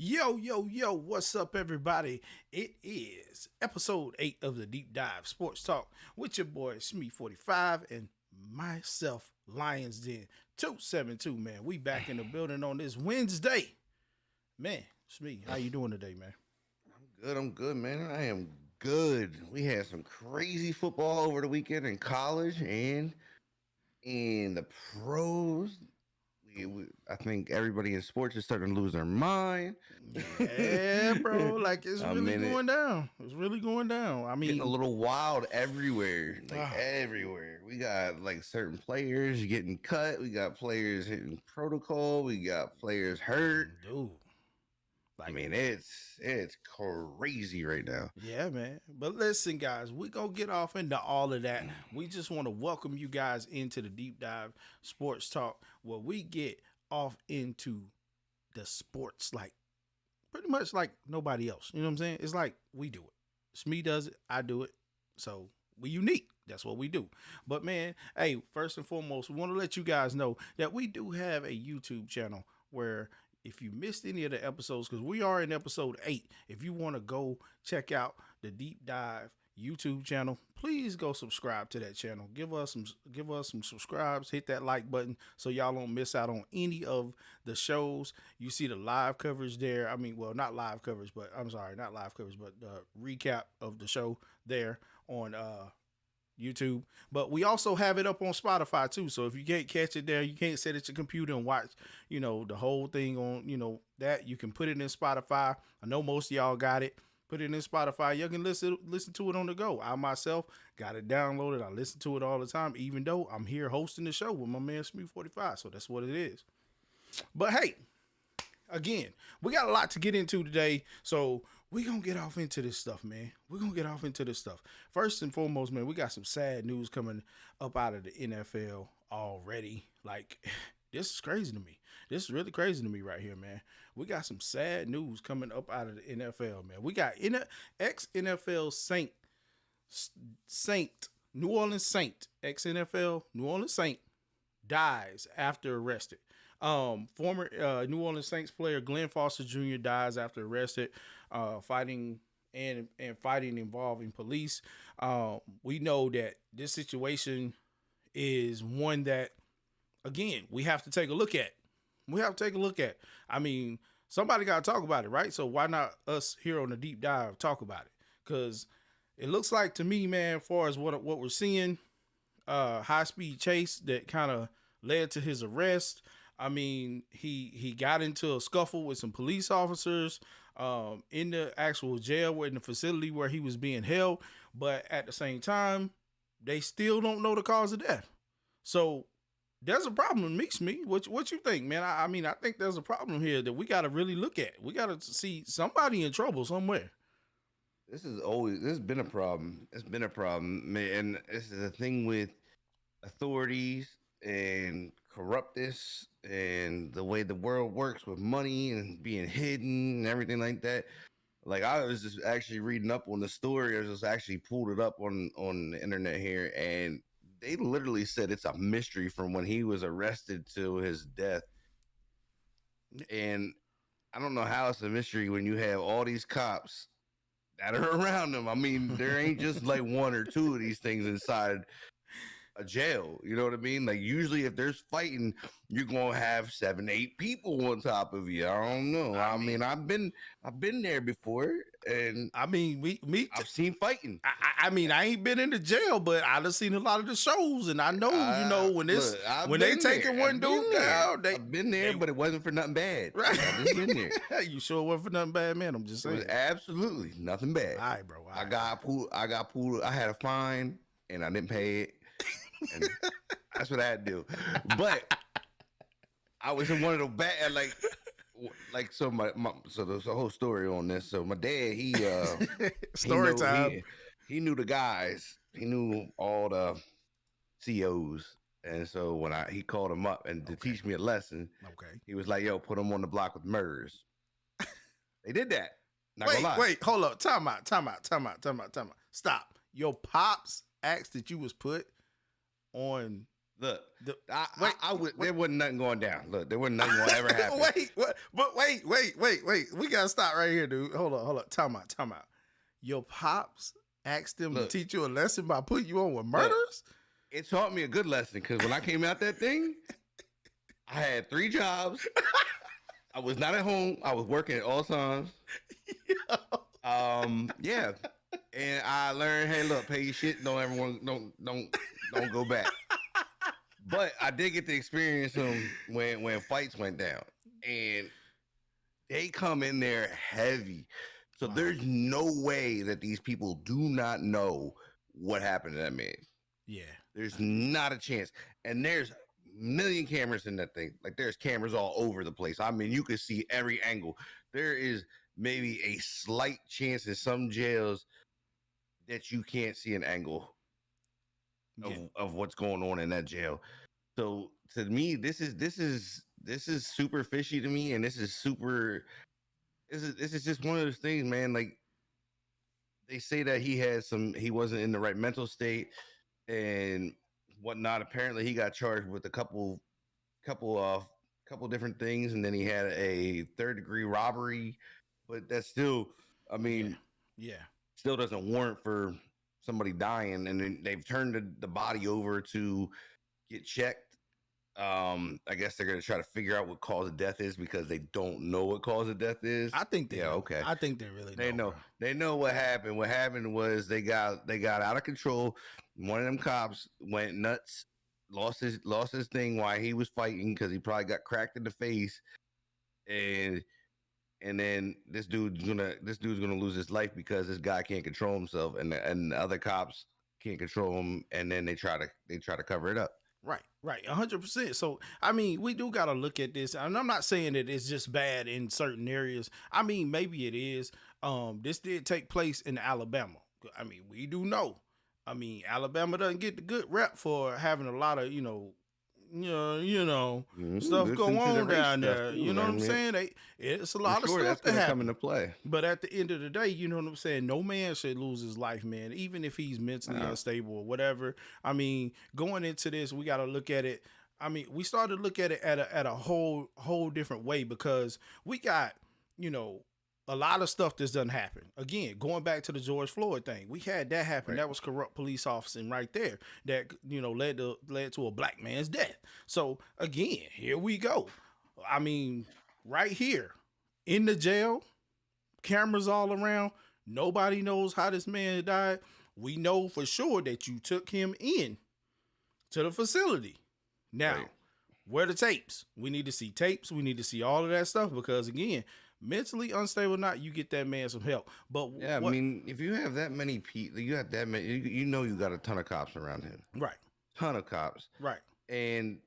Yo, yo, yo, what's up, everybody? It is episode 8 of the Deep Dive Sports Talk with your boy Smee45 and myself, Lions Den 272, man. We back in the building on this Wednesday. Man, Smee, how you doing today, man? I'm good, man. I am good. We had some crazy football over the weekend in college and in the pros. I think everybody in sports is starting to lose their mind. Yeah, bro, like it's I really mean, going down. It's really going down. I getting a mean, little wild everywhere, like ah, everywhere. We got like certain players getting cut. We got players hitting protocol. We got players hurt. dude, I like mean, it's crazy right now. yeah, man. But listen, guys, we gonna get off into all of that. We just want to welcome you guys into the Deep Dive Sports Talk, where we get off into the sports like pretty much like nobody else. You know what I'm saying? It's like we do it. Smee does it, I do it. So we unique. That's what we do. But man, hey, first and foremost, we want to let you guys know that we do have a YouTube channel where if you missed any of the episodes, because we are in episode 8, if you want to go check out the Deep Dive YouTube channel, please go subscribe to that channel. Give us some subscribes, hit that like button so y'all don't miss out on any of the shows. You see the live coverage there. I mean, well, not live coverage, but I'm sorry, not live coverage, but the recap of the show there on YouTube. But we also have it up on Spotify too. So if you can't catch it there, you can't sit at your computer and watch, the whole thing on, that you can put it in Spotify. I know most of y'all got it. Put it in Spotify. You can listen to it on the go. I myself got it downloaded. I listen to it all the time, even though I'm here hosting the show with my man Smee45. So that's what it is. But hey, again, we got a lot to get into today. So we're going to get off into this stuff, man. We're going to get off into this stuff. First and foremost, man, we got some sad news coming up out of the NFL already. Like, this is crazy to me. This is really crazy to me right here, man. We got some sad news coming up out of the NFL, man. We got ex-NFL Saint, New Orleans Saint, ex-NFL New Orleans Saint dies after arrested. Former New Orleans Saints player Glenn Foster Jr. dies after arrested, fighting and fighting involving police. We know that this situation is one that, again, we have to take a look at. I mean, somebody got to talk about it, right? So why not us here on the Deep Dive talk about it? Because it looks like to me, man, as far as what we're seeing, high speed chase that kind of led to his arrest. I mean, he got into a scuffle with some police officers in the actual jail, in the facility where he was being held. But at the same time, they still don't know the cause of death. So there's a problem, Smee. What you think, man? I mean, I think there's a problem here that we got to really look at. We got to see somebody in trouble somewhere. This has been a problem. It's been a problem, man. And this is a thing with authorities and corruptness and the way the world works with money and being hidden and everything like that. Like I was just actually reading up on the story. I just actually pulled it up on the internet here, and they literally said it's a mystery from when he was arrested to his death. And I don't know how it's a mystery when you have all these cops that are around him. I mean, there ain't just like one or two of these things inside a jail. You know what I mean? Like usually if there's fighting, you're gonna have 7-8 people on top of you. I don't know. I mean, I've been there before, and I mean, I've seen fighting. I mean, I ain't been in the jail, but I've seen a lot of the shows, and I know, when they taking one dude down, I've been there, but it wasn't for nothing bad. Right? I've just been there. You sure it wasn't for nothing bad, man? I'm just It saying. was absolutely nothing bad. All right, bro. I got pulled. I had a fine, and I didn't pay it. And that's what I had to do. But I was in one of the bad, so so there's a whole story on this. So my dad, story time. He knew the guys. He knew all the COs. And so when he called him up and to teach me a lesson, he was like, "Yo, put him on the block with murders." They did that. Not gonna lie. Wait, hold up. Time out. Stop. Your pops asked that you was put on Look, The, I, I would. There wasn't nothing going down. Look, there wasn't nothing going to ever happen. wait. We gotta stop right here, dude. Hold on. Time out. Your pops asked them to Look. teach you a lesson by putting you on with Look. murders? It taught me a good lesson because when I came out that thing, I had 3 jobs. I was not at home. I was working at all times. Yeah, and I learned, hey, look, pay your shit. Don't go back. But I did get to experience them when fights went down, and they come in there heavy. So Wow. there's no way that these people do not know what happened to that man. Yeah. There's not a chance. And there's a million cameras in that thing. Like there's cameras all over the place. I mean, you can see every angle. There is maybe a slight chance in some jails that you can't see an angle of what's going on in that jail. So to me, this is super fishy to me, and this is just one of those things, man. Like they say that he wasn't in the right mental state and whatnot. Apparently, he got charged with a couple different things, and then he had a 3rd-degree robbery. But that's still, I mean, still doesn't warrant for somebody dying. And then they've turned the body over to get checked. I guess they're gonna try to figure out what cause of death is because they don't know what cause of death is. I think they know. Okay. I think they really know. They know what happened. What happened was they got out of control. One of them cops went nuts, lost his thing while he was fighting because he probably got cracked in the face, and then this dude's gonna lose his life because this guy can't control himself, and the other cops can't control him, and then they try to cover it up. Right, 100%. So, I mean, we do got to look at this, and I'm not saying that it's just bad in certain areas. I mean, maybe it is. This did take place in Alabama. I mean, we do know. I mean, Alabama doesn't get the good rep for having a lot of, stuff go on down there. You know what I'm saying? It's a lot of stuff that happen. Come into play. But at the end of the day, you know what I'm saying? No man should lose his life, man, even if he's mentally unstable or whatever. I mean, going into this, we got to look at it. I mean, we started to look at it at a whole different way because we got, a lot of stuff that's done happen. Again, going back to the George Floyd thing, we had that happen. Right. That was corrupt police officing right there that, led to a black man's death. So again, here we go. I mean, right here in the jail, cameras all around. Nobody knows how this man died. We know for sure that you took him in to the facility. Now, where the tapes? We need to see tapes. We need to see all of that stuff because again, mentally unstable or not, you get that man some help. But I mean, if you have that many people, you got that many, you got a ton of cops around him. Right. Ton of cops. Right. And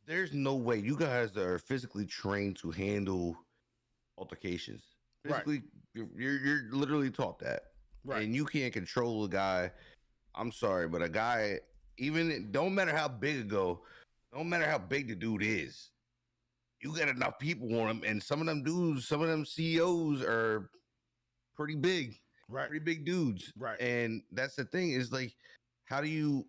there's no way you guys are physically trained to handle altercations. Physically, you're literally taught that. Right. And you can't control a guy. I'm sorry, but a guy, even don't matter how big the dude is. You got enough people on them, and some of them CEOs are pretty big, right? Pretty big dudes, right? And that's the thing is like, how do you?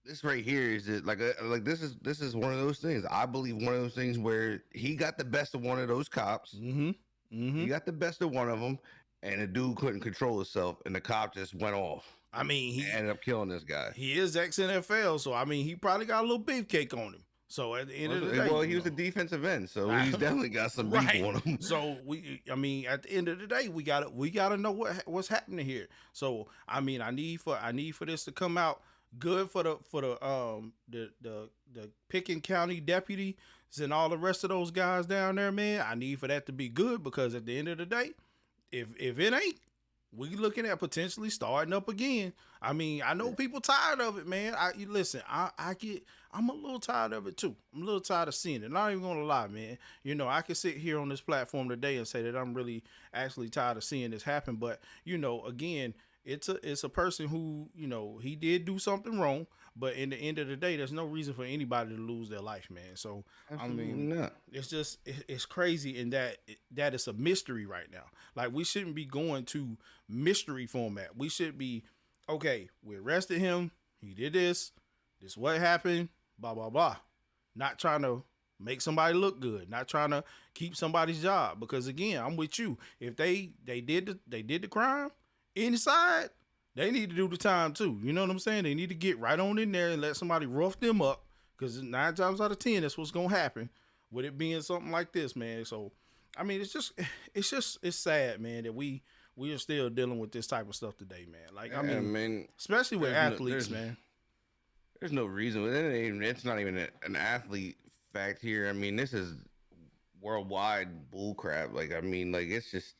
This right here is it like this is one of those things. I believe one of those things where he got the best of one of those cops. Mm-hmm. Mm-hmm. He got the best of one of them, and the dude couldn't control himself, and the cop just went off. I mean, he ended up killing this guy. He is ex-NFL, so I mean, he probably got a little beefcake on him. So at the end of the day, he was a defensive end, so he's definitely got some beef on him. So at the end of the day, we gotta know what's happening here. So I mean, I need for this to come out good for the Pickens County deputies and all the rest of those guys down there, man. I need for that to be good because at the end of the day, if it ain't, we looking at potentially starting up again. I mean, I know people tired of it, man. I'm a little tired of it too. I'm a little tired of seeing it. Not even gonna lie, man. I can sit here on this platform today and say that I'm really actually tired of seeing this happen. But again, it's a person who he did do something wrong. But in the end of the day, there's no reason for anybody to lose their life, man. So absolutely not. It's just it's crazy in that it's a mystery right now. Like we shouldn't be going to mystery format. We should be okay. We arrested him. He did this. This what happened, blah blah blah. Not trying to make somebody look good, not trying to keep somebody's job. Because again, I'm with you. If they did the crime inside, they need to do the time too. You know what I'm saying? They need to get right on in there and let somebody rough them up. Because 9 times out of 10, that's what's gonna happen with it being something like this, man. So, I mean, it's sad, man, that we are still dealing with this type of stuff today, man. Like, Yeah, I mean, man, especially with athletes, man. there's no reason. It's not even an athlete fact here. I mean, this is worldwide bullcrap. Like, I mean, like it's just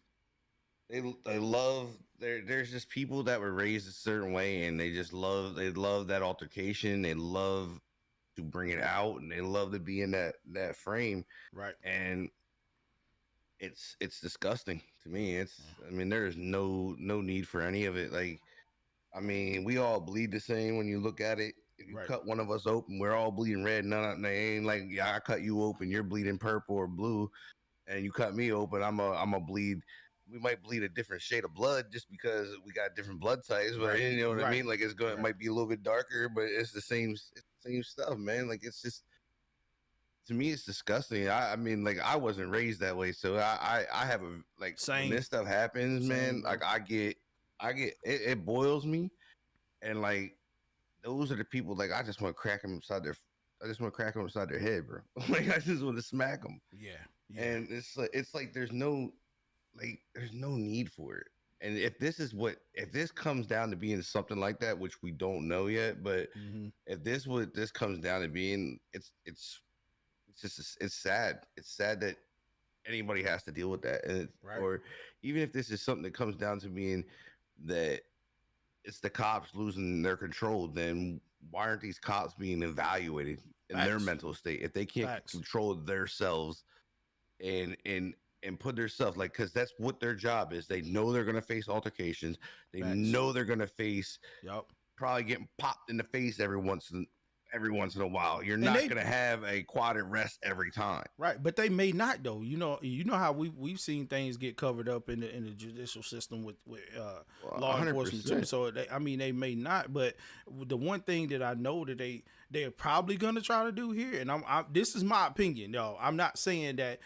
they love there's just people that were raised a certain way and they love that altercation. They love to bring it out and they love to be in that frame. Right. And it's disgusting to me. I mean, there's no need for any of it. Like, I mean, we all bleed the same when you look at it. If you Right. cut one of us open, we're all bleeding red. They ain't like, yeah, I cut you open, you're bleeding purple or blue, and you cut me open, I'm a bleed. We might bleed a different shade of blood just because we got different blood types, but Right. you know what I Right. mean. Like it might be a little bit darker, but it's the same stuff, man. Like it's just to me, it's disgusting. I mean, like I wasn't raised that way, so I have a like Same. when this stuff happens, Same, man. bro. Like I get it boils me, and like those are the people. Like I just want to crack them upside their. I just want to crack them upside their head, bro. Like I just want to smack them. Yeah. Yeah. And it's like there's no need for it. And if this comes down to being something like that, which we don't know yet, but Mhm. if this comes down to being, it's sad. It's sad that anybody has to deal with that, and Right. or even if this is something that comes down to being that it's the cops losing their control, then why aren't these cops being evaluated in their Facts. mental state if they can't Facts. control themselves and put themselves like because that's what their job is. They know they're gonna face altercations. They Facts. know they're gonna face Yup. probably getting popped in the face every once in a while. You're And not they- gonna have a quad arrest every time. Right, but they may not though. You know how we've seen things get covered up in the judicial system with law 100%. enforcement too. So I mean, they may not. But the one thing that I know that they're probably gonna try to do here, and this is my opinion, though. I'm not saying that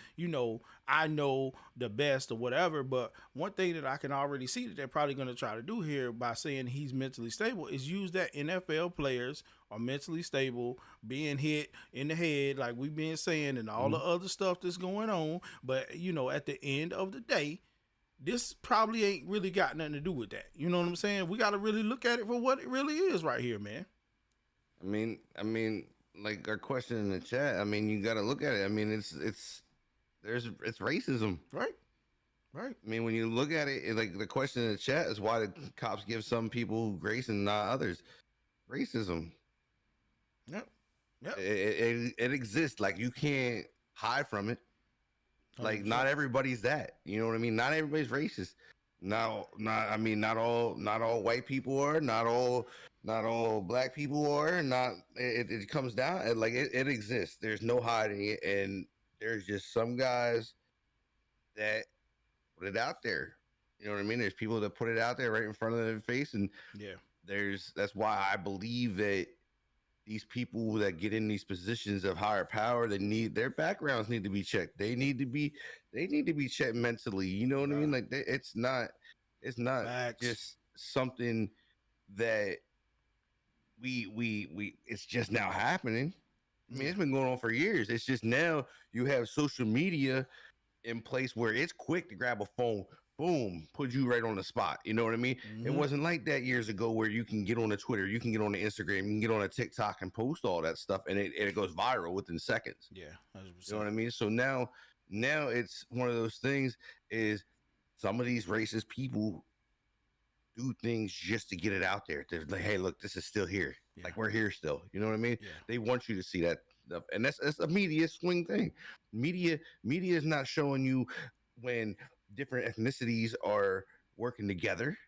I know the best or whatever, but one thing that I can already see that they're probably gonna try to do here by saying he's mentally stable is use that NFL players are mentally stable, being hit in the head, like we've been saying, and all the other stuff that's going on. But at the end of the day, this probably ain't really got nothing to do with that. You know what I'm saying? We got to really look at it for what it really is right here, man. I mean, like our question in the chat. I mean, you got to look at it. I mean, it's racism. Right. Right. I mean, when you look at it, like the question in the chat is why the cops give some people grace and not others. Racism. Yep. Yep. It exists. Like you can't hide from it. Like 100%. not everybody's that. You know what I mean? Not everybody's racist. Not all white people are. Not all black people are. Not it comes down and like it exists. There's no hiding it, and there's just some guys that put it out there. You know what I mean? There's people that put it out there right in front of their face, and Yeah. that's why I believe that these people that get in these positions of higher power, their backgrounds need to be checked. They need to be checked mentally. You know what I mean? Like it's not Facts. just something that we it's just now happening. I mean, it's been going on for years. It's just now you have social media in place where it's quick to grab a phone, boom, put you right on the spot. You know what I mean? It Mhm. wasn't like that years ago where you can get on the Twitter, you can get on the Instagram, you can get on a TikTok and post all that stuff, and it goes viral within seconds. Yeah. 100%. You know what I mean? So now it's one of those things is some of these racist people do things just to get it out there. They're like, hey, look, this is still here. Yeah. Like we're here still. You know what I mean? Yeah. They want you to see that stuff. And that's a media swing thing. Media is not showing you when different ethnicities are working together.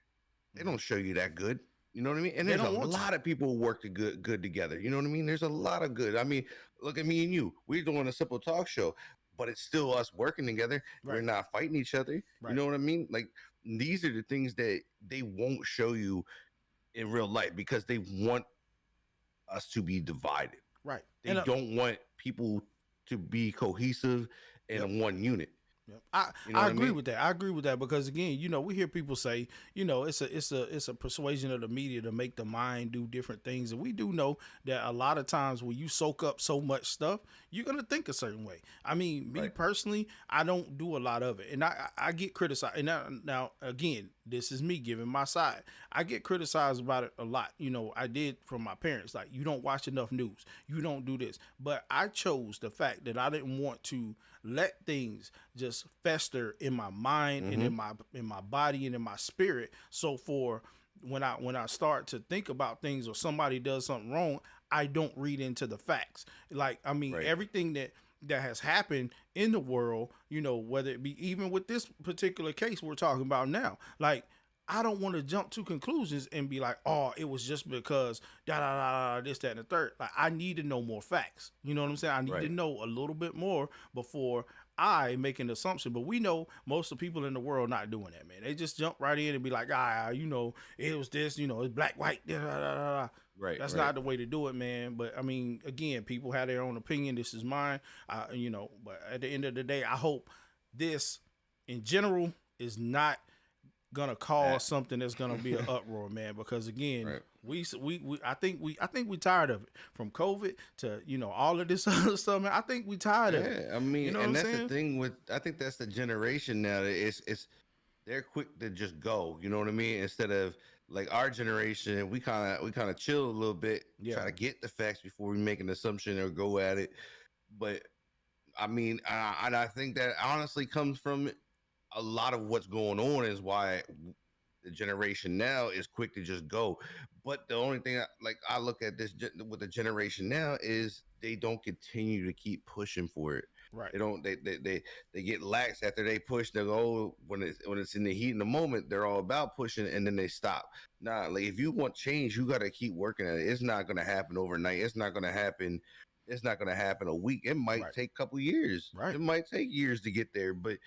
They don't show you that good. You know what I mean? And They there's a don't want to. lot of people who work good together. You know what I mean? There's a lot of good. I mean, look at me and you. We're doing a simple talk show, but it's still us working together. We're Right. not fighting each other. Right. You know what I mean? Like these are the things that they won't show you in real life because they want us to be divided. Right. They don't want people to be cohesive Yep. in one unit. Yep. You know I what I agree mean? with that. I agree with that because again, we hear people say, it's a persuasion of the media to make the mind do different things, and we do know that a lot of times when you soak up so much stuff, you're gonna think a certain way. I mean, me Right. personally, I don't do a lot of it, and I get criticized. And now again, this is me giving my side. I get criticized about it a lot. I did from my parents, like, you don't watch enough news, you don't do this, but I chose the fact that I didn't want to let things just fester in my mind and in my body and in my spirit. So for when I start to think about things or somebody does something wrong, I don't read into the facts. Like, I mean, Right. everything that has happened in the world, whether it be even with this particular case we're talking about now, like, I don't want to jump to conclusions and be like, oh, it was just because da da da da this, that, and the third. Like, I need to know more facts. You know what I'm saying? I need to Right. know a little bit more before I make an assumption. But we know most of the people in the world not doing that, man. They just jump right in and be like, it was this, it's black, white, da da da da. Right. That's right. not the way to do it, man. But I mean, again, people have their own opinion. This is mine, But at the end of the day, I hope this, in general, is not gonna cause something that's gonna be an uproar, man. Because again, Right. I think we tired of it, from COVID to all of this other stuff, man. I think we tired of it. Yeah, I mean, You know and what I'm that's saying? the thing with, I think that's the generation now. It's they're quick to just go. You know what I mean? Instead of like our generation, we kind of chill a little bit, Yeah. try to get the facts before we make an assumption or go at it. But I mean, and I think that honestly comes from a lot of what's going on is why the generation now is quick to just go. But the only thing like I look at this with the generation now is they don't continue to keep pushing for it. Right. They don't. They get lax after they push. They go, oh, when it's in the heat in the moment. They're all about pushing, and then they stop. Nah, like if you want change, you got to keep working at it. It's not going to happen overnight. It's not going to happen. It's not going to happen a week. It might Right. take a couple years. Right. It might take years to get there, but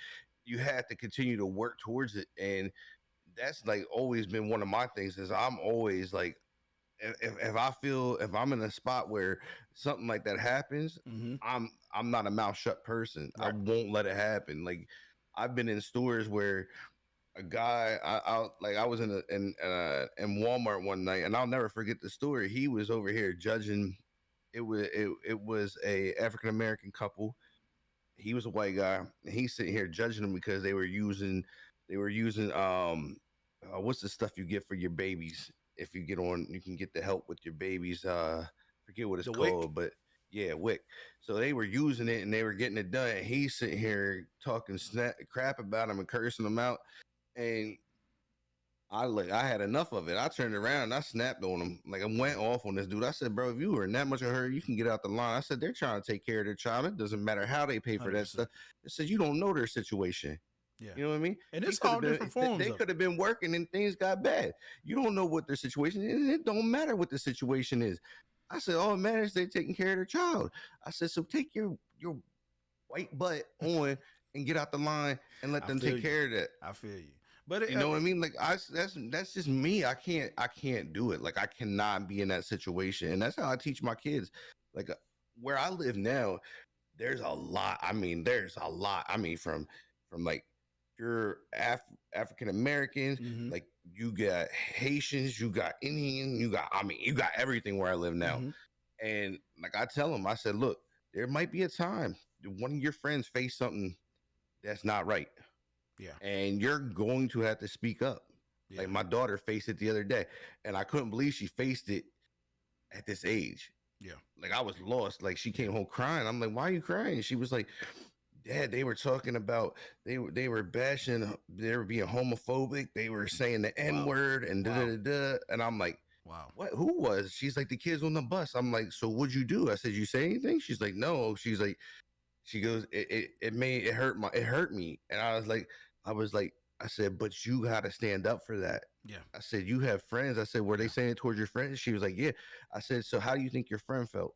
you have to continue to work towards it. And that's like always been one of my things. Is I'm always like, if I feel, if I'm in a spot where something like that happens, Mm-hmm. I'm not a mouth shut person. I Right. won't let it happen. Like I've been in stores where a guy, I was in Walmart one night, and I'll never forget the story. He was over here judging. It was a African American couple. He was a white guy, and he's sitting here judging them because they were using what's the stuff you get for your babies if you get on, you can get the help with your babies, forget what it's The wick. called, but yeah, wick. So they were using it and they were getting it done, and he's sitting here talking crap about them and cursing them out. And I had enough of it. I turned around and I snapped on him. Like, I went off on this dude. I said, bro, if you were in that much of a hurry, you can get out the line. I said, they're trying to take care of their child. It doesn't matter how they pay for that 100%. stuff. I said, you don't know their situation. Yeah. You know what I mean? And He it's could all have been, different they forms of could have been working and things got bad. You don't know what their situation is. And it don't matter what the situation is. I said, all it matters is they're taking care of their child. I said, so take your white butt on and get out the line and let I them feel take you. care of that. I feel you. But You know what I mean? Like that's just me. I can't do it. Like I cannot be in that situation, and that's how I teach my kids. Like where I live now, there's a lot. I mean, there's a lot. I mean, from like pure African Americans, Mhm. like you got Haitians, you got Indian, you got everything where I live now. Mhm. And like I tell them, I said, look, there might be a time that one of your friends face something that's not right, Yeah. and you're going to have to speak up. Yeah. Like my daughter faced it the other day, and I couldn't believe she faced it at this age. Yeah. Like I was lost. Like she came home crying. I'm like, why are you crying? She was like, Dad, they were talking about they were bashing, they were being homophobic, they were saying the N word and da da da. And I'm like, Wow. what? Who was? She's like, the kids on the bus. I'm like, so what'd you do? I said, you say anything? She's like, no. She's like, she goes, it hurt me. And I was like, I said, but you got to stand up for that. Yeah. I said, you have friends. I said, were they saying it towards your friends? She was like, yeah. I said, so how do you think your friend felt?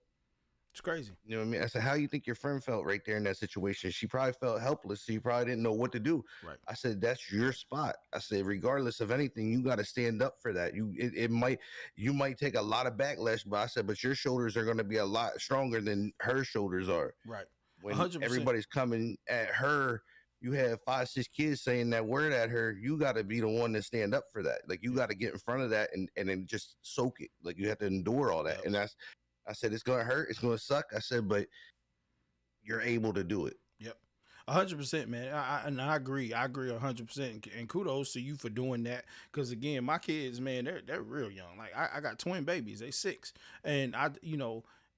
It's crazy. You know what I mean? I said, how you think your friend felt right there in that situation? She probably felt helpless. So you probably didn't know what to do. Right. I said, that's your spot. I said, regardless of anything, you got to stand up for that. You might take a lot of backlash, but I said, but your shoulders are going to be a lot stronger than her shoulders are. Right. When 100%. everybody's coming at her, you have 5, 6 kids saying that word at her. You got to be the one to stand up for that. Like you got to get in front of that and then just soak it. Like you have to endure all that. Yep. And I said, it's going to hurt. It's going to suck. I said, but you're able to do it. Yep. 100%, man. I agree. I agree 100%. And kudos to you for doing that. Because again, my kids, man, they're real young. Like I got twin babies. They 6, and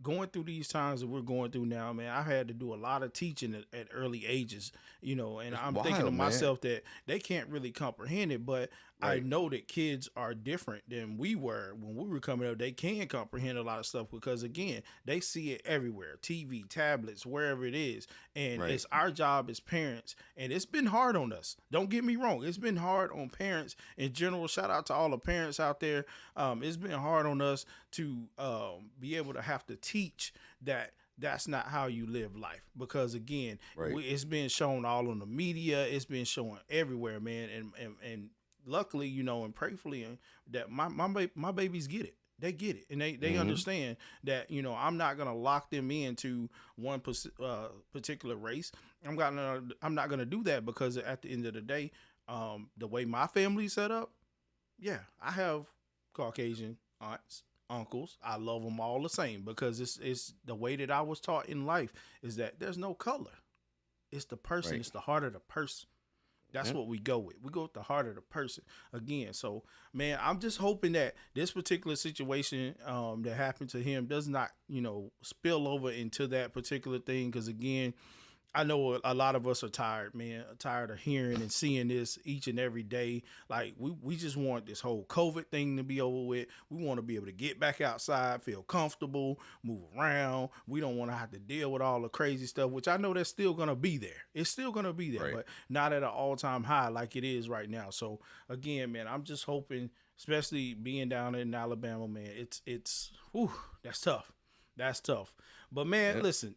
going through these times that we're going through now, man, I had to do a lot of teaching at early ages, and It's I'm wild, thinking to man. myself that they can't really comprehend it, but I Right. know that kids are different than we were when we were coming up. They can comprehend a lot of stuff because again, they see it everywhere, TV, tablets, wherever it is. And Right. it's our job as parents. And it's been hard on us. Don't get me wrong. It's been hard on parents in general. Shout out to all the parents out there. It's been hard on us to be able to have to teach that that's not how you live life, because again, Right. it's been shown all on the media. It's been shown everywhere, man. And luckily, and prayerfully, that my babies get it. They get it, and they Mhm. understand that I'm not gonna lock them into one particular race. I'm not gonna do that, because at the end of the day, the way my family's set up, yeah, I have Caucasian aunts, uncles. I love them all the same, because it's the way that I was taught in life, is that there's no color. It's the person. Right. It's the heart of the person. That's Yeah. what we go with. We go with the heart of the person again. So, man, I'm just hoping that this particular situation that happened to him does not, spill over into that particular thing. Because again, I know a lot of us are tired, man, tired of hearing and seeing this each and every day. Like we just want this whole COVID thing to be over with. We want to be able to get back outside, feel comfortable, move around. We don't want to have to deal with all the crazy stuff, which I know that's still gonna be there. It's still gonna be there, Right. but not at an all-time high like it is right now. So again, man, I'm just hoping, especially being down in Alabama, man, whew, that's tough. That's tough. But man, Yep. listen,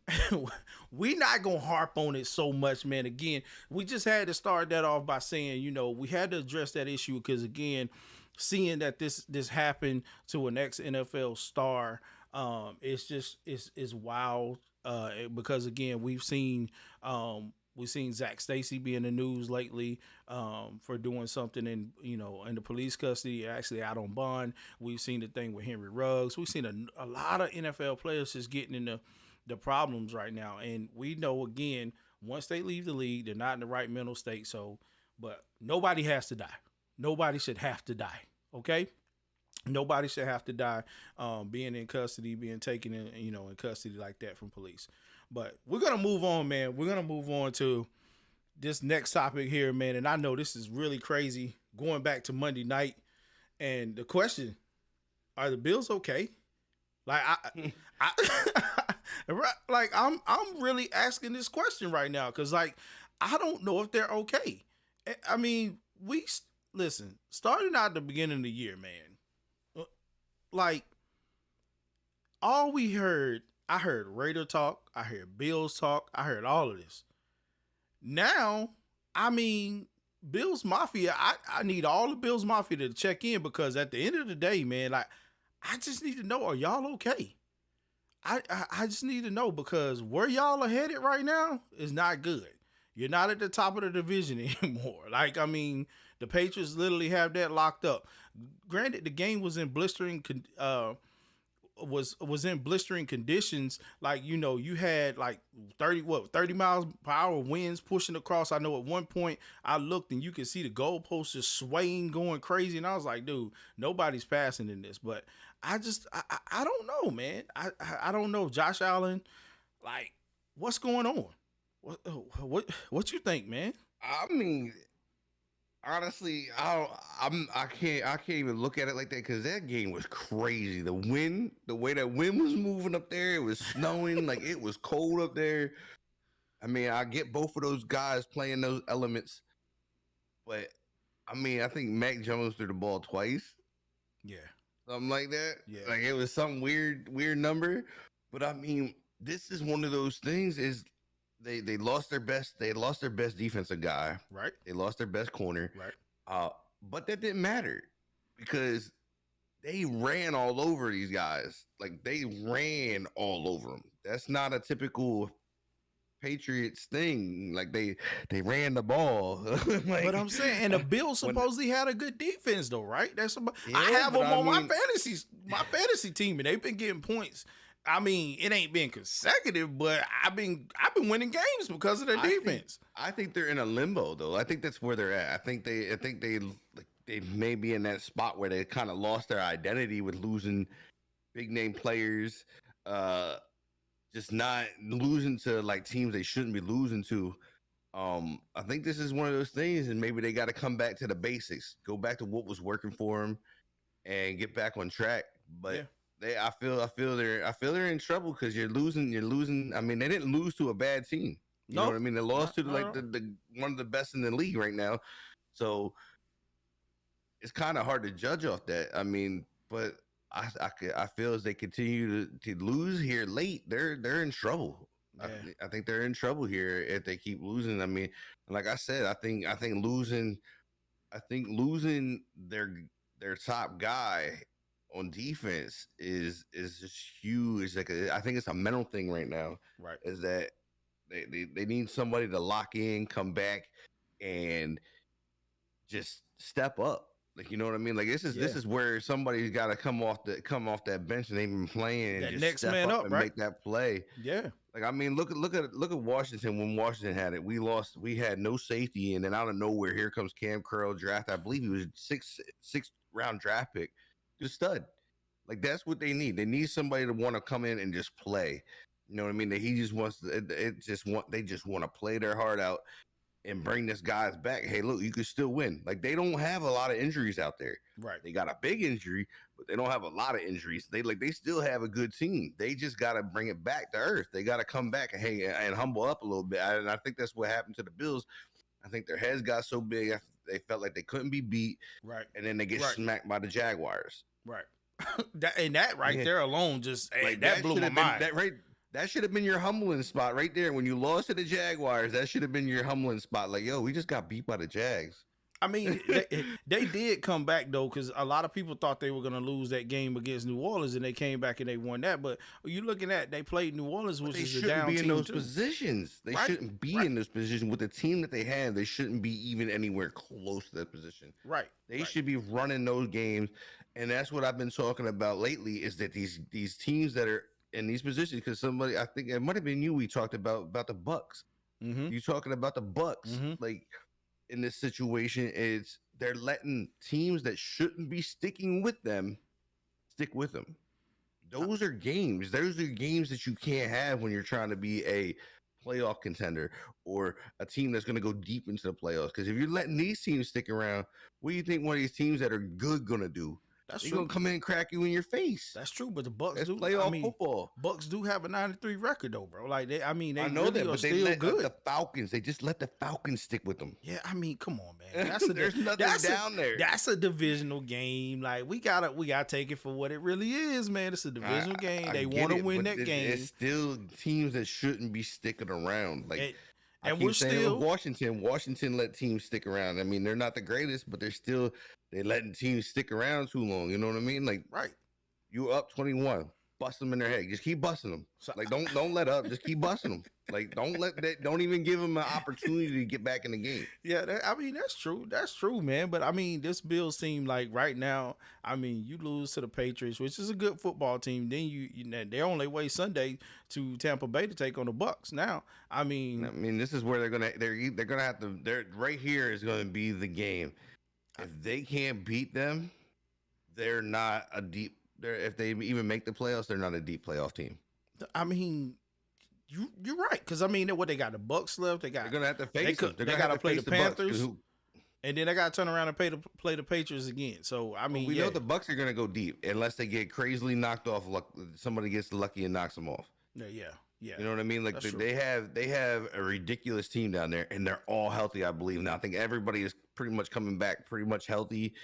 we not gonna harp on it so much, man. Again, we just had to start that off by saying, we had to address that issue, because again, seeing that this happened to an ex NFL star, it's wild. Because again, we've seen Zach Stacy be in the news lately for doing something in the police custody, actually out on bond. We've seen the thing with Henry Ruggs. We've seen a lot of NFL players just getting in the problems right now. And we know, again, once they leave the league, they're not in the right mental state. So, but nobody has to die. Nobody should have to die. Okay? Nobody should have to die being in custody, being taken in custody like that from police. But we're going to move on, man. We're going to move on to this next topic here, man. And I know this is really crazy, going back to Monday night. And the question, are the Bills okay? Like, I'm really asking this question right now, because, like, I don't know if they're okay. I mean, listen, starting out at the beginning of the year, man, like, I heard Raider talk, I heard Bills talk, I heard all of this. Now, I mean, Bills Mafia, I need all the Bills Mafia to check in, because at the end of the day, man, like, I just need to know, are y'all okay? I just need to know, because where y'all are headed right now is not good. You're not at the top of the division anymore. Like, I mean, the Patriots literally have that locked up. Granted, the game was in blistering was in blistering conditions. Like, you had like 30 miles per hour winds pushing across. I know at one point I looked and you could see the goalposts just swaying, going crazy, and I was like, dude, nobody's passing in this. But I don't know, man. I don't know. Josh Allen, like, what's going on? What you think, man? I mean, honestly, I can't even look at it like that, because that game was crazy. The way that wind was moving up there, it was snowing, like it was cold up there. I mean, I get both of those guys playing those elements, but I mean, I think Mac Jones threw the ball twice, Yeah. something like that. Yeah. Like it was some weird number. But I mean, this is one of those things. Is they lost their best. They lost their best defensive guy. Right. They lost their best corner. Right. But that didn't matter because they ran all over these guys. Like they ran all over them. That's not a typical Patriots thing. Like they ran the ball. Like, But I'm saying, and the Bills supposedly had a good defense, though, right? I have them on my fantasy team, and they've been getting points. I mean, it ain't been consecutive, but I've been winning games because of their defense. I think they're in a limbo, though. I think that's where they're at. I think they may be in that spot where they kind of lost their identity with losing big name players. Just not losing to like teams they shouldn't be losing to. I think this is one of those things, and maybe they got to come back to the basics, go back to what was working for them, and get back on track. But I feel they're in trouble because you're losing. I mean, they didn't lose to a bad team. You know what I mean? They lost to the one of the best in the league right now. So it's kind of hard to judge off that. I mean, but I feel as they continue to lose here late, they're in trouble. Yeah. I think they're in trouble here if they keep losing. I mean, like I said, I think losing their top guy on defense is just huge. Like I think it's a mental thing right now. Right, is that they need somebody to lock in, come back, and just step up. Like, you know what I mean? Like this is where somebody's got to come off that bench and they've been playing and that just next step man up and right? make that play. Yeah. Like, I mean, look at Washington. When Washington had it, we had no safety, and then out of nowhere, here comes Cam Curl draft. I believe he was sixth round draft pick, just stud. Like that's what they need. They need somebody to want to come in and just play. You know what I mean? That he just wants they just want to play their heart out and bring this guys back. Hey, look, you can still win. Like they don't have a lot of injuries out there. Right. They got a big injury, but they don't have a lot of injuries. They still have a good team. They just got to bring it back to earth. They got to come back and humble up a little bit. And I think that's what happened to the Bills. I think their heads got so big they felt like they couldn't be beat. Right. And then they get smacked by the Jaguars. Right. that right there alone just like, that blew my mind. That should have been your humbling spot right there. When you lost to the Jaguars, that should have been your humbling spot. Like, yo, we just got beat by the Jags. I mean, they did come back, though, because a lot of people thought they were going to lose that game against New Orleans, and they came back and they won that. But you're looking at, they played New Orleans, which is a down team, They shouldn't be in those positions. They shouldn't be in this position. With the team that they have, they shouldn't be even anywhere close to that position. Right. They should be running those games. And that's what I've been talking about lately, is that these teams that are in these positions, because somebody, I think it might have been you, we talked about the Bucks. Mm-hmm. You talking about the Bucks. Mm-hmm. Like, in this situation, they're letting teams that shouldn't be sticking with them stick with them. Those are games. Those are games that you can't have when you're trying to be a playoff contender or a team that's going to go deep into the playoffs. Because if you're letting these teams stick around, what do you think one of these teams that are good going to do? They're going to come in and crack you in your face. That's true, but the Bucks do playoff football. Bucks do have a 93 record though, bro. Like they know really that, but they still good. The Falcons, they just let the Falcons stick with them. Yeah, I mean, come on, man. There's nothing down there. That's a divisional game. Like we gotta take it for what it really is, man. It's a divisional game. They want to win that game. It's still teams that shouldn't be sticking around. Like. And we're still Washington. Washington let teams stick around. I mean, they're not the greatest, but they're letting teams stick around too long. You know what I mean? Like, right. You up 21, bust them in their head. Just keep busting them. Like, don't let up. Just keep busting them. Like, don't even give them an opportunity to get back in the game. Yeah, I mean, that's true. That's true, man. But I mean, this Bills team, like right now, I mean, you lose to the Patriots, which is a good football team. Then they're on their way Sunday to Tampa Bay to take on the Bucks. Now, I mean, this is where they're gonna have to. They're right here is going to be the game. If they can't beat them, they're not a deep. If they even make the playoffs, they're not a deep playoff team. I mean, you're right, because I mean, what they got the Bucks left. They're gonna have to face them. They got to play the Panthers, and then they got to turn around and play the Patriots again. So I mean, we know the Bucks are gonna go deep unless they get crazily knocked off. Somebody gets lucky and knocks them off. Yeah. You know what I mean? Like they have a ridiculous team down there, and they're all healthy, I believe. Now I think everybody is pretty much coming back, pretty much healthy,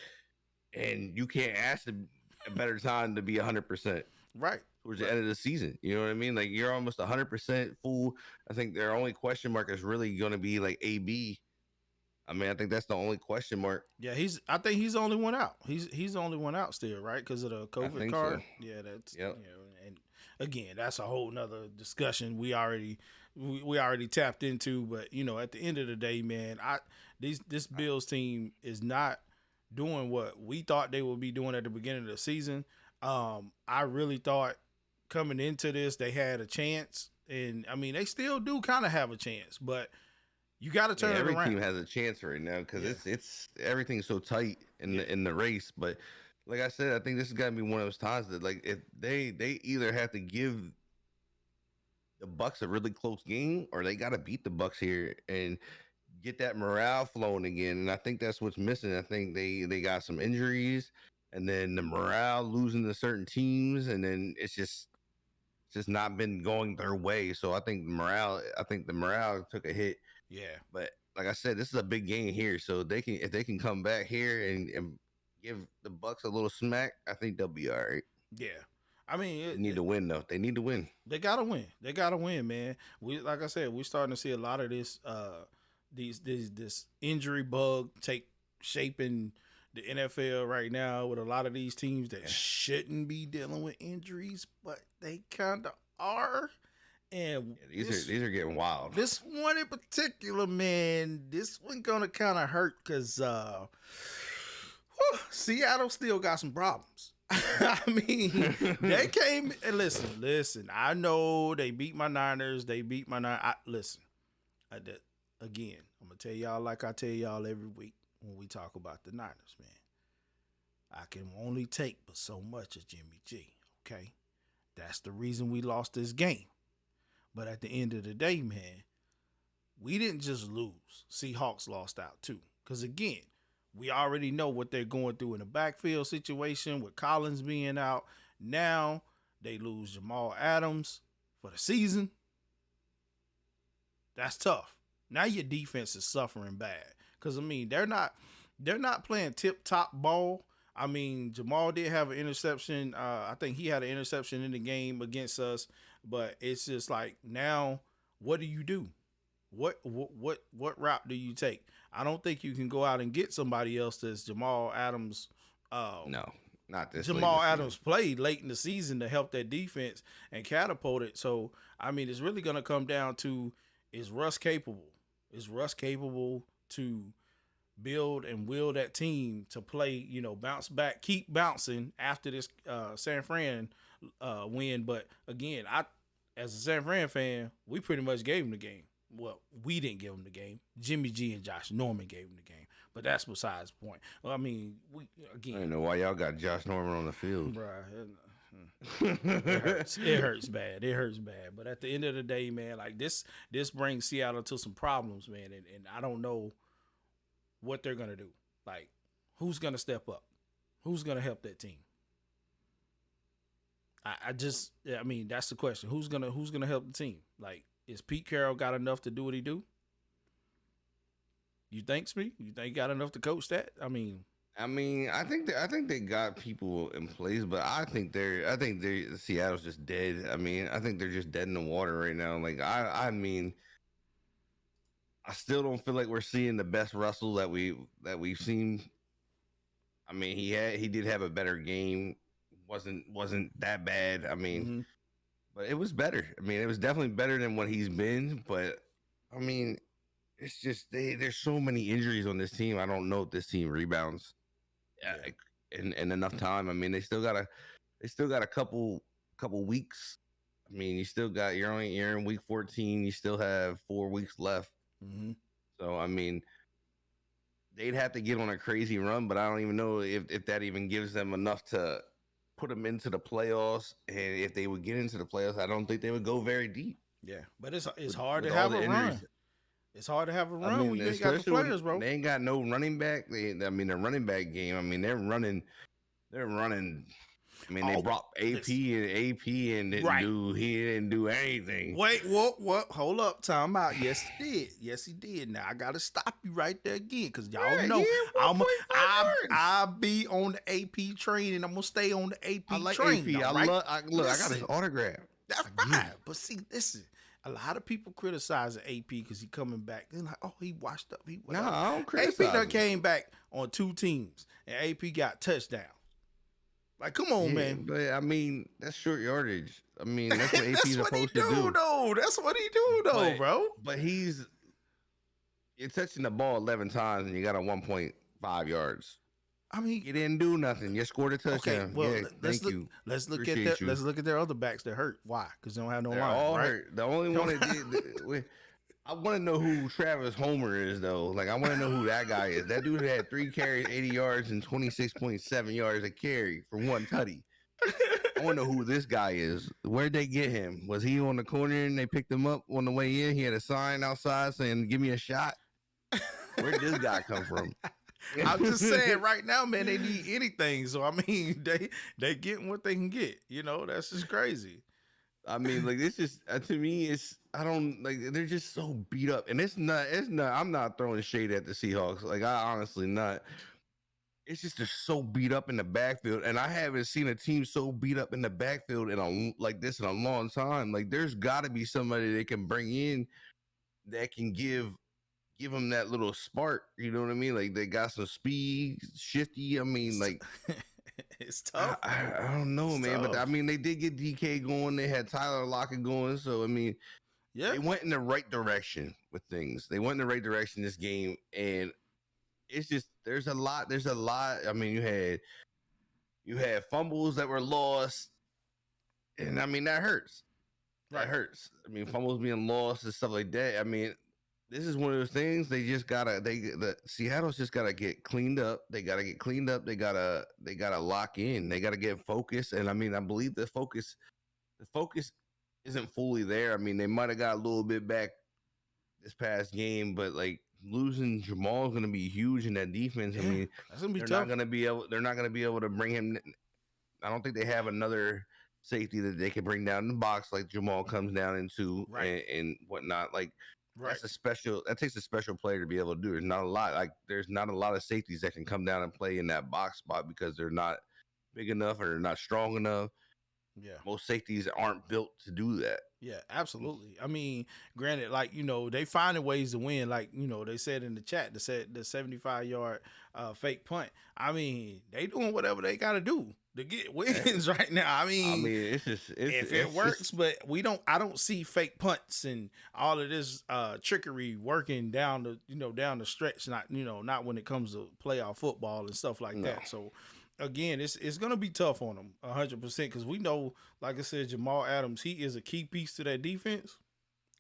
and you can't ask a better time to be 100%. Right. towards the end of the season. You know what I mean? Like you're almost 100% full. I think their only question mark is really going to be like AB. I mean, I think that's the only question mark. Yeah, I think he's the only one out. He's the only one out still, right? Because of the I COVID think card. so. Yeah, that's Yep. and again, that's a whole nother discussion we already tapped into. But at the end of the day, man, this Bills team is not doing what we thought they would be doing at the beginning of the season. I really thought coming into this they had a chance, and I mean they still do kind of have a chance, but you got to turn it Every around. team has a chance right now because Yeah. it's everything's so tight in the race. But like I said, I think this is gonna be one of those times that like if they either have to give the Bucks a really close game or they got to beat the Bucks here and get that morale flowing again. And I think that's what's missing. I think they got some injuries and then the morale losing to certain teams and then it's just not been going their way. So I think the morale took a hit. Yeah. But like I said, this is a big game here. So if they can come back here and give the Bucks a little smack, I think they'll be all right. Yeah. I mean, They need to win though. They need to win. they gotta win. They gotta win, man. Like I said, we're starting to see a lot of this this injury bug take shape in the NFL right now with a lot of these teams that shouldn't be dealing with injuries, but they kind of are. And These are getting wild. this one in particular, man, this one gonna kind of hurt because Seattle still got some problems. I mean, they came and listen. I know they beat my Niners. They beat my listen. Again, I'm gonna tell y'all like I tell y'all every week when we talk about the Niners, man. I can only take but so much of Jimmy G. Okay, that's the reason we lost this game. But at the end of the day, man, we didn't just lose. Seahawks lost out too. Because again, we already know what they're going through in the backfield situation with Collins being out. Now they lose Jamal Adams for the season. That's tough. Now your defense is suffering bad. Because I mean, they're not playing tip-top ball. I mean, Jamal did have an interception. I think he had an interception in the game against us. But it's just like now, what do you do? What route do you take? I don't think you can go out and get somebody else that's Jamal Adams. No, not this. Jamal Adams played late in the season to help that defense and catapult it. So I mean, it's really going to come down to is Russ capable? Is Russ capable to build and will that team to play? Bounce back, keep bouncing after this San Fran win. But again, as a San Fran fan, we pretty much gave him the game. Well, we didn't give him the game. Jimmy G and Josh Norman gave him the game. But that's besides the point. Well, I mean, I don't know why y'all got Josh Norman on the field. Bruh, it hurts bad. It hurts bad. But at the end of the day, man, like this brings Seattle to some problems, man. And I don't know what they're gonna do. Like, who's gonna step up? Who's gonna help that team? I mean, that's the question. Who's gonna help the team? Like, is Pete Carroll got enough to do what he do? You think, Smee? You think he got enough to coach that? I mean, I think they got people in place, but I think Seattle's just dead. I mean, I think they're just dead in the water right now. Like I mean, I still don't feel like we're seeing the best Russell that we've seen. I mean, he did have a better game. Wasn't that bad. I mean, but it was better. I mean, it was definitely better than what he's been. But I mean, it's just there's so many injuries on this team. I don't know if this team rebounds in enough time. I mean, they still got a couple weeks. I mean, you're in week 14. You still have 4 weeks left. Mm-hmm. So I mean, they'd have to get on a crazy run, but I don't even know if that even gives them enough to put them into the playoffs. And if they would get into the playoffs, I don't think they would go very deep. Yeah, but it's hard to have a run. It's hard to have a run when you ain't got the players, bro. They ain't got no running back. The running back game. I mean, they're running I mean, they Oh, brought listen, AP and right. he didn't do anything. Wait, what? Hold up, time out. Yes, he did. Yes, he did. Now I gotta stop you right there again, because y'all Yeah, he know had I'm 1.5 yards. I be on the AP train, and I'm gonna stay on the I AP like train. AP. All right. Look. I got his Listen, autograph. that's I get fine. it. But see, listen, a lot of people criticize the AP because he coming back. They're like, oh, he washed up. He Nah, whatever. I don't AP criticize done him. came back on 2 teams, and AP got touchdown. Like, come on, Yeah, man. but I mean, that's short yardage. I mean, that's what AP is That's what he supposed to do, do. though. That's what he do, though, But bro. but you're touching the ball 11 times and you got a 1.5 yards. I mean, You didn't do nothing. You scored a okay, touchdown. well, Yeah, let's thank look. you. Let's look at their. Appreciate you. Let's look at their other backs that hurt. Why? Because they don't have no They're line, all right? hurt. The only one that did. I want to know who Travis Homer is, though. Like, I want to know who that guy is. That dude had 3 carries, 80 yards, and 26.7 yards a carry for one tutty. I want to know who this guy is. Where'd they get him? Was he on the corner and they picked him up on the way in? He had a sign outside saying, "Give me a shot." Where'd this guy come from? I'm just saying, right now, man, they need anything. So I mean, they getting what they can get. You know, that's just crazy. I mean, like, this is to me, it's I don't like they're just so beat up, and it's not. I'm not throwing shade at the Seahawks. Like, I honestly not. It's just they're so beat up in the backfield, and I haven't seen a team so beat up in the backfield like this in a long time. Like, there's got to be somebody they can bring in that can give them that little spark. You know what I mean? Like, they got some speed, shifty. I mean, like, It's tough. I don't know, It's man. But I tough. mean, they did get DK going. They had Tyler Lockett going. So I mean, Yeah. they went in the right direction with things. They went in the right direction this game, and it's just there's a lot. There's a lot. I mean, you had fumbles that were lost, and I mean that hurts. That Right. hurts. I mean, fumbles being lost and stuff like that. I mean, this is one of those things they just gotta the Seattle's just gotta get cleaned up. They gotta get cleaned up. They gotta lock in. They gotta get focused. And I mean, I believe the focus isn't fully there. I mean, they might have got a little bit back this past game, but like losing Jamal is gonna be huge in that defense. I Yeah. mean, That's gonna be they're tough. not gonna be able to bring him. I don't think they have another safety that they can bring down in the box like Jamal comes down into Right. and whatnot. Like, Right. that takes a special player to be able to do. There's not a lot of safeties that can come down and play in that box spot because they're not big enough or they're not strong enough. Yeah. Most safeties aren't built to do that. Yeah, absolutely. I mean, granted, like, they finding ways to win. Like, they said in the chat, they said the 75-yard fake punt. I mean, they doing whatever they got to do to get wins right now. I I mean, mean, if it works, but I don't see fake punts and all of this trickery working down the stretch. Not when it comes to playoff football and stuff like No. that. So again, it's gonna be tough on them 100% because we know, like I said, Jamal Adams, he is a key piece to that defense.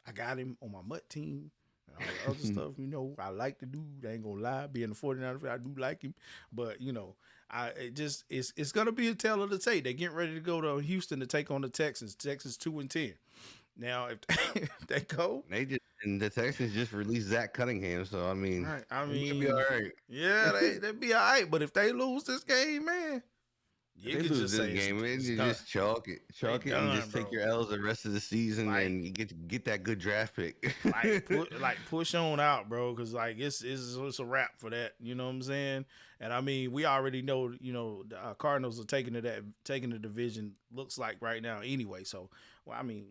I got him on my MUT team and all the other stuff. I like the dude. I ain't gonna lie, being a 49er fan, I do like him, but it's gonna be a tale of the tape. They getting ready to go to Houston to take on the Texans. Texas 2-10. Now, if they go, and the Texans just released Zach Cunningham, so I mean, right, I they'll mean, be all right. yeah, they be all right. But if they lose this game, man, you They could lose just this say game, man. it's You done. just chalk it, and done, just take bro. your L's the rest of the season, Like- and you get that good draft pick. Push on out, bro, because like it's a wrap for that. You know what I'm saying? And I mean, we already know, the Cardinals are taking the division. Looks like right now, anyway. So, well, I mean,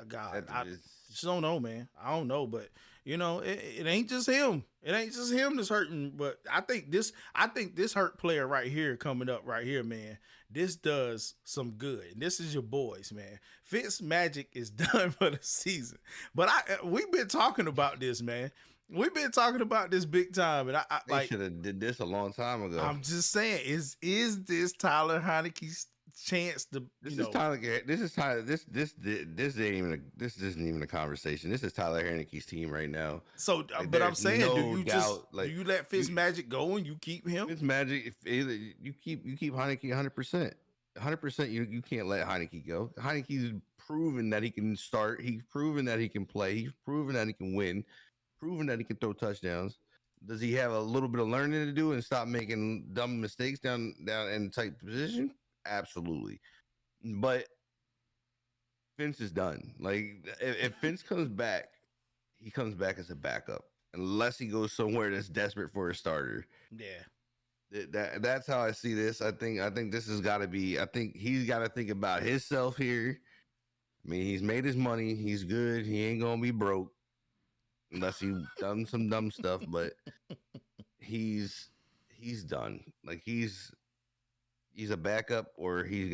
God, I just don't know, man. I don't know, but it ain't just him. It ain't just him that's hurting. But I think this hurt player right here coming up right here, man. This does some good. And this is your boys, man. Fitz Magic is done for the season. But we've been talking about this, man. We've been talking about this big time, and I They like. should have did this a long time ago. I'm just saying, is this Tyler Heineke's chance to This is Tyler. This is Tyler. This isn't even a conversation. This is Tyler Heineke's team right now. So, Like, but I'm there's saying, no do you doubt, do you let Fitz Magic go and you keep him? It's magic. If either you keep Heineke 100%. 100%. You can't let Heineke go. Heineke's proven that he can start. He's proven that he can play. He's proven that he can win. Proven that he can throw touchdowns. Does he have a little bit of learning to do and stop making dumb mistakes down in tight position? absolutely. But Vince is done. Like if Vince comes back, he comes back as a backup, unless he goes somewhere that's desperate for a starter. Yeah. That's how I see this. I think this has got to be. I think he's got to think about himself here. I mean, he's made his money. He's good. He ain't gonna be broke unless he done some dumb stuff. But he's done. Like he's a backup, or he's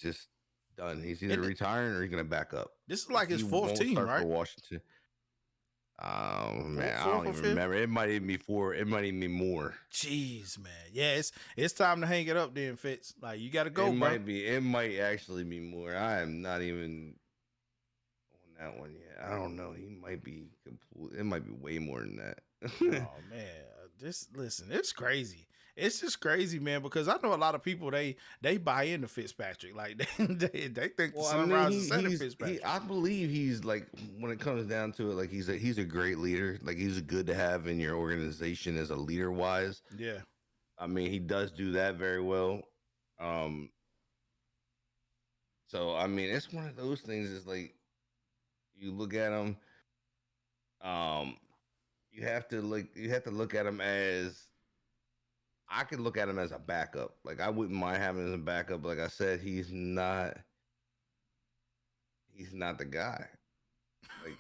just done. He's either retiring or he's gonna back up. This is like his He fourth won't team, start right? for Washington. Oh man, I Fourth don't or even fifth? remember. It might even be four. It might even be more. Jeez, man. Yeah, it's time to hang it up then, Fitz. Like you gotta go, It bro. might be. It might actually be more. I am not even on that one yet. I don't know. He might be complete. It might be way more than that. Oh man, just listen. It's crazy. It's just crazy, man. Because I know a lot of people they buy into Fitzpatrick. Like they think the Sunrise is center Fitzpatrick. I believe he's like, when it comes down to it, like he's a great leader. Like he's good to have in your organization as a leader wise. Yeah. I mean, he does do that very well. So I mean, it's one of those things. Is like you look at him. You have to look at him as, I could look at him as a backup. Like I wouldn't mind having him as a backup. Like I said, he's not the guy. Like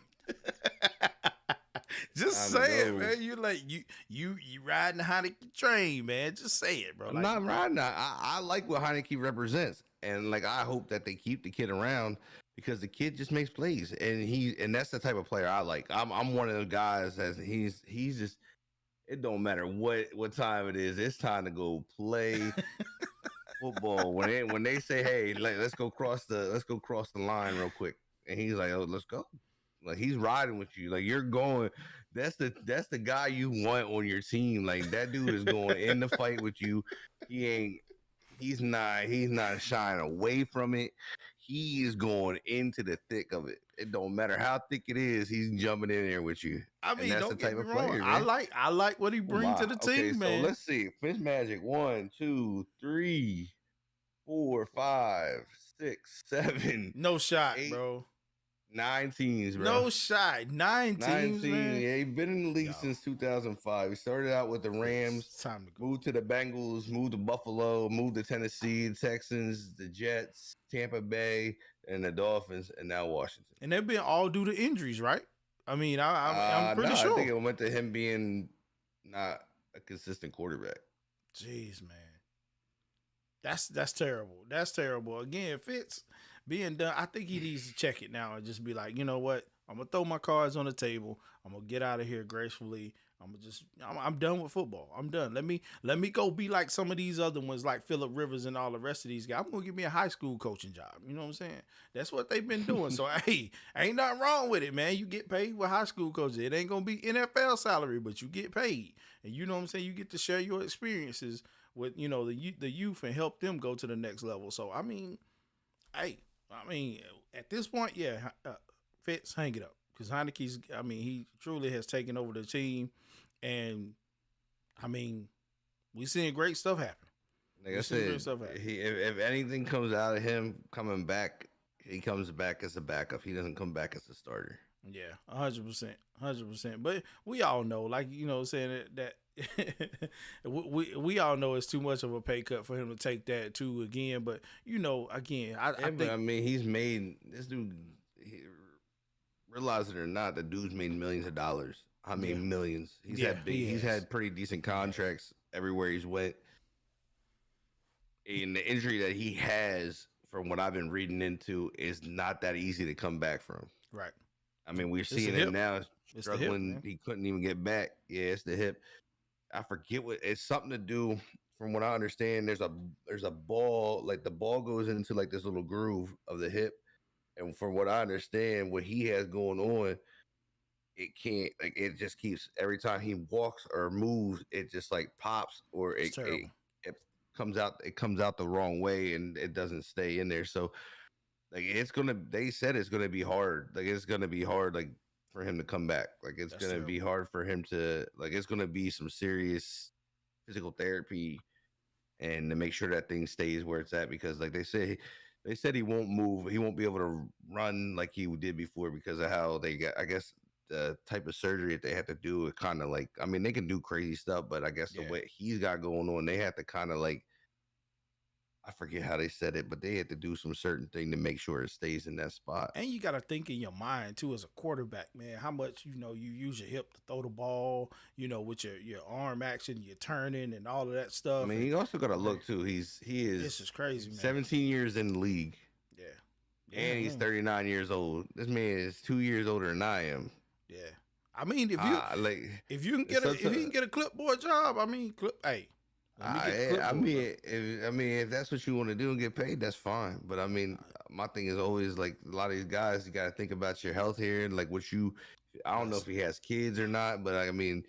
Just say it, man. You like you riding the Heineke train, man. Just say it, bro. I'm not riding. I like what Heineke represents, and like I hope that they keep the kid around because the kid just makes plays, and that's the type of player I like. I'm one of those guys that he's just. It don't matter what time it is. It's time to go play football. When they say, "Hey, let's go cross the line real quick," and he's like, "Oh, let's go." Like he's riding with you. Like you're going. That's the guy you want on your team. Like that dude is going in the fight with you. He's not shying away from it. He is going into the thick of it. It don't matter how thick it is. He's jumping in there with you. I mean, that's don't the type get me of wrong. player, man. I like what he brings to the team, man. So let's see. Fitzmagic 1, 2, 3, 4, 5, 6, 7. No shot, 8, bro. 9 teams, bro. No shot. 9 teams, man. Yeah, he's been in the league since 2005. He started out with the Rams. It's time to go. Moved to the Bengals, moved to Buffalo, moved to Tennessee, the Texans, the Jets, Tampa Bay, and the Dolphins, and now Washington. And they've been all due to injuries, right? I mean, I'm pretty sure. I think it went to him being not a consistent quarterback. Jeez, man. That's terrible. That's terrible. Again, Fitz being done, I think he needs to check it now and just be like, you know what? I'm gonna throw my cards on the table. I'm gonna get out of here gracefully. I'm done with football. I'm done. Let me go be like some of these other ones, like Phillip Rivers and all the rest of these guys. I'm gonna give me a high school coaching job. You know what I'm saying? That's what they've been doing. So hey, ain't nothing wrong with it, man. You get paid with high school coaches. It ain't gonna be NFL salary, but you get paid, and you know what I'm saying. You get to share your experiences with the youth and help them go to the next level. So I mean, at this point, yeah, Fitz, hang it up because Heineke's. I mean, he truly has taken over the team. And I mean, we seeing great stuff happen. Like I said, if anything comes out of him coming back, he comes back as a backup. He doesn't come back as a starter. Yeah, 100%. But we all know, like saying that we all know it's too much of a pay cut for him to take that too again. But again, I think I mean he's made this dude. Realize it or not, the dude's made millions of dollars. I mean, millions. He's had pretty decent contracts everywhere he's went. And the injury that he has, from what I've been reading into, is not that easy to come back from. Right. I mean, we're seeing it now. Struggling. He couldn't even get back. Yeah, it's the hip. I forget what it's something to do. From what I understand, there's a ball, like the ball goes into like this little groove of the hip. And from what I understand, what he has going on, it can't, like, it just keeps, every time he walks or moves, it just like pops, or it comes out the wrong way and it doesn't stay in there. So like they said it's gonna be hard. Like it's gonna be hard, like for him to come back. Like it's gonna be hard for him to, like, it's gonna be some serious physical therapy and to make sure that thing stays where it's at because like they said he won't move, he won't be able to run like he did before because of how they got, I guess the type of surgery that they have to do, it kind of like, I mean they can do crazy stuff, but I guess the Yeah. way he's got going on, they have to kind of like, I forget how they said it, but they had to do some certain thing to make sure it stays in that spot. And you got to think in your mind too as a quarterback, man. How much you use your hip to throw the ball, with your arm action, you're turning and all of that I stuff. mean, And you also got to man, look too. He this is is crazy, man. 17 years in the league, Yeah, yeah, and he's man. 39 years old. This man is 2 years older than I am. Yeah. I mean, Like if you can if you can sometimes. get a clipboard job, I mean, hey, let me get the clipboard, bro. I mean, if that's what you want to do and get paid, that's fine. But I mean, my thing is always like a lot of these guys, you got to think about your health here and like what you. I don't know if Yes. he has kids or not, but I mean,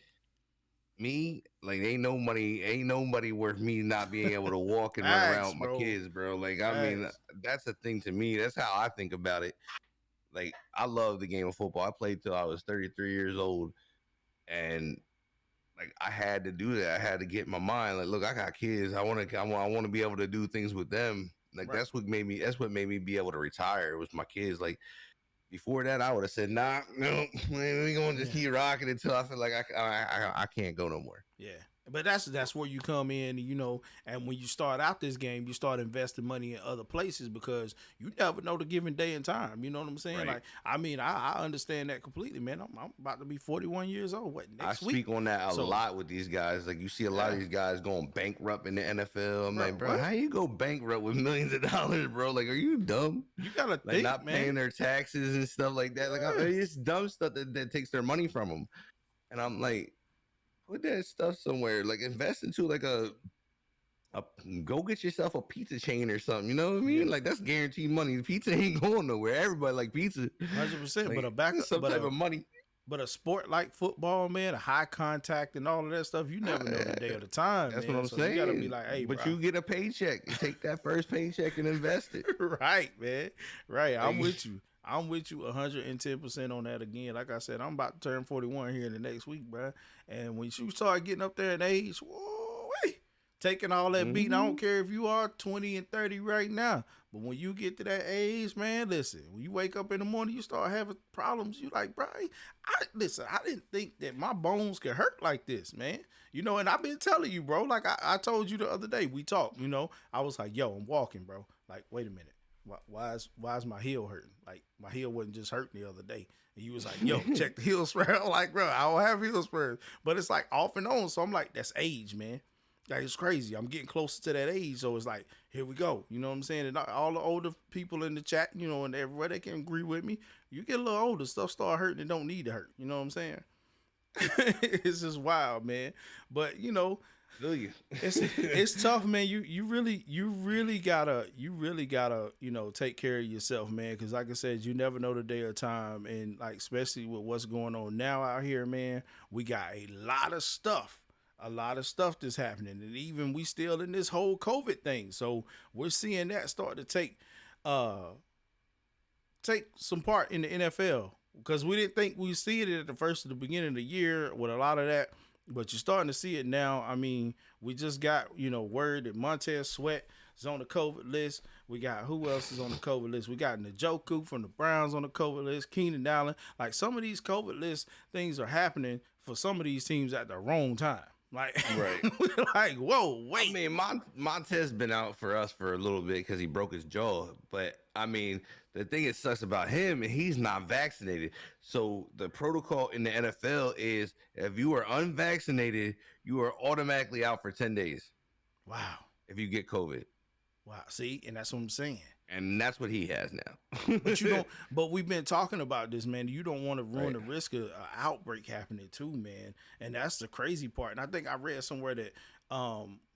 me like ain't nobody worth me not being able to walk and run around Facts, with my bro. kids, bro. Like, I mean, Facts. that's the thing to me. That's how I think about it. Like, I love the game of football. I played till I was 33 years old, and like I had to do that. I had to get my mind like, look, I got kids. I want to be able to do things with them. Like Right. that's what made me be able to retire. It was my kids. Like before that, I would have said, nah, no, we going to just Yeah. keep rocking until I feel like I can't go no more. Yeah. But that's where you come in, and when you start out this game, you start investing money in other places because you never know the given day and time. You know what I'm saying? Right. Like, I mean, I understand that completely, man. I'm about to be 41 years old. What, I next week? speak on that a So, lot with these guys. Like you see a lot of yeah, these guys going bankrupt in the NFL. I'm bro, like, bro, what? how you go bankrupt with millions of dollars, bro? Like, are you dumb? You gotta Like think, not paying man. their taxes and stuff like that. Like Yeah. it's dumb stuff that takes their money from them. And I'm like, put that stuff somewhere. Like invest into like a go get yourself a pizza chain or something. You know what I Yeah. mean? Like that's guaranteed money. Pizza ain't going nowhere. Everybody like pizza. 100%. But Like a back, some but type a of money. But a sport like football, man, a high contact and all of that stuff, you never know the day or the time, That's what man. I'm So you gotta be saying. like, hey, bro. But you get a paycheck. You take that first paycheck and invest it. Right, man. Right. I'm Like, with you. I'm with you 110% on that again. Like I said, I'm about to turn 41 here in the next week, bro. And when you start getting up there in age, whoa, taking all that beating, I don't mhm. care if you are 20 and 30 right now. But when you get to that age, man, listen, when you wake up in the morning, you start having problems. You like, bro, listen, I didn't think that my bones could hurt like this, man. And I've been telling you, bro. Like I told you the other day, we talked, I was like, yo, I'm walking, bro. Like, wait a minute. Why is my heel hurting? Like my heel wasn't just hurting the other day. And you was like, yo, check the heel spur. I'm like, bro, I don't have heel spurs. But it's like off and on. So I'm like, that's age, man. Like it's crazy. I'm getting closer to that age. So it's like, here we go. You know what I'm saying? And all the older people in the chat, and everywhere, they can agree with me. You get a little older, stuff start hurting and don't need to hurt. You know what I'm saying? It's just wild, man. But Do you? it's tough, man. You really gotta take care of yourself, man. Because like I said, you never know the day or time, and like especially with what's going on now out here, man. We got a lot of stuff that's happening, and even we still in this whole COVID thing. So we're seeing that start to take some part in the NFL because we didn't think we'd see it at the beginning of the year with a lot of that, but you're starting to see it now. I mean, we just got word that Montez Sweat is on the COVID list. We got who else is on the COVID list? We got Njoku from the Browns on the COVID list. Keenan Allen. Like some of these COVID list things are happening for some of these teams at the wrong time. Like, Right. we're like, whoa, I wait. mean, Montez been out for us for a little bit because he broke his jaw. But I mean, the thing that sucks about him, he's not vaccinated. So the protocol in the NFL is if you are unvaccinated, you are automatically out for 10 days Wow. if you get COVID. Wow. See, and that's what I'm saying. And that's what he has now. But you don't. But we've been talking about this, man. You don't want to ruin Right. the risk of an outbreak happening too, man. And that's the crazy part. And I think I read somewhere that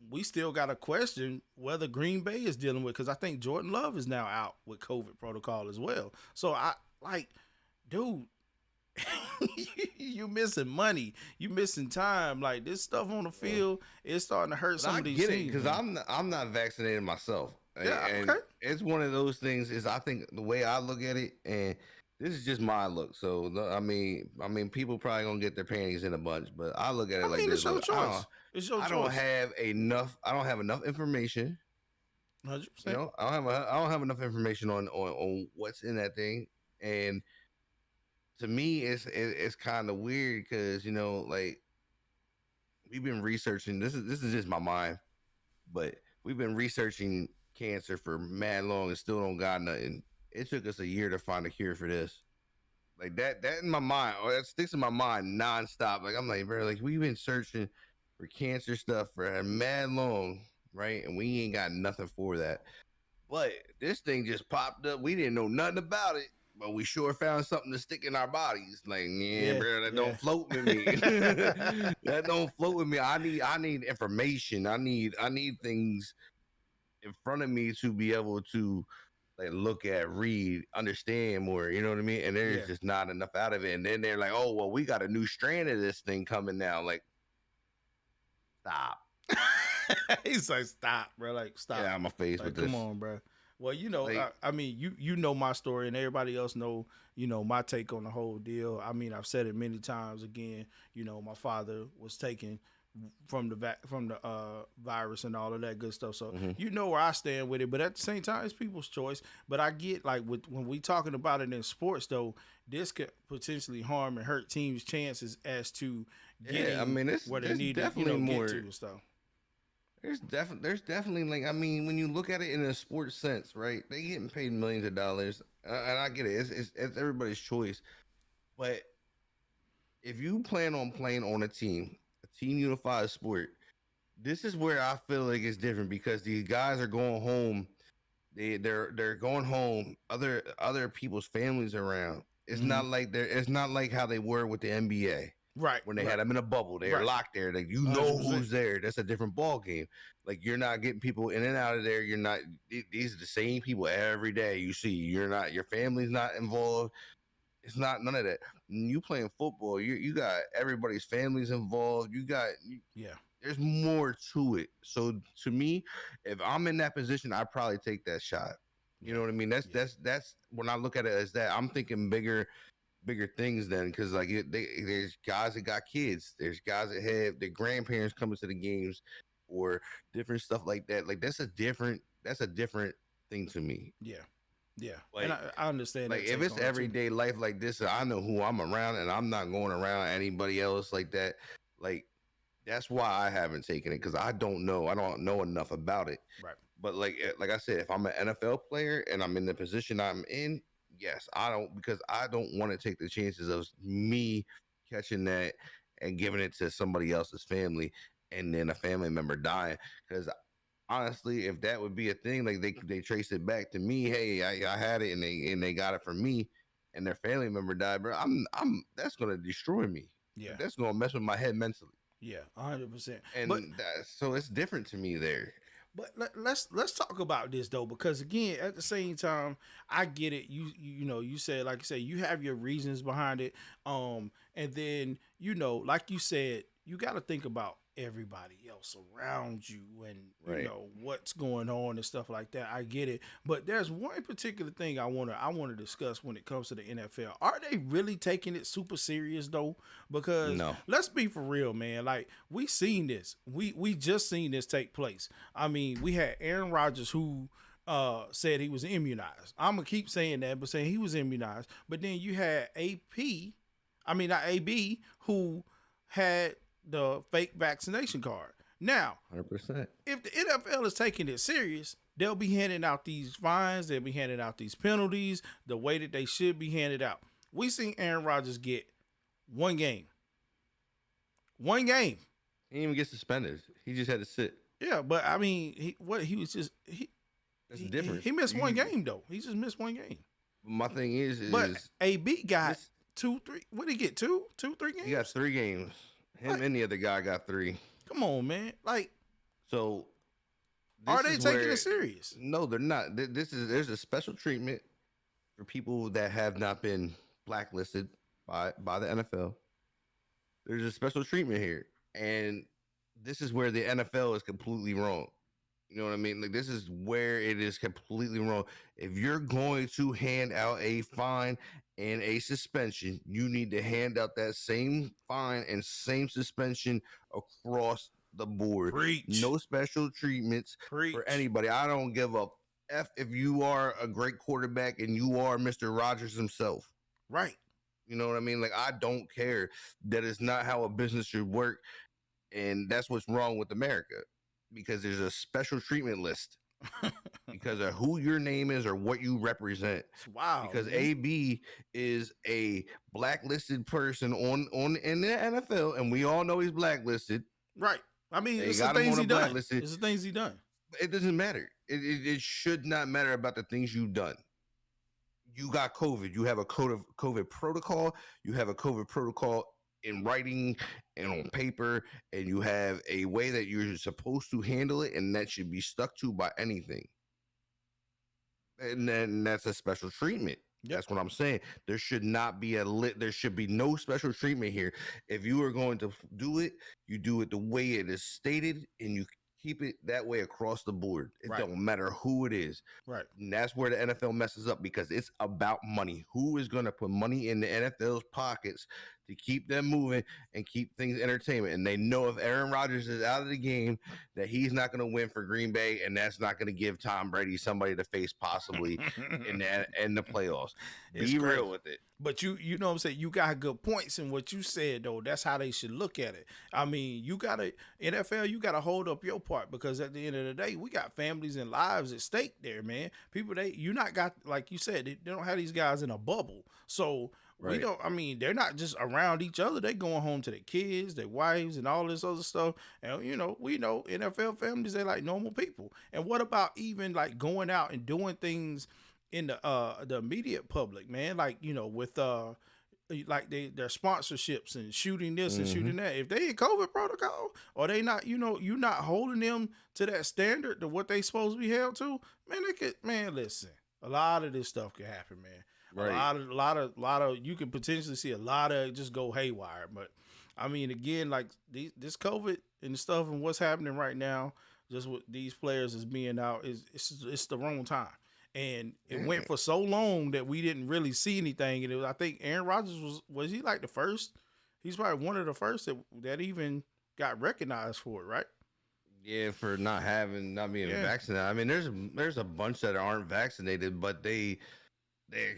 we still got to question whether Green Bay is dealing with, because I think Jordan Love is now out with COVID protocol as well. So I like, dude. You missing money, you missing time. Like this stuff on the field, it's starting to hurt But some I of these get it teams. because Man. I'm not vaccinated myself. Yeah, And okay. it's one of those things is I think the way I look at it, and this is just my look. So I mean, people probably gonna get their panties in a bunch, but I look at it I like mean, it's this. your Look, choice. It's your I don't choice. have enough. I don't have enough information. 100%. I don't have enough information on what's in that thing. And to me, it's kind of weird because like we've been researching. This is just my mind, but we've been researching cancer for mad long and still don't got nothing. It took us a year to find a cure for this. Like that in my mind, or that sticks in my mind nonstop. Like I'm like, bro, like we've been searching for cancer stuff for mad long, right? And we ain't got nothing for that. But this thing just popped up. We didn't know nothing about it, but we sure found something to stick in our bodies. Like, yeah, Yeah, bro, that yeah. don't float with me. That don't float with me. I need information. I need things in front of me to be able to like look at, read, understand more. You know what I mean? And there's Yeah. just not enough out of it. And then they're like, oh well, we got a new strand of this thing coming now. Like, stop. He's like, stop, bro. Like, stop. Get out of my face Like, with come this. on, bro. Well, Like, I mean, you know my story, and everybody else know, my take on the whole deal. I mean, I've said it many times. Again, my father was taken from the virus and all of that good stuff. So mhm. you know where I stand with it. But at the same time, it's people's choice. But I get like when we talking about it in sports, though, this could potentially harm and hurt teams' chances as to Yeah, I getting mean, where they there's need to, definitely get more. to and stuff. There's definitely like I mean when you look at it in a sports sense, right? They getting paid millions of dollars, and I get it. It's everybody's choice, but if you plan on playing on a team unified sport, this is where I feel like it's different because these guys are going home. They're going home. Other people's families around. Hmm. It's not like how they were with the NBA Right, when they right, had them in a bubble. They're right. locked there. Like you know 100%. who's there. That's a different ball game. Like you're not getting people in and out of there. You're not. These are the same people every day. You see. You're not. Your family's not involved. It's not none of that. You playing football. You got everybody's families involved. Yeah, There's more to it. So to me, if I'm in that position, I probably take that shot. You yeah, know what I mean? yeah. That's when I look at it as that I'm thinking bigger things then because like there's guys that got kids, there's guys that have their grandparents coming to the games or different stuff like that. Like that's a different thing to me. Yeah, yeah, and Like I understand like that if take it's on it too. everyday life like this, I know who I'm around and I'm not going around anybody else like that. Like that's why I haven't taken it because I don't know. I don't know enough about it. Right. But like I said, if I'm an NFL player and I'm in the position I'm in, yes, I don't because I don't want to take the chances of me catching that and giving it to somebody else's family and then a family member dying. Because honestly, if that would be a thing, like they trace it back to me, hey, I had it and they got it from me, and their family member died, bro. I'm that's gonna destroy me. Yeah, That's gonna mess with my head mentally, yeah, 100%. But and so it's different to me there. let's talk about this though, because again, at the same time, I get it. You said, like you say, you have your reasons behind it. And then like you said, you got to think about everybody else around you and Right. what's going on and stuff like that. I get it, but there's one particular thing I want to discuss when it comes to the NFL. Are they really taking it super serious though? Because No. let's be for real, man. Like we seen this, we just seen this take place. I mean, we had Aaron Rodgers who said he was immunized. I'm gonna keep saying that, but saying he was immunized. But then you had not AB, who had the fake vaccination card. Now, 100%. if the NFL is taking it serious, they'll be handing out these fines, they'll be handing out these penalties the way that they should be handed out. We seen Aaron Rodgers get one game. One game. He didn't even get suspended. He just had to sit. Yeah, but I mean, he was just That's different. he missed one game though. He just missed one game. My thing is But AB got this, 2, 3. What did he get? 3 games? he got 3 games. Him Like, and the other guy got 3. come on, man. Like, So are this they is taking where it serious? no, they're not. There's a special treatment for people that have not been blacklisted by the NFL. There's a special treatment here, and this is where the NFL is completely wrong. You know what I mean? Like this is where it is completely wrong. If you're going to hand out a fine and a suspension, you need to hand out that same fine and same suspension across the board. Preach. No special treatments for Preach. anybody. I don't give a F if you are a great quarterback and you are Mr. Rogers himself. Right. You know what I mean? Like, I don't care. That is not how a business should work. And that's what's wrong with America, because there's a special treatment list because of who your name is or what you represent. Wow. Because man. AB is a blacklisted person on in the NFL, and we all know he's blacklisted. Right. I mean, They it's the got him things on he a done. blacklist. It's the things he done. It doesn't matter. It should not matter about the things you've done. You got COVID. You have a COVID protocol. You have a COVID protocol in writing and on paper, and you have a way that you're supposed to handle it, and that should be stuck to by anything. And then that's a special treatment. Yep. That's what I'm saying. There should not be there should be no special treatment here. If you are going to do it, you do it the way it is stated, and you keep it that way across the board. It Right. don't matter who it is. Right. And that's where the NFL messes up, because it's about money. Who is going to put money in the NFL's pockets to keep them moving and keep things entertainment? And they know if Aaron Rodgers is out of the game, that he's not going to win for Green Bay, and that's not going to give Tom Brady somebody to face possibly in the playoffs. It's Be crazy. real with it. But you know what I'm saying? You got good points in what you said, though. That's how they should look at it. I mean, you got to, NFL, you got to hold up your part, because at the end of the day, we got families and lives at stake there, man. People, you not got, like you said, they don't have these guys in a bubble. So we Right. don't, I mean, they're not just around each other. They going home to their kids, their wives, and all this other stuff. And, you know, we know NFL families, they're like normal people. And what about even like going out and doing things in the immediate public, man, like, you know, with like their sponsorships and shooting this and shooting that. If they in COVID protocol, or they not, you know, you not holding them to that standard to what they supposed to be held to, man, they could, man, listen, a lot of this stuff could happen, man. Right. A lot of you can potentially see a lot of it just go haywire. But I mean, again, like this COVID and stuff and what's happening right now, just with these players is being out, it's the wrong time. And it went for so long that we didn't really see anything. And I think Aaron Rodgers was he like the first? He's probably one of the first that even got recognized for it, right? Yeah, for not being vaccinated. I mean, there's a bunch that aren't vaccinated, but they're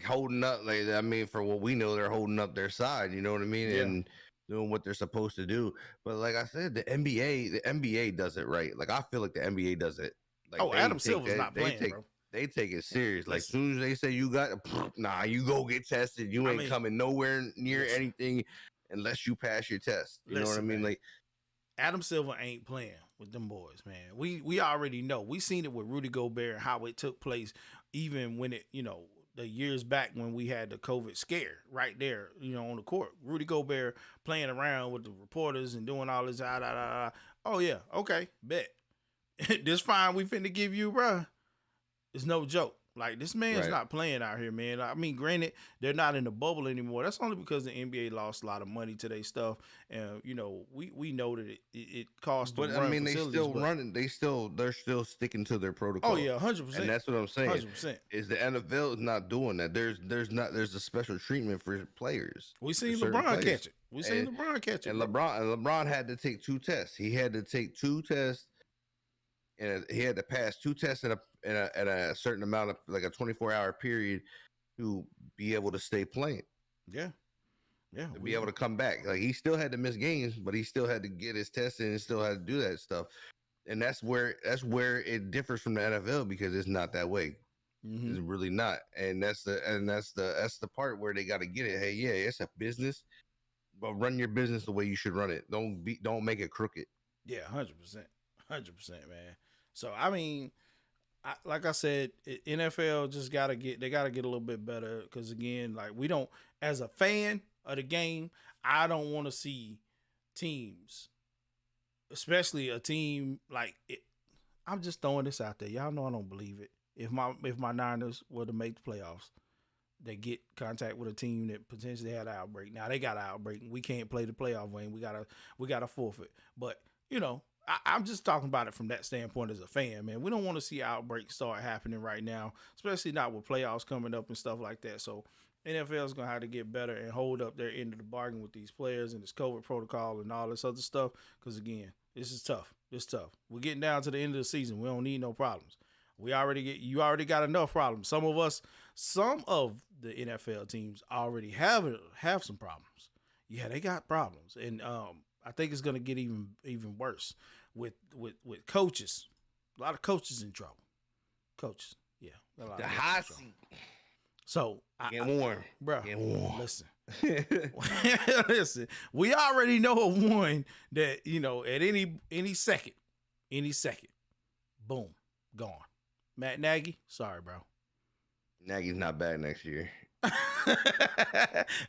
holding up. Like, I mean, for what we know, they're holding up their side. You know what I mean? Yeah. And doing what they're supposed to do. But like I said, the NBA does it right. Like, I feel like the NBA does it. Like, Adam Silver's not playing, bro. They take it serious. Like, as soon as they say you got, you go get tested. You ain't coming nowhere near anything unless you pass your test. You know what I mean? Man, like, Adam Silver ain't playing with them boys, man. We already know. We seen it with Rudy Gobert, how it took place, even when it, you know, the years back when we had the COVID scare right there, you know, on the court. Rudy Gobert playing around with the reporters and doing all this. Oh yeah, okay, bet. This fine we finna give you, bruh. It's no joke. Like, this man's not playing out here, man. I mean, granted, they're not in the bubble anymore. That's only because the NBA lost a lot of money to their stuff, and you know, we know that it costs. But I mean, they still running. They're still sticking to their protocol. Oh yeah, 100%. And that's what I'm saying. 100%. Is the NFL is not doing that. There's a special treatment for players. We seen LeBron catch it. We seen LeBron catch it. And LeBron had to take 2 tests. He had to take 2 tests. And he had to pass 2 tests at a certain amount of, like, a 24-hour period to be able to stay playing. Yeah. To be able to come back. Like, he still had to miss games, but he still had to get his test in and still had to do that stuff. And that's where it differs from the NFL, because it's not that way. Mm-hmm. It's really not. And that's the part where they got to get it. Hey, yeah, it's a business, but run your business the way you should run it. Don't make it crooked. Yeah, 100%. 100%, man. So, I mean, like I said, NFL just got to get a little bit better, because, again, like, we don't, as a fan of the game, I don't want to see teams, especially a team like it. I'm just throwing this out there. Y'all know I don't believe it. If my Niners were to make the playoffs, they get contact with a team that potentially had an outbreak. Now, they got an outbreak. We can't play the playoff game. We gotta forfeit. But, you know, I'm just talking about it from that standpoint as a fan, man. We don't want to see outbreaks start happening right now, especially not with playoffs coming up and stuff like that. So NFL is going to have to get better and hold up their end of the bargain with these players and this COVID protocol and all this other stuff. Because, again, This is tough. It's tough. We're getting down to the end of the season. We don't need no problems. You already got enough problems. Some of the NFL teams already have some problems. Yeah, they got problems, and I think it's gonna get even worse with coaches. A lot of coaches in trouble. Coaches, yeah, a lot The of coaches hot in trouble. seat. So, Get warm. bro, Get warm. listen. Listen, we already know a one that at any second, boom, gone. Matt Nagy, sorry, bro. Nagy's not back next year.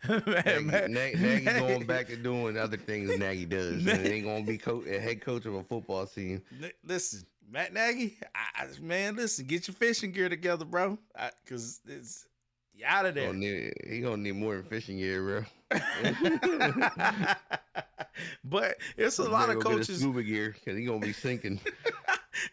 Man, Nagy's going back to doing other things Nagy does. And ain't gonna be a head coach of a football team. Listen, Matt Nagy, listen, get your fishing gear together, bro, because it's you out of there. He gonna need more than fishing gear, bro. But it's a lot of coaches. Scuba gear because he gonna be sinking.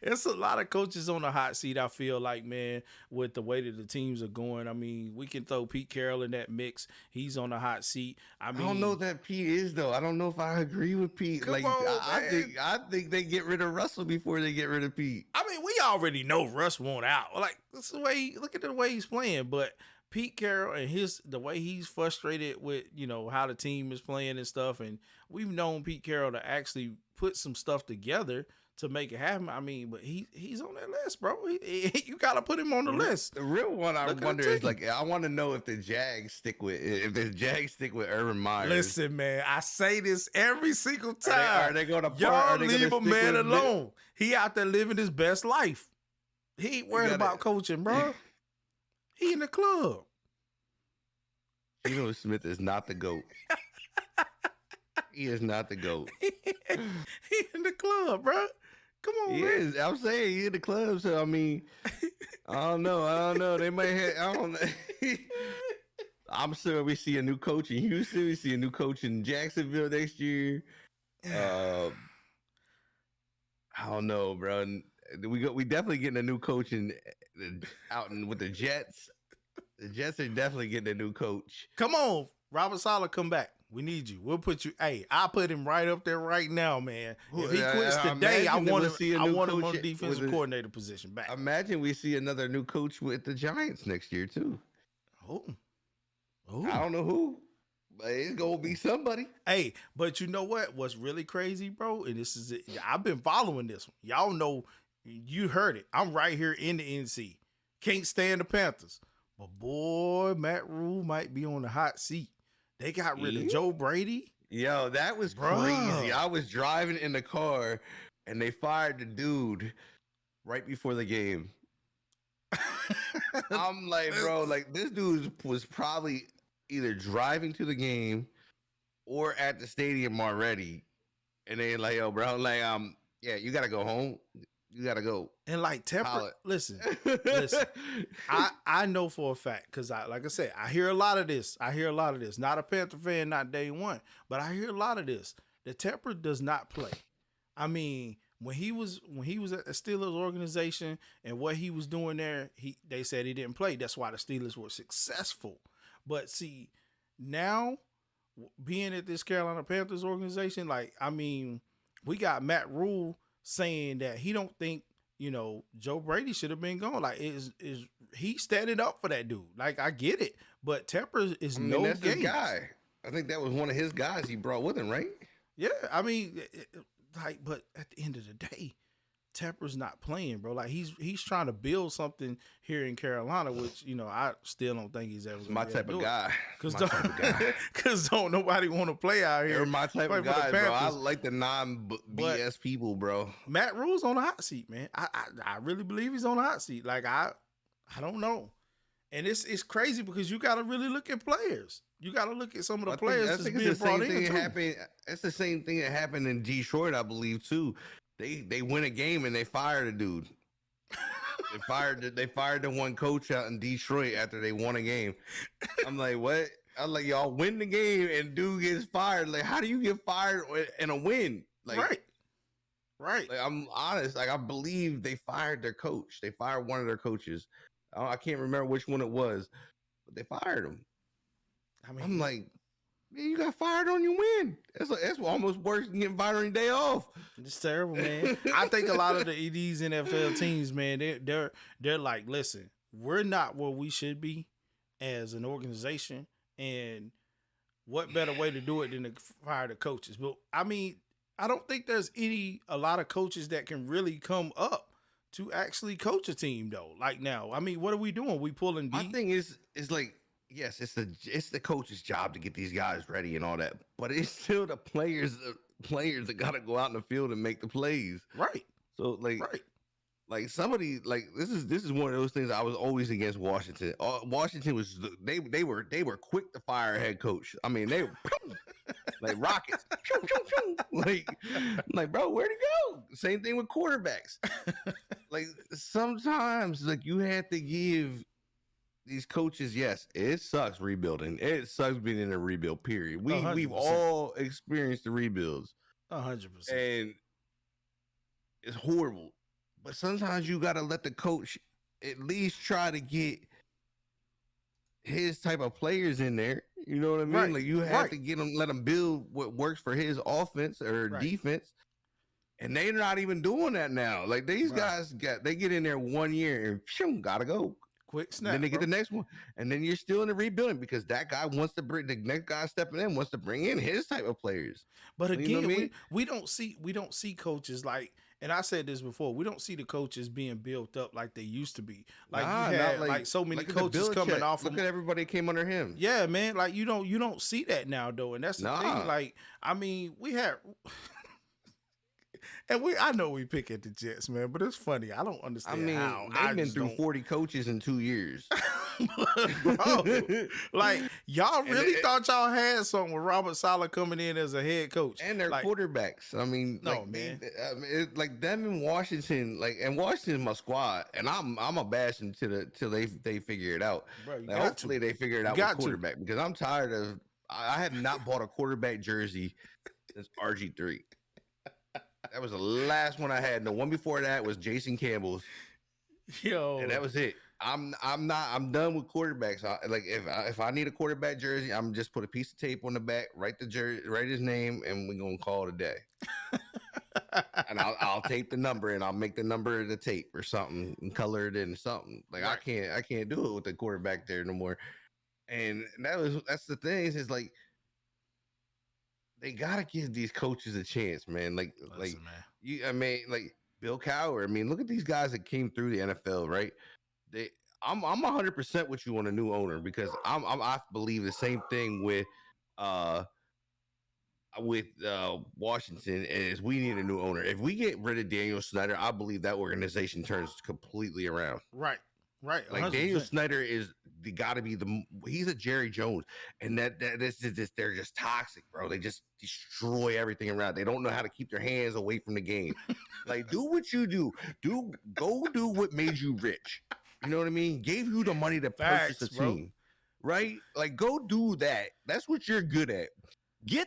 It's a lot of coaches on the hot seat. I feel like, man, with the way that the teams are going. I mean, we can throw Pete Carroll in that mix. He's on the hot seat. I mean, I don't know that Pete is though. I don't know if I agree with Pete. Come on, I think they get rid of Russell before they get rid of Pete. I mean, we already know Russ won't out. Like, that's the way. Look at the way he's playing, but Pete Carroll and the way he's frustrated with how the team is playing and stuff, and we've known Pete Carroll to actually put some stuff together to make it happen. I mean, but he's on that list, bro. You got to put him on the list. The real one I wonder is I want to know if the Jags stick with Urban Meyer. Listen, man, I say this every single time. Are they going to y'all leave a man alone? He out there living his best life. He ain't worried about coaching, bro. He in the club. Geno Smith is not the GOAT. He is not the GOAT. He in the club, bro. Come on, he man. Is. I'm saying he in the club, so I mean, I don't know. They might have. I don't know. I'm sure we see a new coach in Houston. We see a new coach in Jacksonville next year. I don't know, bro. We definitely getting a new coach with the Jets. The Jets are definitely getting a new coach. Come on, Robert Saleh, come back. We need you. We'll put you. Hey, I put him right up there right now, man. If he quits today, I want him on the defensive coordinator position back. Imagine we see another new coach with the Giants next year too. Who? I don't know who, but it's gonna be somebody. Hey, but you know what? What's really crazy, bro? And this is it. I've been following this one. Y'all know. You heard it. I'm right here in the NC. Can't stand the Panthers, but boy, Matt Rule might be on the hot seat. They got rid of Joe Brady. Yo, that was crazy. I was driving in the car, and they fired the dude right before the game. I'm like, bro, like this dude was probably either driving to the game or at the stadium already, and they like, yo, bro, like, yeah, you gotta go home. You gotta go. And like listen. I know for a fact because like I said, I hear a lot of this. Not a Panther fan, not day one, but I hear a lot of this. The Tepper does not play. I mean, when he was at the Steelers organization and what he was doing there, they said he didn't play. That's why the Steelers were successful. But see, now being at this Carolina Panthers organization, like, I mean, we got Matt Rule saying that he don't think, Joe Brady should have been gone. Like, is he standing up for that dude? Like, I get it, but Tepper is that's his guy. I think that was one of his guys he brought with him, right? Yeah, I mean, but at the end of the day, Tepper's not playing, bro. Like, he's trying to build something here in Carolina, which I still don't think he's ever my type of guy. Because don't nobody want to play out here. They're my type of guy, bro. I like the non-BS people, bro. Matt Rule's on the hot seat, man. I really believe he's on the hot seat. Like, I don't know, and it's crazy because you got to really look at players. You got to look at some of the players that's being brought in. It's the same thing that happened in Detroit, I believe, too. They win a game and they fired a dude. They fired the one coach out in Detroit after they won a game. I'm like, what? I'm like, y'all win the game and dude gets fired. Like, how do you get fired in a win? Like, right. Like, I'm honest. Like, I believe they fired their coach. They fired one of their coaches. I can't remember which one it was, but they fired him. I mean, I'm like, Man, you got fired on your win. That's almost worse than getting fired on your day off. It's terrible, man. I think a lot of these NFL teams, man, they're like, listen, we're not where we should be as an organization, and what better way to do it than to fire the coaches? But I mean, I don't think there's a lot of coaches that can really come up to actually coach a team though. Like now, I mean, what are we doing? We pulling My deep. thing is like, yes, it's the coach's job to get these guys ready and all that, but it's still the players that got to go out in the field and make the plays. Right. So like somebody like this is one of those things I was always against Washington. Washington was they were quick to fire a head coach. I mean, they were like rockets. Like bro, where'd it go? Same thing with quarterbacks. Like sometimes like you have to give these coaches, yes, it sucks rebuilding. It sucks being in a rebuild period. We've 100%. all experienced the rebuilds. 100%. And it's horrible. But sometimes you got to let the coach at least try to get his type of players in there. You know what I mean? Right. Like you have to get him, let him build what works for his offense or defense. And they're not even doing that now. Like these guys they get in there 1 year and phew, gotta go. Quick snap. Then they get the next one. And then you're still in the rebuilding because that guy wants to bring the next guy stepping in, wants to bring in his type of players. But again, you know what I mean? we don't see coaches like, and I said this before, we don't see the coaches being built up like they used to be. Like you had like so many coaches coming off. Look at everybody came under him. Yeah, man. Like you don't see that now though, and that's the thing. Like I mean, we had. And I know we pick at the Jets, man, but it's funny. I don't understand how. They've been through 40 coaches in 2 years. Bro, like, y'all really thought y'all had something with Robert Saleh coming in as a head coach. And their quarterbacks. I mean, no, man. Like them in Washington, and Washington's my squad, and I'm a bash them till they figure it out. Bro, hopefully they figure it out with quarterback, because I'm tired of, I have not bought a quarterback jersey since RG3. That was the last one I had. And the one before that was Jason Campbell's. Yo, and that was it. I'm done with quarterbacks. Like if I need a quarterback jersey, I'm just put a piece of tape on the back, write his name, and we're gonna call it a day. And I'll tape the number and I'll make the number of the tape or something and color it in something. Like I can't do it with the quarterback there no more. And that's the thing is like, they gotta give these coaches a chance, man. Like Bill Cowher. I mean, look at these guys that came through the NFL, right? I'm 100% with you on a new owner, because I believe the same thing with Washington is we need a new owner. If we get rid of Daniel Snyder, I believe that organization turns completely around. Right. Like 100%. Daniel Snyder got to be he's a Jerry Jones, and they're just toxic, bro. They just destroy everything around. They don't know how to keep their hands away from the game. Like, do what you do. Go do what made you rich. You know what I mean? Gave you the money to purchase a team, right? Like, go do that. That's what you're good at. Get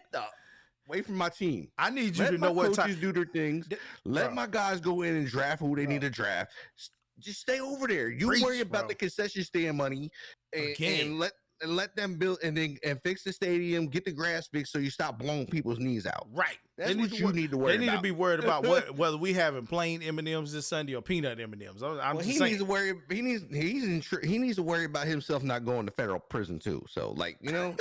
away from my team. I need you to know what coaches do their things. Let my guys go in and draft who they need to draft. Just stay over there. You worry about the concession stand money and let them build and fix the stadium, get the grass fixed so you stop blowing people's knees out. Right. That's what you need to worry about. They need to be worried about whether we having plain M&Ms this Sunday or peanut M&Ms. He needs to worry. He needs to worry about himself not going to federal prison too. So, like, you know.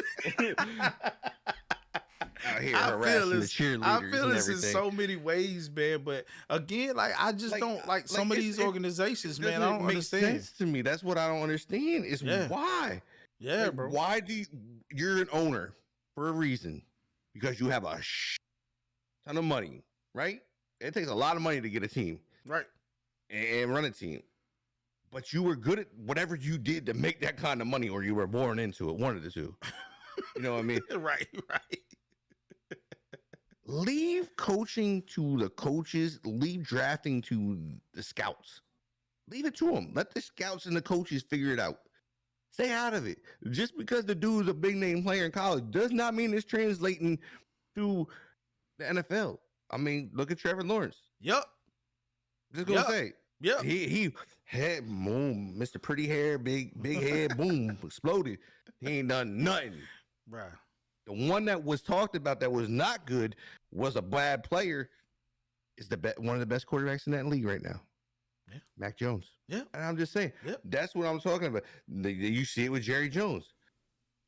Out here harassing the cheerleaders. I feel this in so many ways, man. But again, like I just don't like some of these organizations, man. I don't understand. Sense to me. That's what I don't understand. Is why. Yeah, bro. Why you're an owner for a reason, because you have a ton of money, right? It takes a lot of money to get a team, right, and run a team. But you were good at whatever you did to make that kind of money, or you were born into it. One of the two. You know what I mean? Right. Leave coaching to the coaches. Leave drafting to the scouts. Leave it to them. Let the scouts and the coaches figure it out. Stay out of it. Just because the dude's a big name player in college does not mean it's translating to the NFL. I mean, look at Trevor Lawrence. Yep. Just gonna say. Yeah. He had boom, Mr. Pretty Hair, big head, boom, exploded. He ain't done nothing. Bruh. The one that was talked about that was not good was a bad player. Is one of the best quarterbacks in that league right now. Yeah. Mac Jones. Yeah. And I'm just saying, Yep. that's what I'm talking about. You see it with Jerry Jones.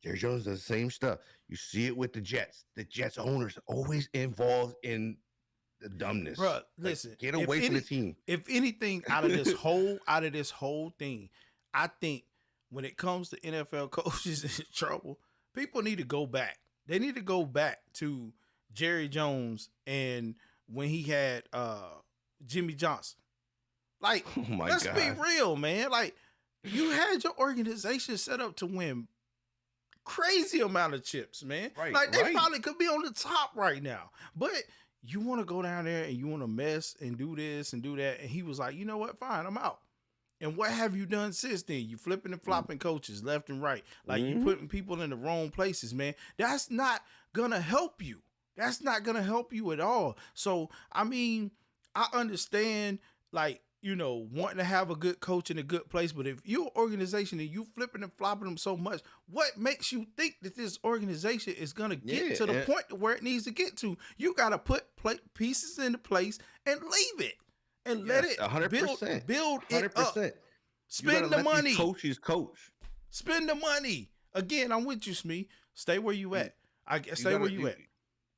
Jerry Jones does the same stuff. You see it with the Jets. The Jets owners always involved in the dumbness. Bro, listen. Get away from the team. If anything, out of this whole thing, I think when it comes to NFL coaches in trouble, people need to go back. They need to go back to Jerry Jones and when he had Jimmy Johnson. Like, let's be real, man. Like, you had your organization set up to win crazy amount of chips, man. Right, like, they probably could be on the top right now. But you want to go down there and you want to mess and do this and do that. And he was like, you know what? Fine, I'm out. And what have you done since then? You flipping and flopping coaches left and right. Like, you putting people in the wrong places, man. That's not going to help you. That's not going to help you at all. So, I mean, I understand, like, you know, wanting to have a good coach in a good place. But if you're an organization and you flipping and flopping them so much, what makes you think that this organization is going to get to the point where it needs to get to? You got to put pieces into place and leave it. And let it 100%. build it up. Spend the money. Coaches coach. Spend the money. Again, I'm with you, Smee. Stay where you at. Stay where you at.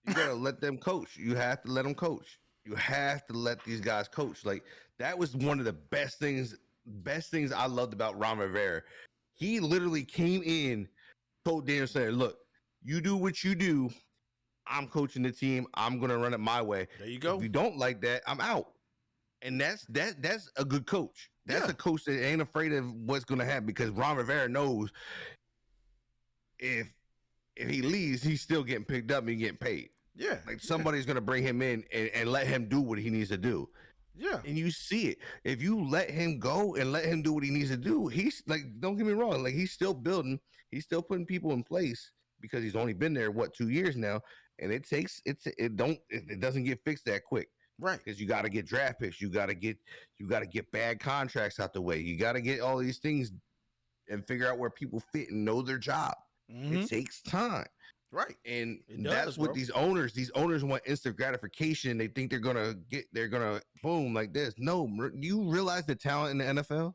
You gotta let them coach. You have to let them coach. You have to let these guys coach. Like, that was one of the best things I loved about Ron Rivera. He literally came in, told Daniel Snyder, look, you do what you do. I'm coaching the team. I'm gonna run it my way. There you go. If you don't like that, I'm out. And that's a good coach. That's a coach that ain't afraid of what's going to happen, because Ron Rivera knows if he leaves, he's still getting picked up and getting paid. Yeah. Like, somebody's going to bring him in and let him do what he needs to do. Yeah. And you see it. If you let him go and let him do what he needs to do, he's like, don't get me wrong, like, he's still building, he's still putting people in place, because he's only been there 2 years now, and it doesn't get fixed that quick. Right. Because you got to get draft picks. You got to get bad contracts out the way. You got to get all these things and figure out where people fit and know their job. It takes time. Right. And that's what these owners want instant gratification. They think they're going to boom like this. No, you realize the talent in the NFL?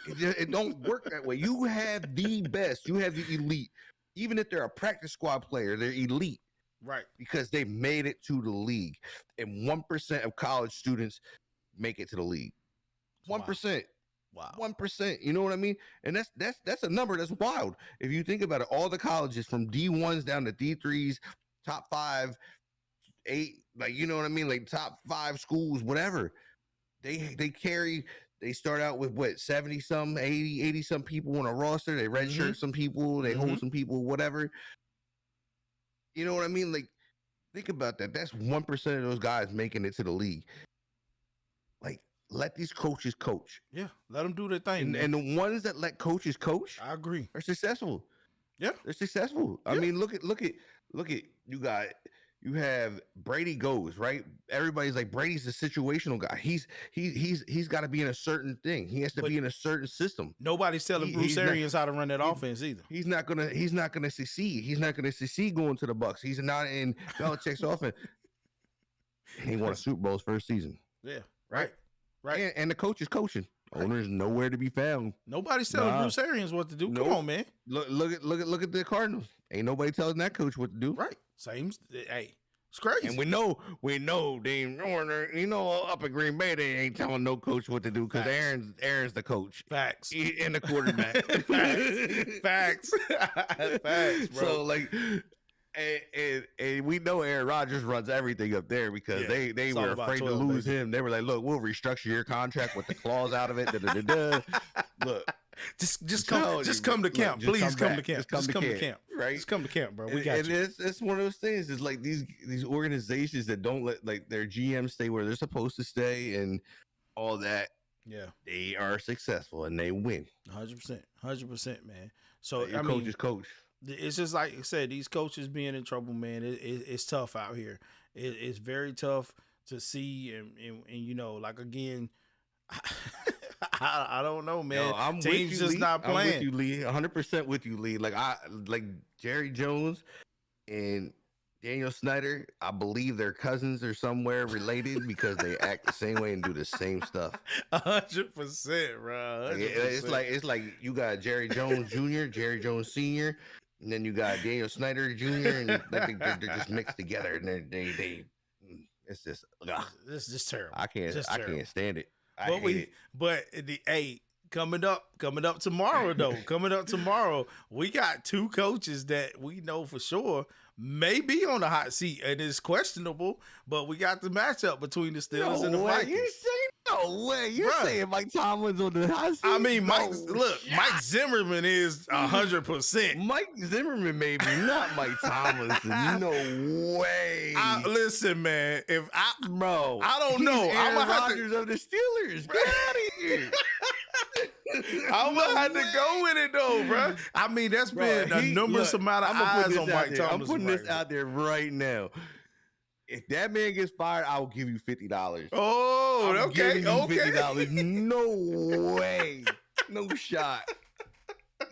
It don't work that way. You have the best. You have the elite. Even if they're a practice squad player, they're elite. Right. Because they made it to the league. And 1% of college students make it to the league. 1%. Wow. 1%. You know what I mean? And that's a number that's wild. If you think about it, all the colleges from D1s down to D3s, top 5, 8, like, you know what I mean? Like, top 5 schools, whatever. They start out with what, 70 some, 80 some people on a roster. They redshirt some people, they hold some people, whatever. You know what I mean? Like, think about that. That's 1% of those guys making it to the league. Like, let these coaches coach. Yeah, let them do their thing. And the ones that let coaches coach, I agree, are successful. Yeah, they're successful. Yeah. I mean, look at you have Brady goes, right? Everybody's like, Brady's a situational guy. He's got to be in a certain thing. He has to be in a certain system. Nobody's telling Bruce Arians how to run that offense either. He's not gonna succeed. He's not gonna succeed going to the Bucs. He's not in Belichick's offense. He won a Super Bowl his first season. Yeah, right. And the coach is coaching. Right. Owner's nowhere to be found. Nobody's telling Bruce Arians what to do. Come on, man. Look at the Cardinals. Ain't nobody telling that coach what to do. Right. Same. Hey, it's crazy. And we know Dave Warner, up at Green Bay, they ain't telling no coach what to do, because Aaron's the coach. Facts. And the quarterback. Facts. Facts, bro. So, like, and we know Aaron Rodgers runs everything up there, because they were afraid to lose him. They were like, look, we'll restructure your contract with the clause out of it. Look. Just come to camp. Please come to camp. Just come to camp. Right? Just come to camp, bro. We got you. And it's one of those things. It's like these organizations that don't let, like, their GM stay where they're supposed to stay and all that. Yeah, they are successful and they win. 100%, man. So your coaches coach. It's just like I said, these coaches being in trouble, man. It's tough out here. It's very tough to see, and like, again, I don't know, man. No, I'm Teams with you, just Lee. not playing. I'm with you, Lee. 100% with you, Lee. Like Jerry Jones, and Daniel Snyder, I believe their cousins are somewhere related because they act the same way and do the same stuff. 100%, bro. Like 100%. it's like you got Jerry Jones Jr., Jerry Jones Sr., and then you got Daniel Snyder Jr., and they're just mixed together, and they it's just This is just terrible. I can't stand it. I But hate it. but the coming up tomorrow though. Coming up tomorrow, we got two coaches that we know for sure may be on the hot seat, and it's questionable. But we got the matchup between the Steelers and the Vikings. You say no way. You're Bruh. saying Mike Tomlin's on the hot seat? I mean, No Mike shot. Zimmerman is 100%. Mike Zimmerman, maybe not Mike Tomlinson. No way, Listen, man. If bro. I don't he's know. Aaron I'm gonna have to. Rodgers of the Steelers. Get out of here. I'm gonna have to go with it though, bro. I mean, that's been a numerous amount of eyes on Mike Thomas. I'm putting this out there right now. If that man gets fired, I will give you $50. Oh, I'm okay, giving you okay. $50. No way. No shot.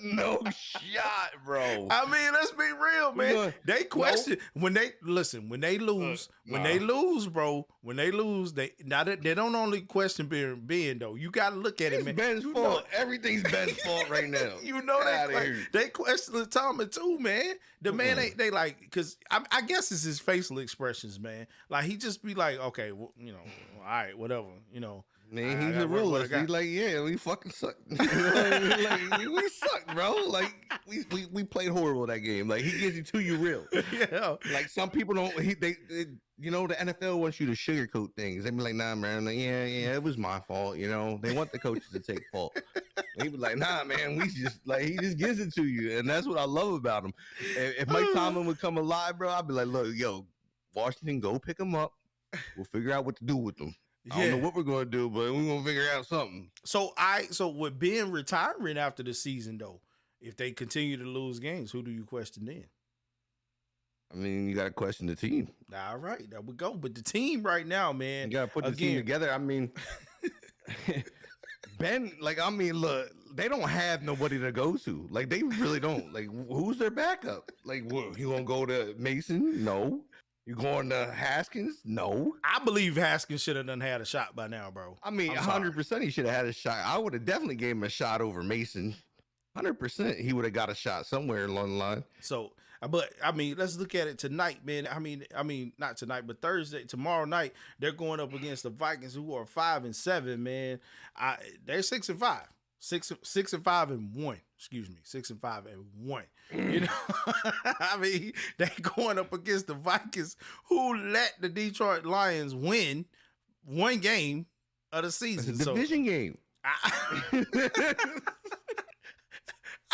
No shot, bro. I mean, let's be real, man. Look, They question when they lose, when they lose, bro. When they lose, they don't only question being though. You got to look at it, It's man. Ben's You fault. Everything's Ben's fault right now. You know Get outta here. they question the Tomlin too, man. The man ain't they like because I guess it's his facial expressions, man. Like he just be like, okay, well, you know, all right, whatever, you know. Man, I he's got a what I realist. got. He's like, yeah, we fucking suck. Like, we suck, bro. Like, we played horrible that game. Like, he gives it to you real. Yeah. Like, some people don't. They you know, the NFL wants you to sugarcoat things. They be like, nah, man. Like, yeah, it was my fault. You know, they want the coaches to take fault. He was like, nah, man. We just like he just gives it to you, and that's what I love about him. If Mike Tomlin would come alive, bro, I'd be like, look, yo, Washington, go pick him up. We'll figure out what to do with them. I don't know what we're gonna do, but we're gonna figure out something. So with Ben retiring after the season though, if they continue to lose games, who do you question then? I mean, you got to question the team. All right, there we go. But the team right now, man, You got to put the team together. I mean, Ben, like, I mean, look, they don't have nobody to go to. Like, they really don't. Like, who's their backup? Like, what, you gonna go to Mason? No. You going to Haskins? No. I believe Haskins should have done had a shot by now, bro. I mean, 100% he should have had a shot. I would have definitely gave him a shot over Mason. 100% he would have got a shot somewhere along the line. So, but I mean, let's look at it tonight, man. I mean, not tonight, but tomorrow night, they're going up against the Vikings, who are 5-7, man. They're 6-5, 6-5-1. Excuse me, 6-5-1. You know, I mean, they going up against the Vikings, who let the Detroit Lions win one game of the season. It's a division game.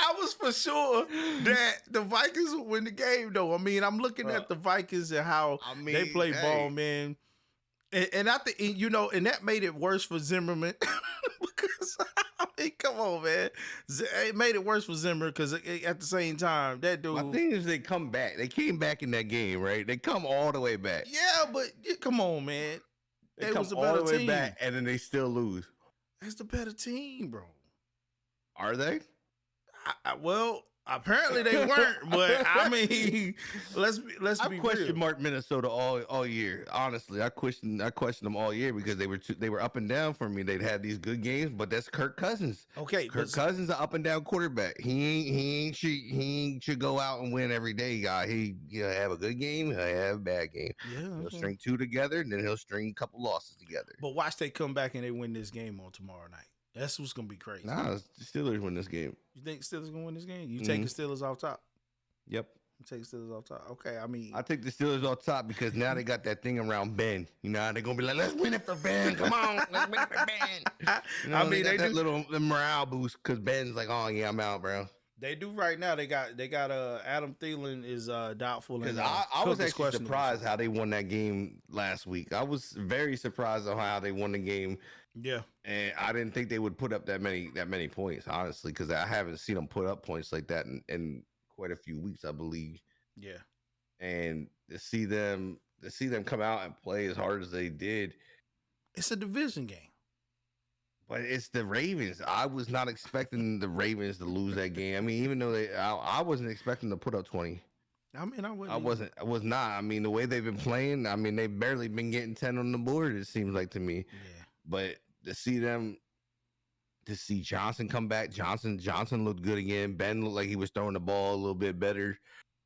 I was for sure that the Vikings would win the game, though. I mean, I'm looking at the Vikings and how they play ball, man. And I think, you know, and that made it worse for Zimmerman because, I mean, come on, man. It made it worse for Zimmer because at the same time, that dude. My thing is they come back. They came back in that game, right? They come all the way back. Yeah, but come on, man. They come all the way back, and then they still lose. That's the better team, bro. Are they? Well, apparently they weren't, but I mean, let's be I questioned real. Mark Minnesota all year. Honestly, I questioned them all year because they were up and down for me. They'd had these good games, but that's Kirk Cousins. Okay, Kirk Cousins, an up and down quarterback. He should go out and win every day, guy. He'll have a good game, he'll have a bad game. Yeah, He'll string two together, and then he'll string a couple losses together. But watch they come back and they win this game on tomorrow night. That's what's gonna be crazy. Nah, the Steelers win this game. You think Steelers gonna win this game? You take the Steelers off top? Yep. You take Steelers off top. Okay, I mean, I take the Steelers off top because now they got that thing around Ben. You know, they're gonna be like, let's win it for Ben. Come on, let's win it for Ben. You know, I mean, they got that little morale boost because Ben's like, oh yeah, I'm out, bro. They do right now. They got Adam Thielen is doubtful. Because I was actually surprised how they won that game last week. I was very surprised on how they won the game. Yeah, and I didn't think they would put up that many points, honestly, because I haven't seen them put up points like that in quite a few weeks, I believe. Yeah, and to see them come out and play as hard as they did, it's a division game. But it's the Ravens. I was not expecting the Ravens to lose that game. I mean, even though I wasn't expecting to put up 20. I mean, I wouldn't. I Either. wasn't. I was not. I mean, the way they've been playing, I mean, they've barely been getting 10 on the board. It seems like to me. Yeah. But to see them, to see Johnson come back, Johnson looked good again. Ben looked like he was throwing the ball a little bit better.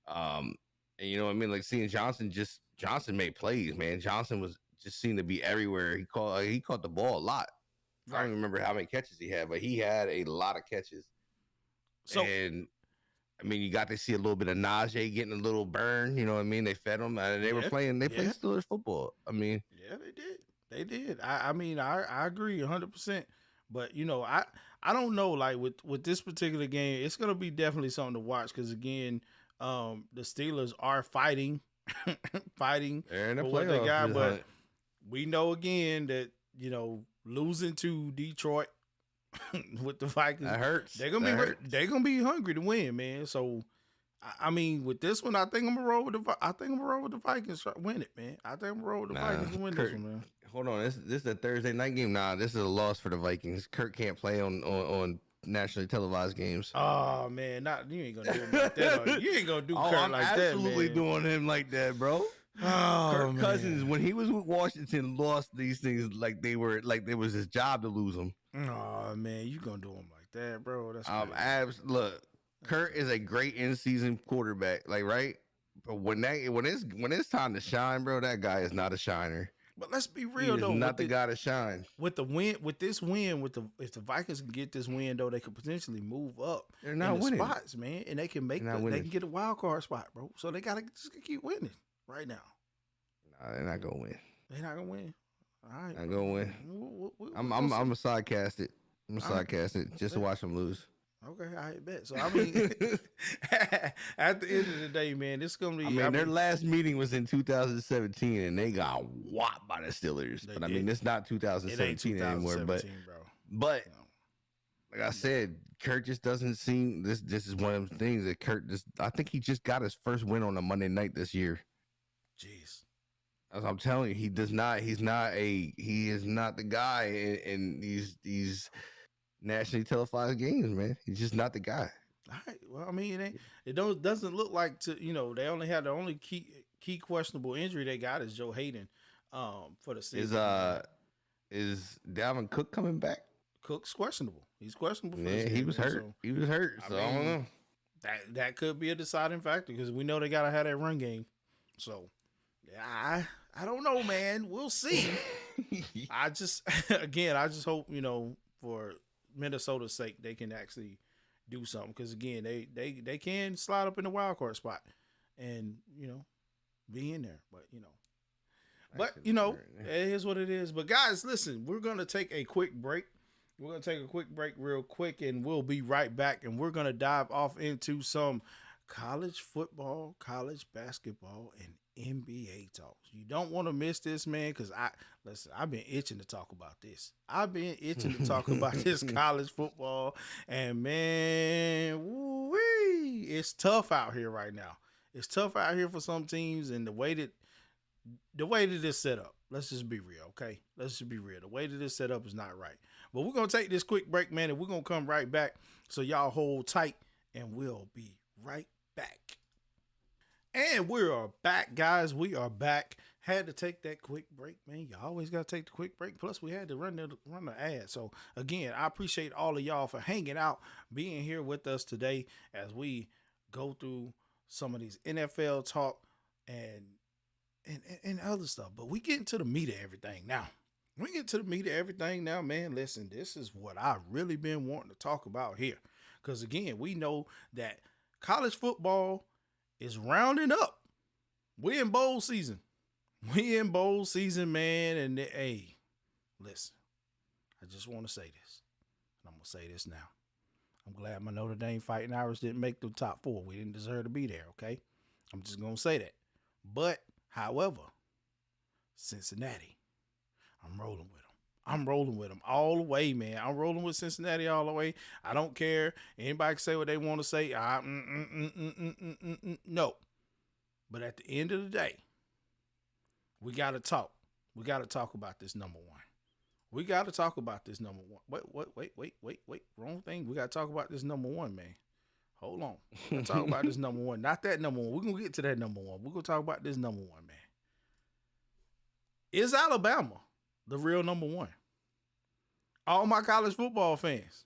And you know what I mean? Like seeing Johnson made plays, man. Johnson was just seemed to be everywhere. He caught the ball a lot. I don't even remember how many catches he had, but he had a lot of catches. So, and I mean, you got to see a little bit of Najee getting a little burn. You know what I mean? They fed him, and they were playing. They played Steelers football. I mean, yeah, they did. They did. I mean, I agree 100%. But you know, I don't know. Like with this particular game, it's gonna be definitely something to watch because again, the Steelers are fighting for what they got. But we know again that losing to Detroit with the Vikings, that hurts. They're gonna be hungry to win, man. So. I mean, with this one, I think I'm gonna roll with the Vikings win it, man. I think I'm gonna roll with the Vikings and win this one, man. Hold on, this is a Thursday night game. Nah, this is a loss for the Vikings. Kirk can't play on nationally televised games. Oh man, you ain't gonna do him like that. You ain't gonna do Kirk I'm like that, man. absolutely doing him like that, bro. Oh, Kirk Cousins, when he was with Washington, lost these things like it was his job to lose them. Oh man, you gonna do him like that, bro? That's look. Kurt is a great in-season quarterback, like right. But when it's time to shine, bro, that guy is not a shiner. But let's be real though, not the guy to shine. With the win, if the Vikings can get this win though, they could potentially move up. They're not winning spots, man, and they can they can get a wild card spot, bro. So they gotta just keep winning right now. Nah, they're not gonna win. They're not gonna win. All right, not gonna win. I'm a sidecast it. I'm a sidecast it just to watch them lose. Okay, I bet. So I mean, at the end of the day, man, this is gonna be. I mean, their last meeting was in 2017, and they got whopped by the Steelers. But I mean, it's not 2017 anymore. But like I said, Kurt just doesn't seem. This is one of the things that Kurt just. I think he just got his first win on a Monday night this year. Jeez. As I'm telling you, he does not. He is not the guy in these nationally televised games, man. He's just not the guy. All right. Well, I mean, it doesn't look like they only had the only key questionable injury they got is Joe Hayden, for the season. Is Dalvin Cook coming back? Cook's questionable. He's questionable. Yeah, he was hurt. He was hurt. So I don't know. That could be a deciding factor because we know they gotta have that run game. So yeah, I don't know, man. We'll see. I just hope for Minnesota's sake they can actually do something because again they can slide up in the wild card spot and be in there, but it is what it is. But guys, listen, we're gonna take a quick break. Real quick, and we'll be right back, and we're gonna dive off into some college football, college basketball, and NBA talks. You don't want to miss this, man, because I've been itching to talk about this. I've been itching to talk about this college football, and man, woo-wee, it's tough out here right now. It's tough out here for some teams, and the way that it's set up. Let's just be real, okay? Let's just be real. The way that it's set up is not right. But we're gonna take this quick break, man, and we're gonna come right back. So y'all hold tight, and we'll be right back. And we are back, guys. We are back. Had to take that quick break, man. You always got to take the quick break. Plus, we had to run the ad. So, again, I appreciate all of y'all for hanging out, being here with us today as we go through some of these NFL talk and other stuff. But we get into the meat of everything now. Man. Listen, this is what I've really been wanting to talk about here. Because, again, we know that college football is rounding up. We're in bowl season. Man. And hey, listen, I just want to say this. And I'm going to say this now. I'm glad my Notre Dame Fighting Irish didn't make the top 4. We didn't deserve to be there, okay? I'm just going to say that. But, however, Cincinnati, I'm rolling with them all the way, man. I'm rolling with Cincinnati all the way. I don't care. Anybody can say what they want to say. No. But at the end of the day, we got to talk. We got to talk about this number one. Wait. Wrong thing. We got to talk about this number one, man. Hold on. Let's talk about this number one. Not that number one. We're going to get to that number one. We're going to talk about this number one, man. Is Alabama the real number one? All my college football fans,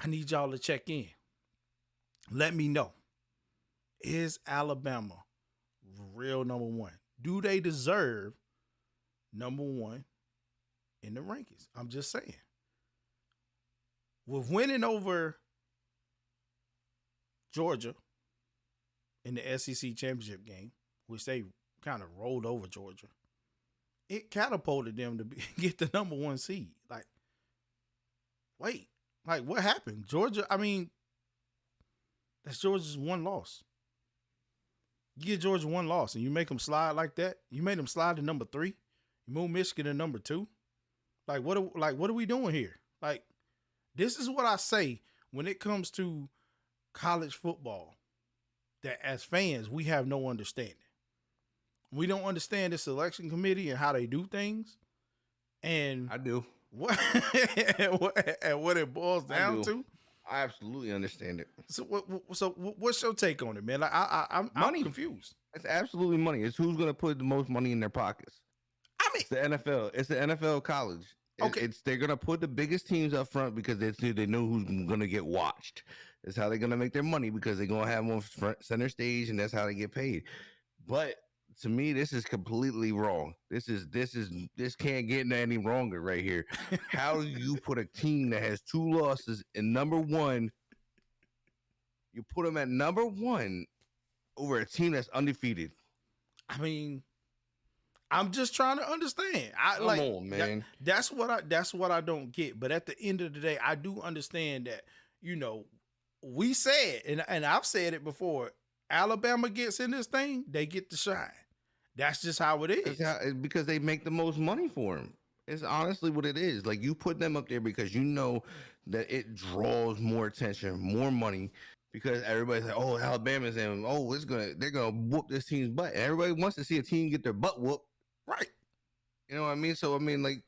I need y'all to check in. Let me know. Is Alabama real number one? Do they deserve number one in the rankings? I'm just saying. With winning over Georgia in the SEC championship game, which they kind of rolled over Georgia, it catapulted them to get the number one seed. Like, wait, like what happened? Georgia, I mean, that's Georgia's one loss. You get Georgia one loss and you make them slide like that. You made them slide to number 3. You move Michigan to number 2. Like what are we doing here? Like, this is what I say when it comes to college football, that as fans, we have no understanding. We don't understand the selection committee and how they do things. And I do. What it boils down to. I absolutely understand it. So what's your take on it, man? Like I'm confused. It's absolutely money. It's who's going to put the most money in their pockets. I mean, it's the NFL. It's the NFL college. Okay. They're going to put the biggest teams up front because they know who's going to get watched. That's how they're going to make their money, because they're going to have them on front center stage, and that's how they get paid. But to me, this is completely wrong. This can't get any wronger right here. How do you put a team that has 2 losses in number 1? You put them at number 1 over a team that's undefeated. I mean, I'm just trying to understand. Come on, man. That's what I don't get. But at the end of the day, I do understand that, we said, and I've said it before, Alabama gets in this thing, they get to shine. That's just how it is. Because they make the most money for them. It's honestly what it is. Like, you put them up there because you know that it draws more attention, more money, because everybody's like, oh, Alabama's in, they're gonna whoop this team's butt. And everybody wants to see a team get their butt whooped. Right. You know what I mean? So I mean, like,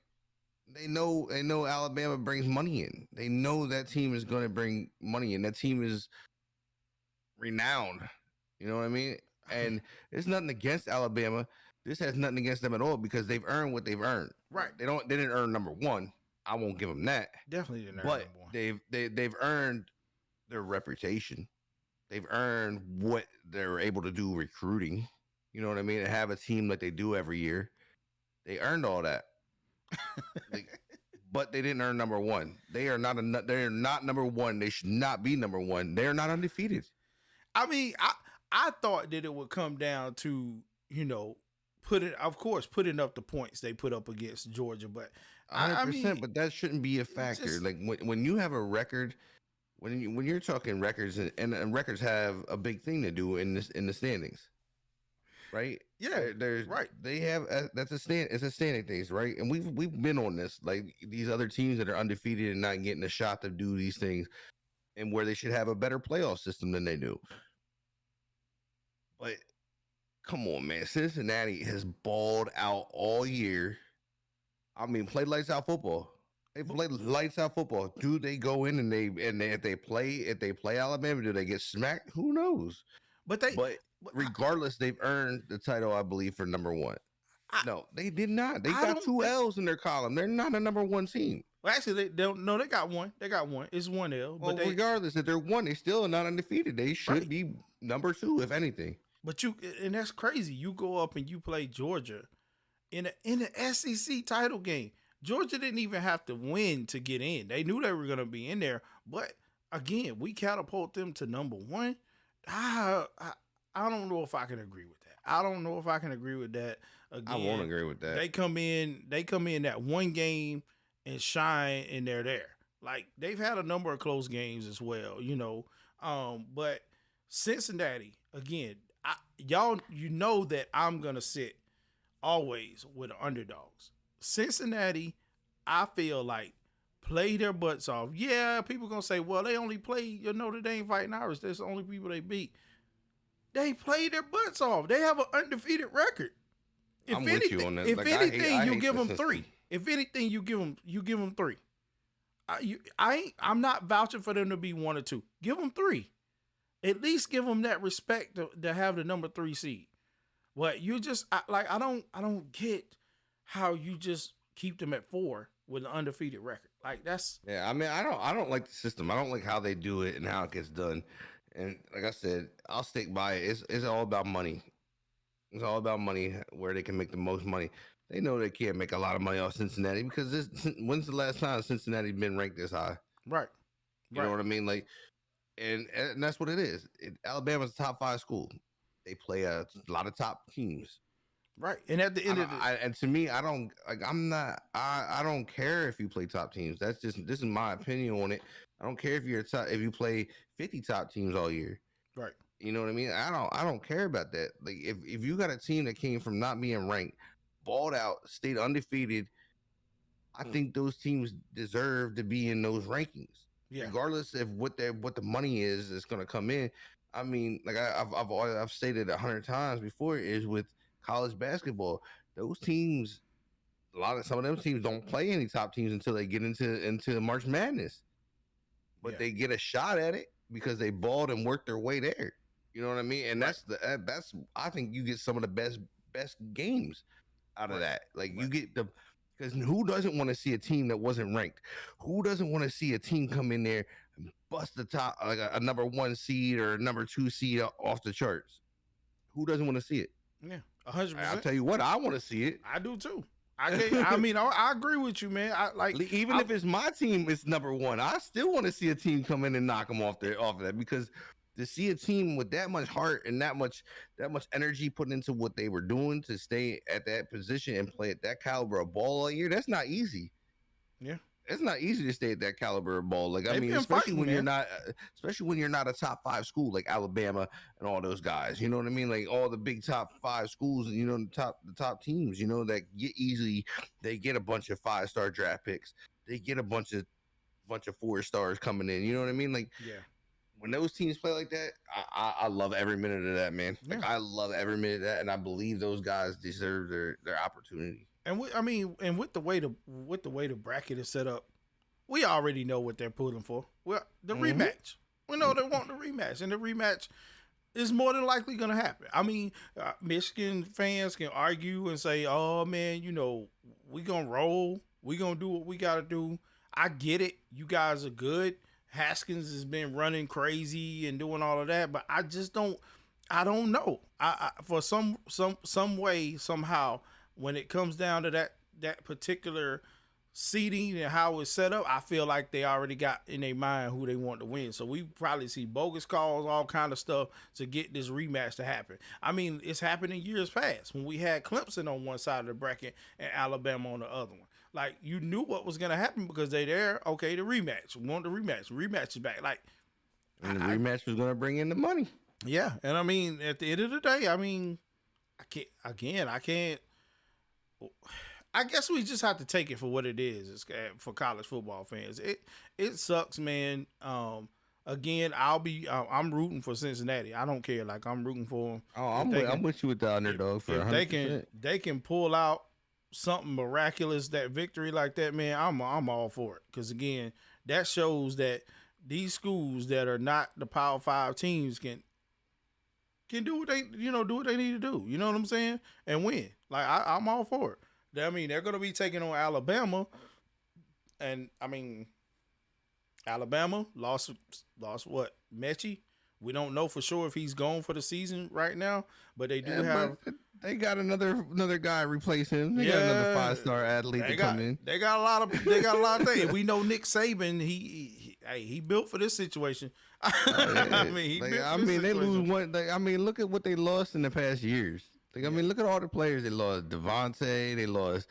they know Alabama brings money in. They know that team is gonna bring money in. That team is renowned. You know what I mean? And it's nothing against Alabama. This has nothing against them at all, because they've earned what they've earned. Right. They didn't earn number 1. I won't give them that. Definitely didn't earn but number 1. they've earned their reputation. They've earned what they're able to do recruiting. You know what I mean? And have a team like they do every year. They earned all that. But they didn't earn number 1. They're not number 1. They should not be number 1. They're not undefeated. I mean, I thought that it would come down to, putting up the points they put up against Georgia, but 100%. But that shouldn't be a factor. Like, when you have a record, when you're talking records, and records have a big thing to do in the standings, right? Yeah, there's right. They have it's a standing things, right? And we've been on this, like, these other teams that are undefeated and not getting a shot to do these things, and where they should have a better playoff system than they do. But come on, man. Cincinnati has balled out all year. I mean, played lights out football. They played lights out football. Do they go in and if they play Alabama, do they get smacked? Who knows? But regardless, they've earned the title, I believe, for number 1. No, they did not. They got 2 L's in their column. They're not a number 1 team. Well, actually, they don't. No, they got one. They got one. It's 1 L. Well, but regardless, if they're 1, they still are not undefeated. They should be number 2, if anything. But and that's crazy. You go up and you play Georgia in the SEC title game. Georgia didn't even have to win to get in. They knew they were going to be in there. But again, we catapult them to number 1. I don't know if I can agree with that. Again, I won't agree with that. They come in that one game and shine, and they're there. Like, they've had a number of close games as well, but Cincinnati, again, y'all, that I'm going to sit always with the underdogs. Cincinnati, I feel like, play their butts off. Yeah, people going to say, well, they only play Notre Dame Fighting Irish. That's the only people they beat. They play their butts off. They have an undefeated record. If I'm anything, with you on that. If like, anything, you give them system. 3. If anything, you give them 3. I'm not vouching for them to be 1 or 2. Give them 3. At least give them that respect to have the number 3 seed. But you just I don't get how you just keep them at 4 with an undefeated record. Like that's Yeah, I mean, I don't like the system. I don't like how they do it and how it gets done. And like I said, I'll stick by it. It's all about money. It's all about money where they can make the most money. They know they can't make a lot of money off Cincinnati because when's the last time Cincinnati been ranked this high? right. You know what I mean? Like, and that's what it is. Alabama's a top 5 school. They play a lot of top teams. Right. And at the end of the and to me, I don't like. I'm not. I don't care if you play top teams. That's just this is my opinion on it. I don't care if you're top. If you play 50 top teams all year. right. You know what I mean? I don't care about that. Like if you got a team that came from not being ranked, balled out, stayed undefeated, I think those teams deserve to be in those rankings. Yeah. Regardless of what the money is going to come in. I mean, like I've stated 100 times before, is with college basketball, those teams, some of them teams don't play any top teams until they get into March Madness, but they get a shot at it because they balled and worked their way there. You know what I mean? And that's I think you get some of the best games out of that. Like you get because who doesn't want to see a team that wasn't ranked? Who doesn't want to see a team come in there and bust the top, like a number 1 seed or a number 2 seed off the charts? Who doesn't want to see it? Yeah, 100%. I'll tell you what, I want to see it. I do too. I mean, I agree with you, man. Even if it's my team, it's number 1. I still want to see a team come in and knock them off of that, because to see a team with that much heart and that much energy put into what they were doing to stay at that position and play at that caliber of ball all year, that's not easy. Yeah. It's not easy to stay at that caliber of ball. Like, I mean, especially when you're not a top 5 school like Alabama and all those guys. You know what I mean? Like all the big top 5 schools, you know, the top teams, you know, that they get a bunch of 5-star draft picks. They get a bunch of 4 stars coming in. You know what I mean? Like, yeah. When those teams play like that, I love every minute of that, man. Yeah. Like, I love every minute of that, and I believe those guys deserve their opportunity. And with the way the bracket is set up, we already know what they're pulling for. Well, the rematch. We know they want the rematch, and the rematch is more than likely going to happen. I mean, Michigan fans can argue and say, "Oh man, you know, we gonna roll. We gonna do what we got to do." I get it. You guys are good. Haskins has been running crazy and doing all of that, but I just don't. I don't know. I for some way, somehow, when it comes down to that particular seating and how it's set up, I feel like they already got in their mind who they want to win. So we probably see bogus calls, all kind of stuff to get this rematch to happen. I mean, it's happened in years past when we had Clemson on one side of the bracket and Alabama on the other one. Like, you knew what was going to happen because they there. Okay, the rematch. We want the rematch. Rematch is back. Like, and the rematch was going to bring in the money. Yeah, and I mean, at the end of the day, I mean, I can't. I guess we just have to take it for what it is. It's for college football fans. It sucks, man. Again, I'm rooting for Cincinnati. I don't care. Like, I'm rooting for them. Oh, I'm with you with the underdog for 100%. They can pull out something miraculous, that victory like that, man. I'm all for it, because again, that shows that these schools that are not the Power 5 teams can do what they need to do. You know what I'm saying? And win. Like, I'm all for it. I mean, they're going to be taking on Alabama, and I mean, Alabama lost what? Mechie? We don't know for sure if he's gone for the season right now, but they do have. They got another guy replace him. They got another 5-star athlete to come in. They got a lot of things. We know Nick Saban. He built for this situation. I mean, they lose one. Look at what they lost in the past years. Like, I mean, look at all the players they lost. Devontae, they lost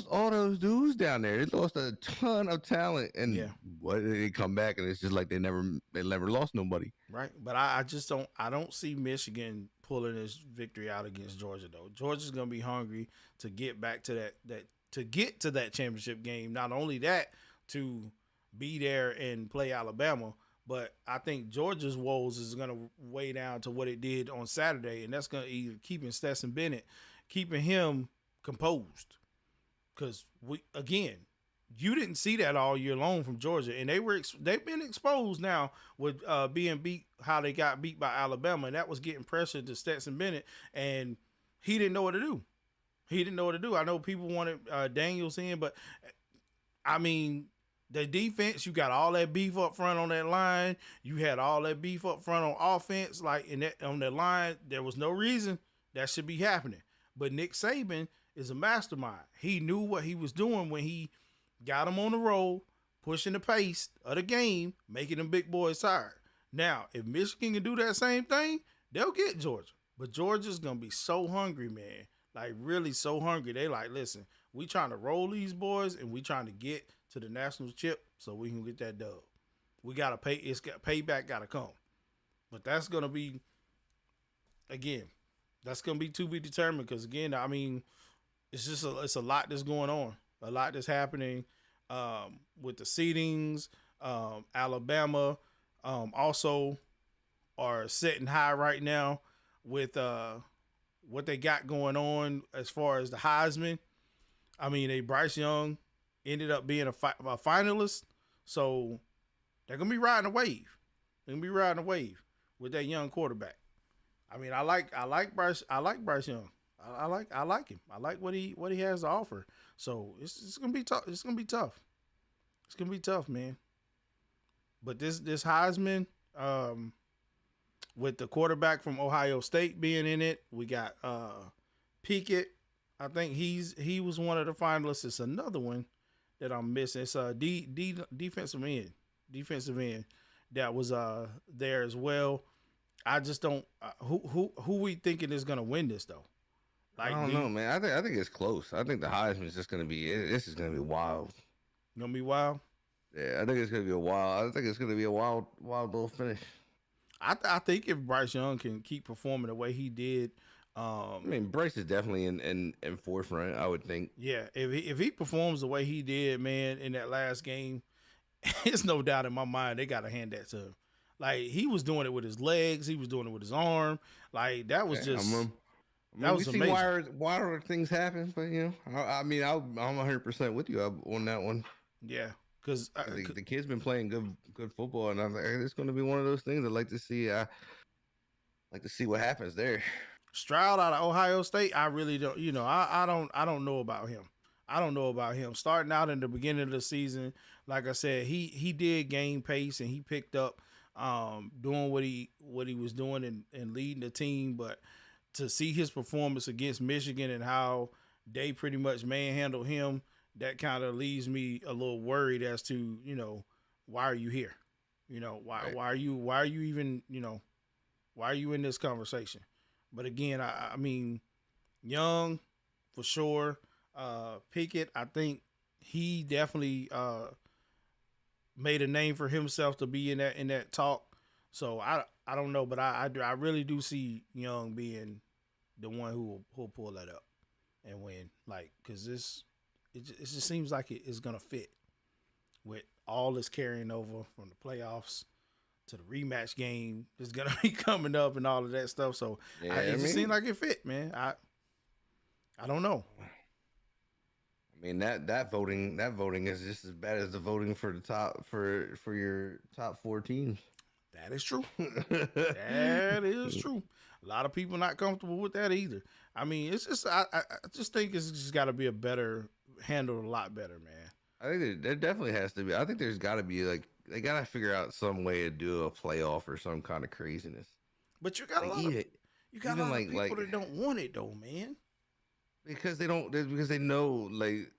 all those dudes down there. They lost a ton of talent, and what did they come back? And it's just like they never lost nobody. Right, but I just don't see Michigan pulling this victory out against Georgia though. Georgia's gonna be hungry to get back to that championship game. Not only that, to be there and play Alabama, but I think Georgia's woes is going to weigh down to what it did on Saturday, and that's going to either keeping Stetson Bennett, keeping him composed. Because, You didn't see that all year long from Georgia, and they've been exposed now with being beat how they got beat by Alabama, and that was getting pressure to Stetson Bennett, and he didn't know what to do. He didn't know what to do. I know people wanted Daniels in, but I mean, the defense, you got all that beef up front on that line. You had all that beef up front on offense, like in that on that line. There was no reason that should be happening. But Nick Saban is a mastermind. He knew what he was doing when he got them on the roll, pushing the pace of the game, making them big boys tired. Now, if Michigan can do that same thing, they'll get Georgia. But Georgia's gonna be so hungry, man. Like really so hungry. They like, listen, we trying to roll these boys and we trying to get to the national chip so we can get that dub. We gotta pay. It's got payback. Gotta come. But that's gonna be again. That's gonna be to be determined because again, I mean, it's a lot that's going on, a lot that's happening with the seedings. Alabama also are sitting high right now with what they got going on as far as the Heisman. I mean, Bryce Young ended up being a finalist, so they're gonna be riding a wave. They're gonna be riding a wave with that young quarterback. I mean, I like Bryce. I like Bryce Young. I like him. I like what he has to offer. So it's gonna be tough. It's gonna be tough. It's gonna be tough, man. But this Heisman, with the quarterback from Ohio State being in it, we got Pickett. I think he was one of the finalists. It's another one that I'm missing. It's a defensive end that was there as well. I just don't who we thinking is gonna win this though. Like, I don't know, man. I think it's close. I think the Heisman is just gonna be. This is gonna be wild. Gonna be wild. Yeah, I think it's gonna be a wild. I think it's gonna be a wild little finish. I think if Bryce Young can keep performing the way he did, I mean, Bryce is definitely in forefront. I would think. Yeah, if he performs the way he did, man, in that last game, it's no doubt in my mind they gotta hand that to him. Like he was doing it with his legs, he was doing it with his arm. Like that was just. That was amazing. Why are things happen? But you know, I'm 100% with you on that one. Yeah, because the kid's been playing good football, and I'm like, it's going to be one of those things. I'd like to see. Like to see what happens there. Stroud out of Ohio State, I really don't. You know, I don't know about him. I don't know about him. Starting out in the beginning of the season, like I said, he did gain pace and he picked up, doing what he was doing and leading the team, but. To see his performance against Michigan and how they pretty much manhandled him, that kind of leaves me a little worried as to, you know, why are you here? You know, why are you even, you know, why are you in this conversation? But again, I mean, Young for sure. Pickett, I think he definitely made a name for himself to be in that talk. So I don't know, but I really do see Young being the one who'll pull that up and win. Like, because it just seems like it's gonna fit with all this carrying over from the playoffs to the rematch game that's gonna be coming up and all of that stuff. So yeah, it just seemed like it fit, man. I don't know. I mean that voting is just as bad as the voting for the top for your top 4 teams. That is true. That is true. A lot of people not comfortable with that either. I mean, it's just I just think it's just got to be handled a lot better, man. I think there definitely has to be. I think there's got to be like they got to figure out some way to do a playoff or some kind of craziness. But you got a lot of people that don't want it though, man. Because they don't. Because they know, like,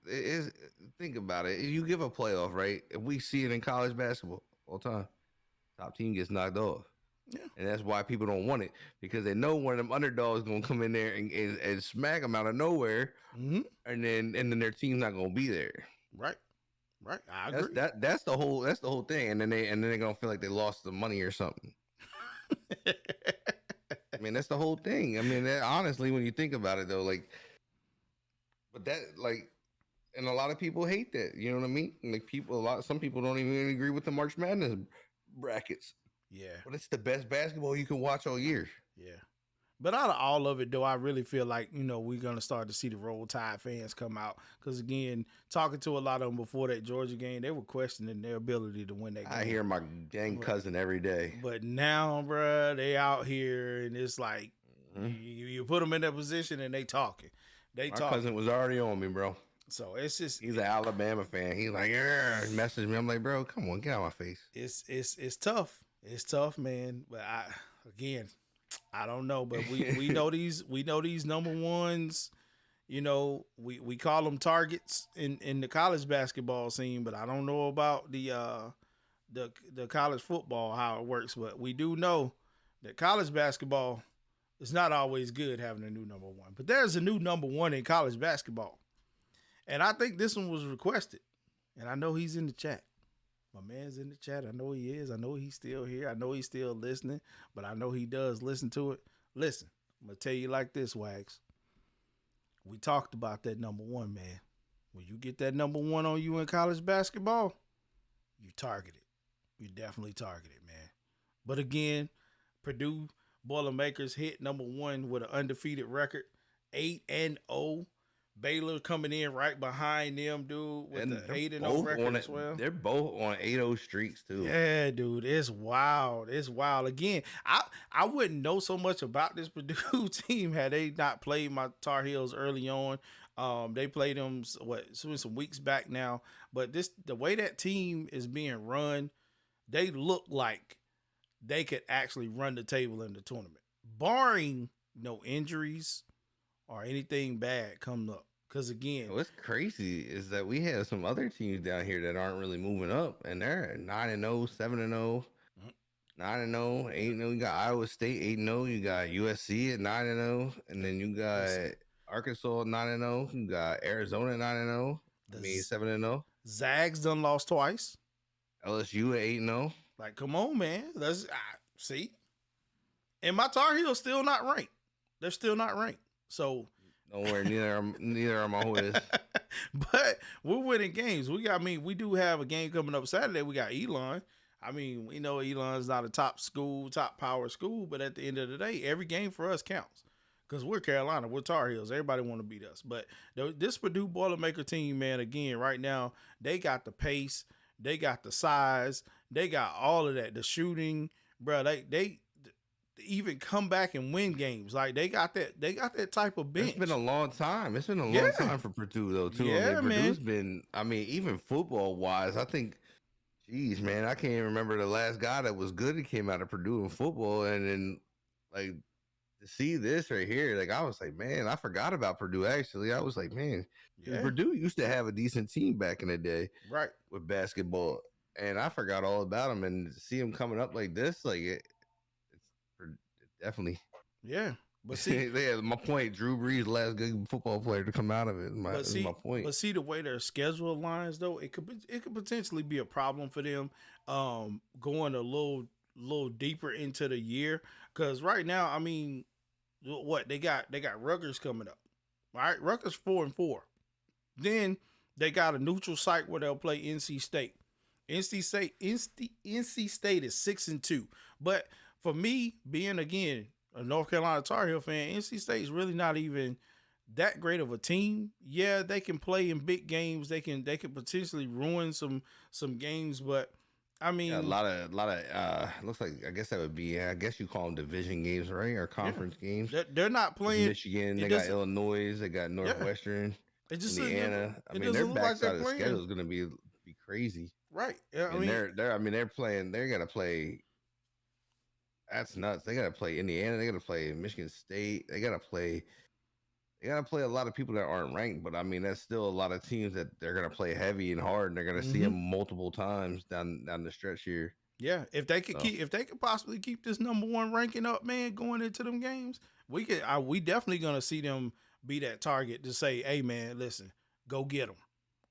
think about it. If you give a playoff, right? If we see it in college basketball all the time. Top team gets knocked off. Yeah. And that's why people don't want it. Because they know one of them underdogs going to come in there and smack them out of nowhere. Mm-hmm. And then their team's not going to be there. Right. I agree. That's the whole thing. And then they're going to feel like they lost the money or something. I mean, that's the whole thing. I mean, honestly, when you think about it, though, like, but that, like, and a lot of people hate that. You know what I mean? Like, some people don't even agree with the March Madness brackets. Yeah. But it's the best basketball you can watch all year. Yeah. But out of all of it, though, I really feel like, we're going to start to see the Roll Tide fans come out. Because, again, talking to a lot of them before that Georgia game, they were questioning their ability to win that game. I hear my dang cousin every day. But now, bruh, they out here, and it's like you put them in that position, and they talking. My cousin was already on me, bro. So it's just he's an Alabama fan. He's like, yeah, message me. I'm like, bro, come on, get out of my face. It's tough. It's tough, man. But I don't know. But we know these number ones. We call them targets in the college basketball scene, but I don't know about the college football, how it works. But we do know that college basketball is not always good having a new number one. But there's a new number one in college basketball. And I think this one was requested. And I know he's in the chat. My man's in the chat. I know he is. I know he's still here. I know he's still listening. But I know he does listen to it. Listen, I'm going to tell you like this, Wags. We talked about that number one, man. When you get that number one on you in college basketball, you targeted. You definitely targeted, man. But again, Purdue Boilermakers hit number one with an undefeated record, 8-0. Baylor coming in right behind them, dude, with the 8-0 record as well. They're both on 8-0 streaks, too. Yeah, dude, it's wild. It's wild. Again, I wouldn't know so much about this Purdue team had they not played my Tar Heels early on. They played them, some weeks back now. But the way that team is being run, they look like they could actually run the table in the tournament, barring no injuries or anything bad coming up. Because, again, what's crazy is that we have some other teams down here that aren't really moving up, and they're 9-0, 7-0, 9-0, 8-0. You got Iowa State 8-0. You got USC at 9-0, and then you got Arkansas 9-0. You got Arizona 9-0. 7-0. Zags done lost twice. LSU at 8-0. Like, come on, man. Let's see. And my Tar Heels still not ranked. They're still not ranked. So. Don't worry, neither are my Hoyas. But we're winning games. We do have a game coming up Saturday. We got Elon. I mean, we know Elon's not a top power school, but at the end of the day, every game for us counts. Because we're Carolina, we're Tar Heels. Everybody want to beat us. But this Purdue Boilermaker team, man, again, right now, they got the pace, they got the size, they got all of that, the shooting, bro. They even come back and win games. Like they got that type of bench. It's been a long time. It's been a long time for Purdue though, too. Yeah, Purdue's been, even football wise, I think, geez, man, I can't even remember the last guy that was good that came out of Purdue in football. And then like to see this right here, like I was like, man, I forgot about Purdue actually. I was like, man, Purdue used to have a decent team back in the day. Right. With basketball. And I forgot all about them, and to see them coming up like this, like definitely. Yeah. But see, my point, Drew Brees, last good football player to come out of it. My point. But see the way their schedule aligns, though, it could potentially be a problem for them going a little deeper into the year. Because right now, I mean, what they got Rutgers coming up, right? Rutgers 4-4. Then they got a neutral site where they'll play NC State. NC State is 6-2, but for me, being, again, a North Carolina Tar Heel fan, NC State is really not even that great of a team. Yeah, they can play in big games. They can potentially ruin some games, but I mean, a lot of looks like, I guess that would be, I guess you call them division games, right? Or conference games. They're not playing Michigan. They got Illinois. They got Northwestern. Indiana. Their backside of the schedule is going to be crazy. Right. Yeah, they're playing. They're gonna play. That's nuts. They gotta play Indiana. They gotta play Michigan State. They gotta play a lot of people that aren't ranked. But I mean, that's still a lot of teams that they're gonna play heavy and hard, and they're gonna see them multiple times down the stretch here. Yeah, if they could possibly keep this number one ranking up, man, going into them games, we definitely gonna see them be that target to say, hey, man, listen, go get them.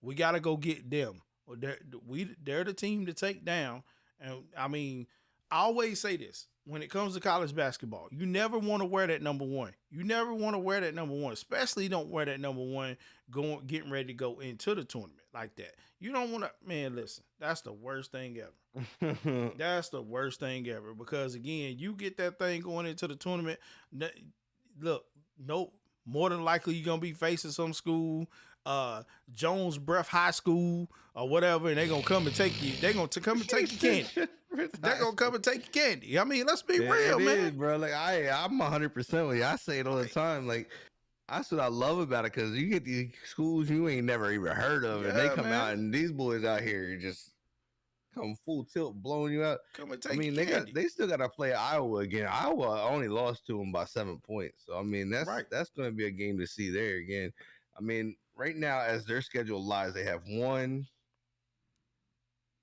We gotta go get them. They're the team to take down. And I mean, I always say this. when it comes to college basketball, you never want to wear that number one. You never want to wear that number one, especially don't wear that number one getting ready to go into the tournament like that. You don't want to, man, listen, that's the worst thing ever. That's the worst thing ever because, again, you get that thing going into the tournament. Look, no, more than likely you're going to be facing some school, Jones Breath High School or whatever, and they're going to come and take you. They're going to come and take your candy. They're going to come and take your candy. I mean, let's be real, man. Is, bro. Like, I'm 100% with you. I say it all the time. Like, that's what I love about it because you get these schools you ain't never even heard of, and they come out, and these boys out here just come full tilt, blowing you out. Come and take they still got to play Iowa again. Iowa only lost to them by 7 points, so I mean that's going to be a game to see there again. I mean, right now as their schedule lies, they have one.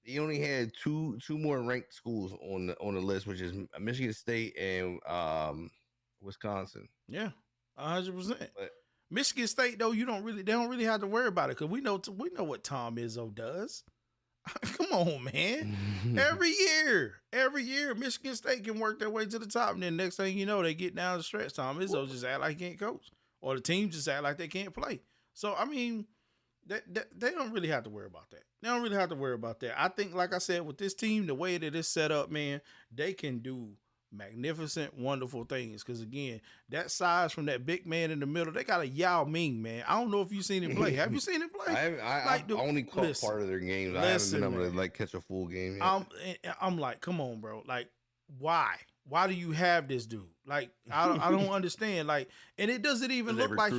He only had two more ranked schools on the list, which is Michigan State and Wisconsin. Yeah. 100%. Michigan State, though, they don't really have to worry about it because we know what Tom Izzo does. Come on, man. Every year, Michigan State can work their way to the top, and then next thing you know, they get down the stretch. Tom Izzo just act like he can't coach, or the team just act like they can't play. So, I mean, they don't really have to worry about that. They don't really have to worry about that. I think, like I said, with this team, the way that it's set up, man, they can do magnificent, wonderful things. Because again, that size from that big man in the middle, they got a Yao Ming, man. I don't know if you've seen him play. Have you seen him play? I only caught part of their games. I haven't been able to catch a full game yet. I'm like, come on, bro. Like, why? Why do you have this dude? Like, I don't understand. Like, and it doesn't even look like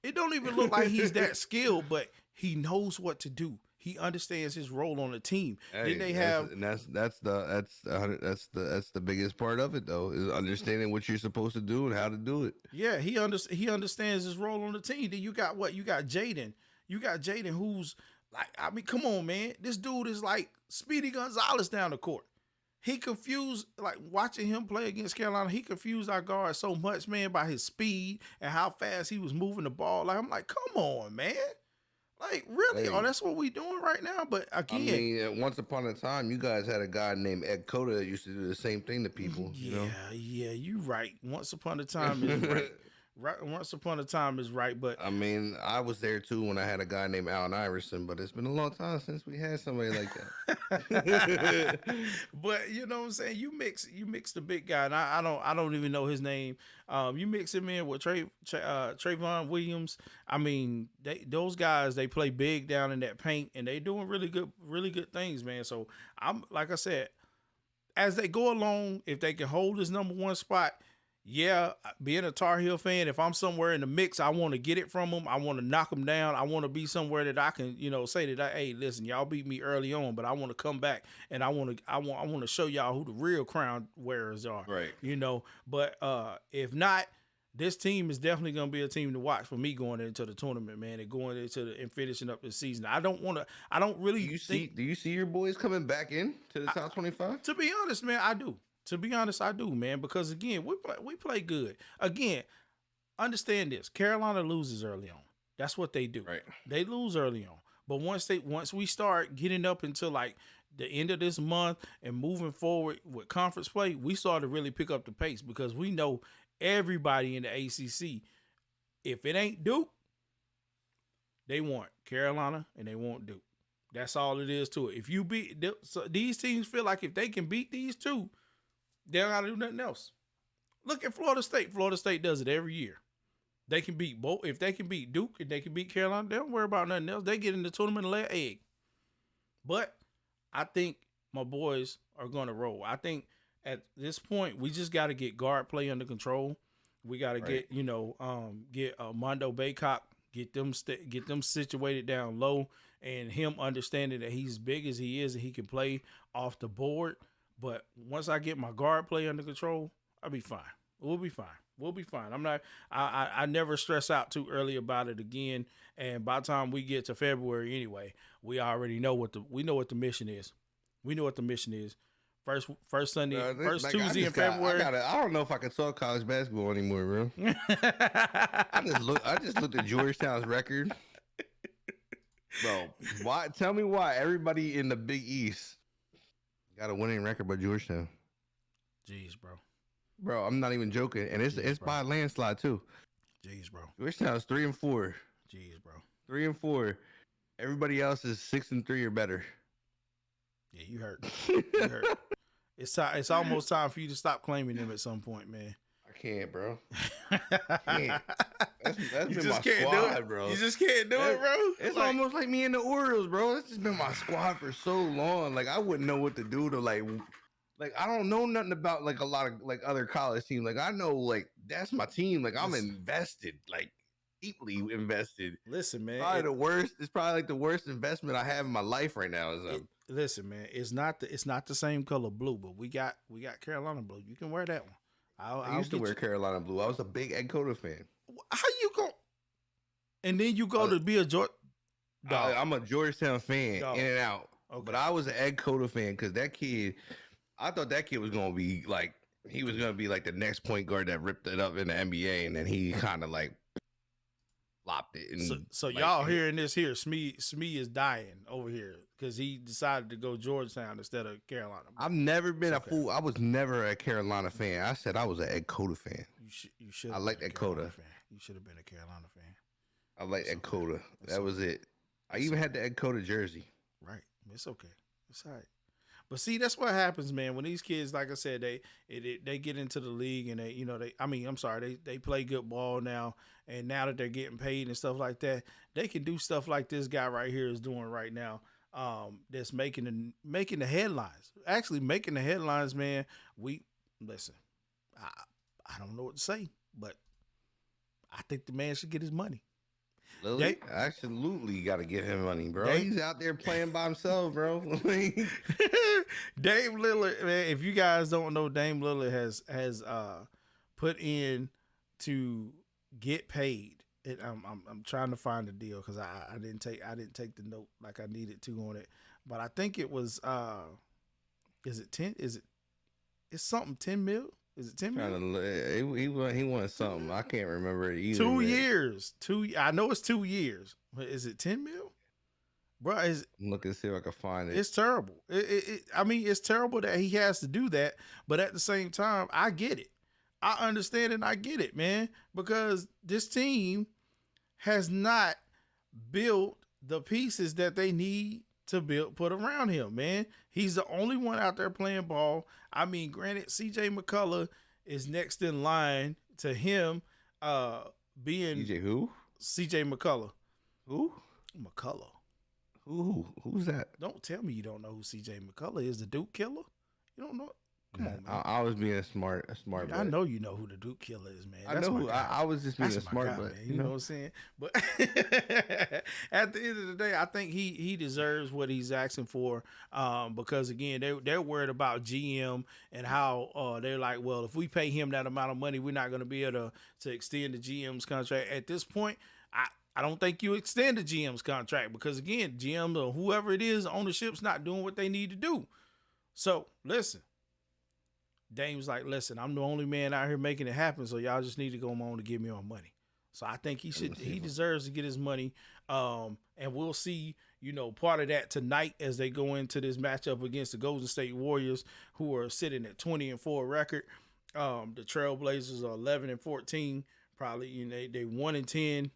it don't even look like he's that skilled, but he knows what to do. He understands his role on the team. Hey, then they have, and that's the biggest part of it, though, is understanding what you're supposed to do and how to do it. Yeah, he understands his role on the team. Then you got what? You got Jaden. You got Jaden, who's like, I mean, come on, man. This dude is like Speedy Gonzalez down the court. He confused, like watching him play against Carolina. He confused our guard so much, man, by his speed and how fast he was moving the ball. Like, I'm like, come on, man. Like, really? Hey, that's what we doing right now? But again, I mean, once upon a time, you guys had a guy named Ed Cota that used to do the same thing to people. Yeah, you right. Once upon a time is right. Once upon a time is right, but I mean, I was there too when I had a guy named Allen Iverson, but it's been a long time since we had somebody like that. But you know what I'm saying? You mix the big guy, and I don't even know his name. You mix him in with Trayvon Williams. I mean, those guys, they play big down in that paint, and they doing really good things, man. So I'm, like I said, as they go along, if they can hold this number one spot. Yeah, being a Tar Heel fan, if I'm somewhere in the mix, I want to get it from them. I want to knock them down. I want to be somewhere that I can, say that, hey, listen, y'all beat me early on, but I want to come back and I want to show y'all who the real crown wearers are. Right. But if not, this team is definitely going to be a team to watch for me going into the tournament, man, and going into and finishing up the season. Do you see your boys coming back in to the top 25? To be honest, man, I do. To be honest, I do, man, because again, we play good. Again, understand this: Carolina loses early on. That's what they do. Right. They lose early on, but once we start getting up until like the end of this month and moving forward with conference play, we start to really pick up the pace because we know everybody in the ACC. If it ain't Duke, they want Carolina and they want Duke. That's all it is to it. If you beat these teams, feel like if they can beat these two. They don't got to do nothing else. Look at Florida State. Florida State does it every year. They can beat both. If they can beat Duke, if they can beat Carolina, they don't worry about nothing else. They get in the tournament and lay an egg. But I think my boys are going to roll. I think at this point, we just got to get guard play under control. We got to get Mondo Baycott, get them situated down low, and him understanding that he's big as he is and he can play off the board. But once I get my guard play under control, I'll be fine. We'll be fine. I never stress out too early about it again. And by the time we get to February anyway, we already know what the mission is. We know what the mission is. First Sunday, Tuesday in February. I don't know if I can talk college basketball anymore, bro. I just looked at Georgetown's record. Bro, why? Tell me why everybody in the Big East got a winning record by Georgetown. Jeez, bro. Bro, I'm not even joking, and Jeez, it's bro. by a landslide too. Jeez, bro. Georgetown's 3-4. Jeez, bro. 3-4. Everybody else is 6-3 or better. Yeah, you hurt. You hurt. It's almost time for you to stop claiming them at some point, man. I can't, bro. Can't. That's You been just my can't do squad, it, bro. You just can't do it, bro. It's Like, almost like me and the Orioles, bro. It's just been my squad for so long. Like I wouldn't know what to do to like I don't know nothing about like a lot of like other college teams. Like I know like that's my team. Like I'm invested, like deeply invested. listen, man. Probably the worst. It's probably like the worst investment I have in my life right now. Listen, man. It's not the same color blue, but we got Carolina blue. You can wear that one. I used to wear Carolina blue. I was a big Ed Cota fan. How you go? And then you go to be a George. I'm a Georgetown fan, Dog. in and out. Okay. But I was an Ed Cota fan because that kid, I thought that kid was gonna be like he was gonna be like the next point guard that ripped it up in the NBA, and then he kind of like flopped it. And so like, y'all hearing this here? Smee is dying over here because he decided to go Georgetown instead of Carolina. I've never been a fool. I was never a Carolina fan. I said I was an Ed Cota fan. You should. I like Ed Cota. You should have been a Carolina fan. I like Ed Cota. That was it. I even had the Ed Cota jersey. Right. It's okay. It's all right. But see, that's what happens, man. When these kids, like I said, they get into the league and they play good ball now, and now that they're getting paid and stuff like that, they can do stuff like this guy right here is doing right now. That's making the headlines. Actually, making the headlines, man. Listen. I don't know what to say, but I think the man should get his money. Lillard, absolutely got to give him money, bro. He's out there playing by himself, bro. Dame Lillard, man. If you guys don't know, Dame Lillard has put in to get paid. I'm trying to find the deal because I didn't take the note like I needed to on it, but I think it was is it 10? It's something 10 mil? Is it 10 million? He won something. I can't remember it either. 2 years. I know it's 2 years. Is it 10 mil? Bro, look and see if I can find it. It's terrible. I mean, it's terrible that he has to do that. But at the same time, I get it. I understand it and I get it, man. Because this team has not built the pieces that they need to put around him, man. He's the only one out there playing ball. I mean, granted, CJ McCullough is next in line to him being CJ who? CJ McCullough. Who? McCullough. Who's that? Don't tell me you don't know who CJ McCullough is, the Duke killer. You don't know? Come on, man. I was being a smart. I know you know who the Duke killer is, man. That's I was just being a smart, guy, but man. You know what I'm saying? But at the end of the day, I think he deserves what he's asking for. Because again, they're worried about GM and how they're like, well, if we pay him that amount of money, we're not going to be able to extend the GM's contract. At this point, I don't think you extend the GM's contract because again, GM or whoever it is, ownership's not doing what they need to do. So listen. Dame's like, listen, I'm the only man out here making it happen, so y'all just need to go on to give me my money. So I think he deserves to get his money. And we'll see, part of that tonight as they go into this matchup against the Golden State Warriors, who are sitting at 20-4 record. The Trailblazers are 11-14, probably, they 1-10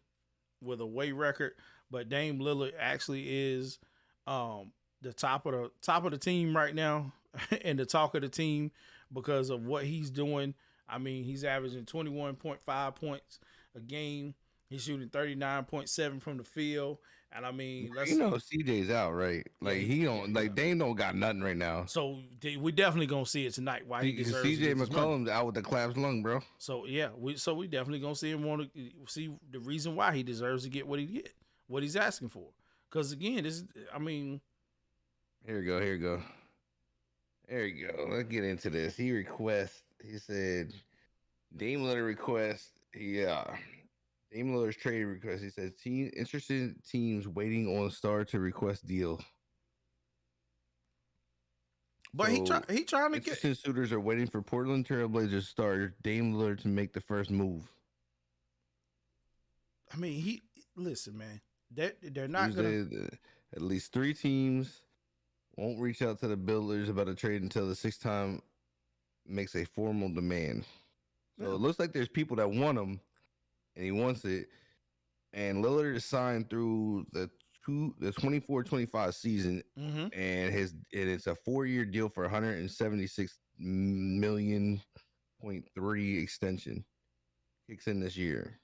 with a away record. But Dame Lillard actually is the top of the team right now and the talk of the team. Because of what he's doing. I mean, he's averaging 21.5 points a game. He's shooting 39.7 from the field. And I mean, CJ's out, right? Like he don't Dame don't got nothing right now. So we definitely gonna see it tonight. Why he deserves CJ McCollum's out with the collapsed lung, bro. So yeah, we definitely gonna see him want to see the reason why he deserves to get what he's asking for. Because again, Here you go. There you go. Let's get into this. He said, Dame Lillard request. Dame Lillard's trade request. He says, interested teams waiting on Star to request deal. But so, he trying to get. Suitors are waiting for Portland Trailblazers star Dame Lillard to make the first move. I mean, listen, man. They're not going to. At least 3 teams won't reach out to the Builders about a trade until the 6-time makes a formal demand. So Yeah. it looks like there's people that want him, and he wants it. And Lillard is signed through the 24-25 season, Mm-hmm. and it's a 4-year deal for 176.3 million extension. Kicks in this year.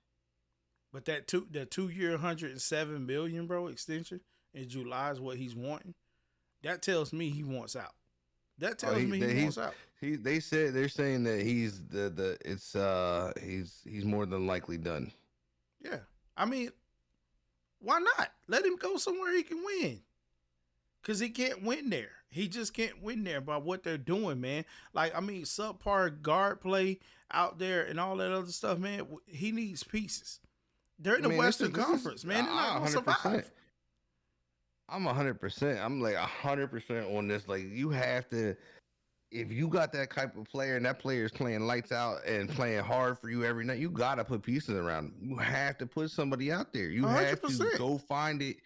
But that 2 year 107 billion, bro, extension in July is what he's wanting. That tells me he wants out. That Oh, tells me he wants out. they're saying that he's the it's he's more than likely done. Yeah. I mean, why not? Let him go somewhere he can win. Cause he can't win there. He just can't win there by what they're doing, man. Like, I mean, subpar guard play out there and all that other stuff, man. He needs pieces. They're in the Man, Western Conference, man. They're not gonna survive. I'm 100%. I'm like 100% on this. Like, you have to, if you got that type of player and that player is playing lights out and playing hard for you every night, you gotta put pieces around him. You have to put somebody out there. You have to 100%. go find it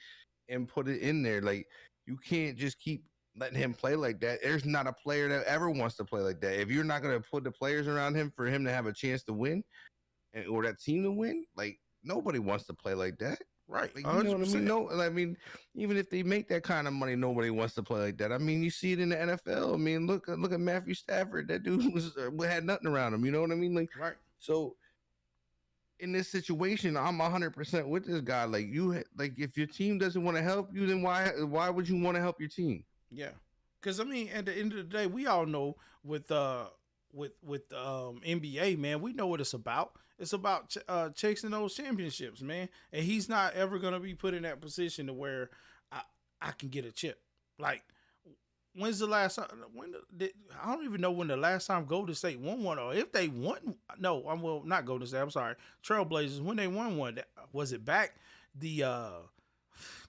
and put it in there. Like, you can't just keep letting him play like that. There's not a player that ever wants to play like that. If you're not gonna put the players around him for him to have a chance to win, or that team to win, like nobody wants to play like that. Right. Like, you know 100%. what I mean? No, I mean, even if they make that kind of money, nobody wants to play like that. I mean, you see it in the NFL. I mean, look at Matthew Stafford. That dude had nothing around him. You know what I mean? Like, Right. so in this situation, I'm 100% with this guy. Like, like if your team doesn't want to help you, then why would you want to help your team? Yeah. Because I mean, at the end of the day, we all know with NBA, man, we know what it's about. It's about chasing those championships, man. And he's not ever gonna be put in that position to where I can get a chip. Like, when's the last time? I don't even know when the last time Golden State won one, or if they won. No, I will not Golden State. I'm sorry, Trailblazers. When they won one, was it back the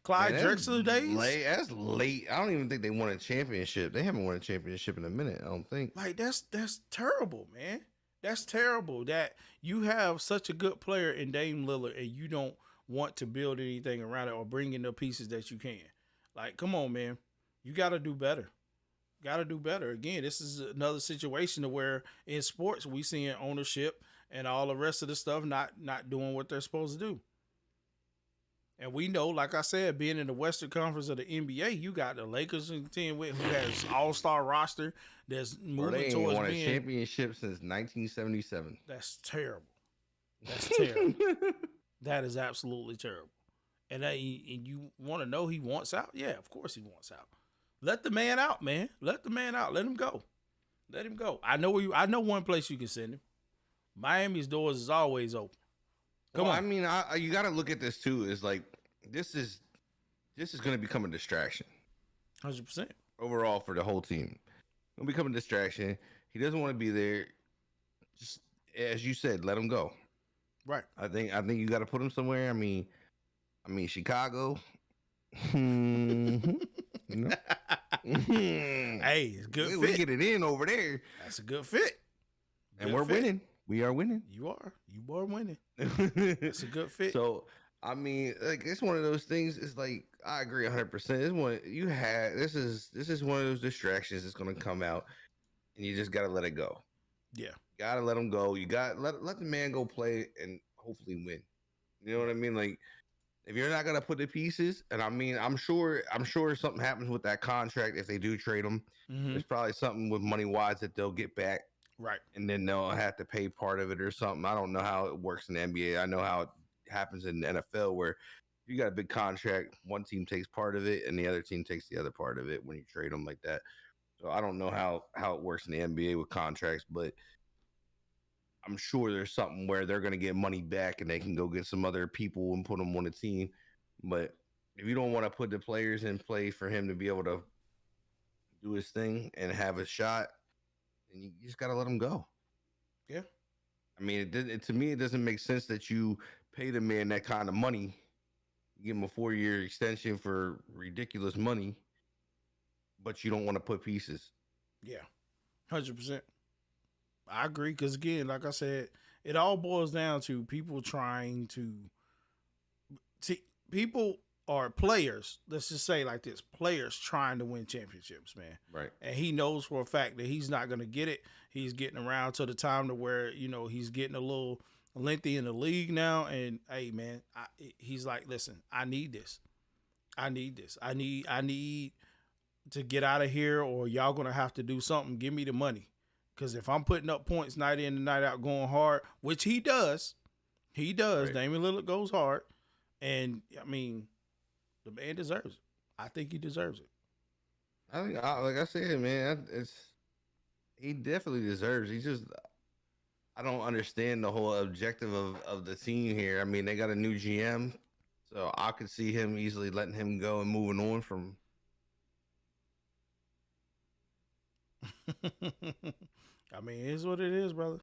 Clyde Drexler days? That's late. I don't even think they won a championship. They haven't won a championship in a minute, I don't think. Like, that's terrible, man. That's terrible that you have such a good player in Dame Lillard and you don't want to build anything around it or bring in the pieces that you can. Like, come on, man. You got to do better. Got to do better. Again, this is another situation to where in sports we seeing ownership and all the rest of the stuff not doing what they're supposed to do. And we know, like I said, being in the Western Conference of the NBA, you got the Lakers and team who has all-star roster that's moving they ain't towards won being a championship since 1977. That's terrible. That's terrible. That is absolutely terrible. And you want to know he wants out? Yeah, of course he wants out. Let the man out, man. Let the man out. Let him go. Let him go. I know one place you can send him. Miami's doors is always open. Come on. I mean, you got to look at this too. Is like this is going to become a distraction. 100% overall for the whole team. It'll become a distraction. He doesn't want to be there. Just as you said, let him go. Right. I think you got to put him somewhere. I mean, Chicago. You know? Hey, it's good. We get it in over there. That's a good fit. And we're winning. We are winning. You are winning. It's a good fit. So, I mean, like, it's one of those things. It's like, I agree 100%. This is one of those distractions that's going to come out, and you just got to let it go. Yeah. Got to let him go. You got let the man go play and hopefully win. You know what I mean? Like, if you're not going to put the pieces, and I mean, I'm sure something happens with that contract if they do trade him. Mm-hmm. There's probably something with money-wise that they'll get back. Right. And then they'll have to pay part of it or something. I don't know how it works in the NBA. I know how it happens in the NFL where you got a big contract, one team takes part of it and the other team takes the other part of it when you trade them like that. So I don't know how it works in the NBA with contracts, but I'm sure there's something where they're going to get money back and they can go get some other people and put them on the team. But if you don't want to put the players in play for him to be able to do his thing and have a shot, and you just got to let him go. Yeah. I mean, to me, it doesn't make sense that you pay the man that kind of money, give him a 4-year extension for ridiculous money, but you don't want to put pieces. Yeah, 100%. I agree because, again, like I said, it all boils down to people trying to – people or players, let's just say like this, players trying to win championships, man. Right. And he knows for a fact that he's not going to get it. He's getting around to the time to where, you know, he's getting a little lengthy in the league now. And hey, man, he's like, listen, I need this. I need this. I need to get out of here, or y'all going to have to do something. Give me the money. Because if I'm putting up points night in and night out going hard, which he does. Right. Damian Lillard goes hard. And, I mean, the man deserves it. I think he deserves it. I think, like I said, man, he definitely deserves. He just, I don't understand the whole objective of the team here. I mean, they got a new GM, so I could see him easily letting him go and moving on from. I mean, it is what it is, brother.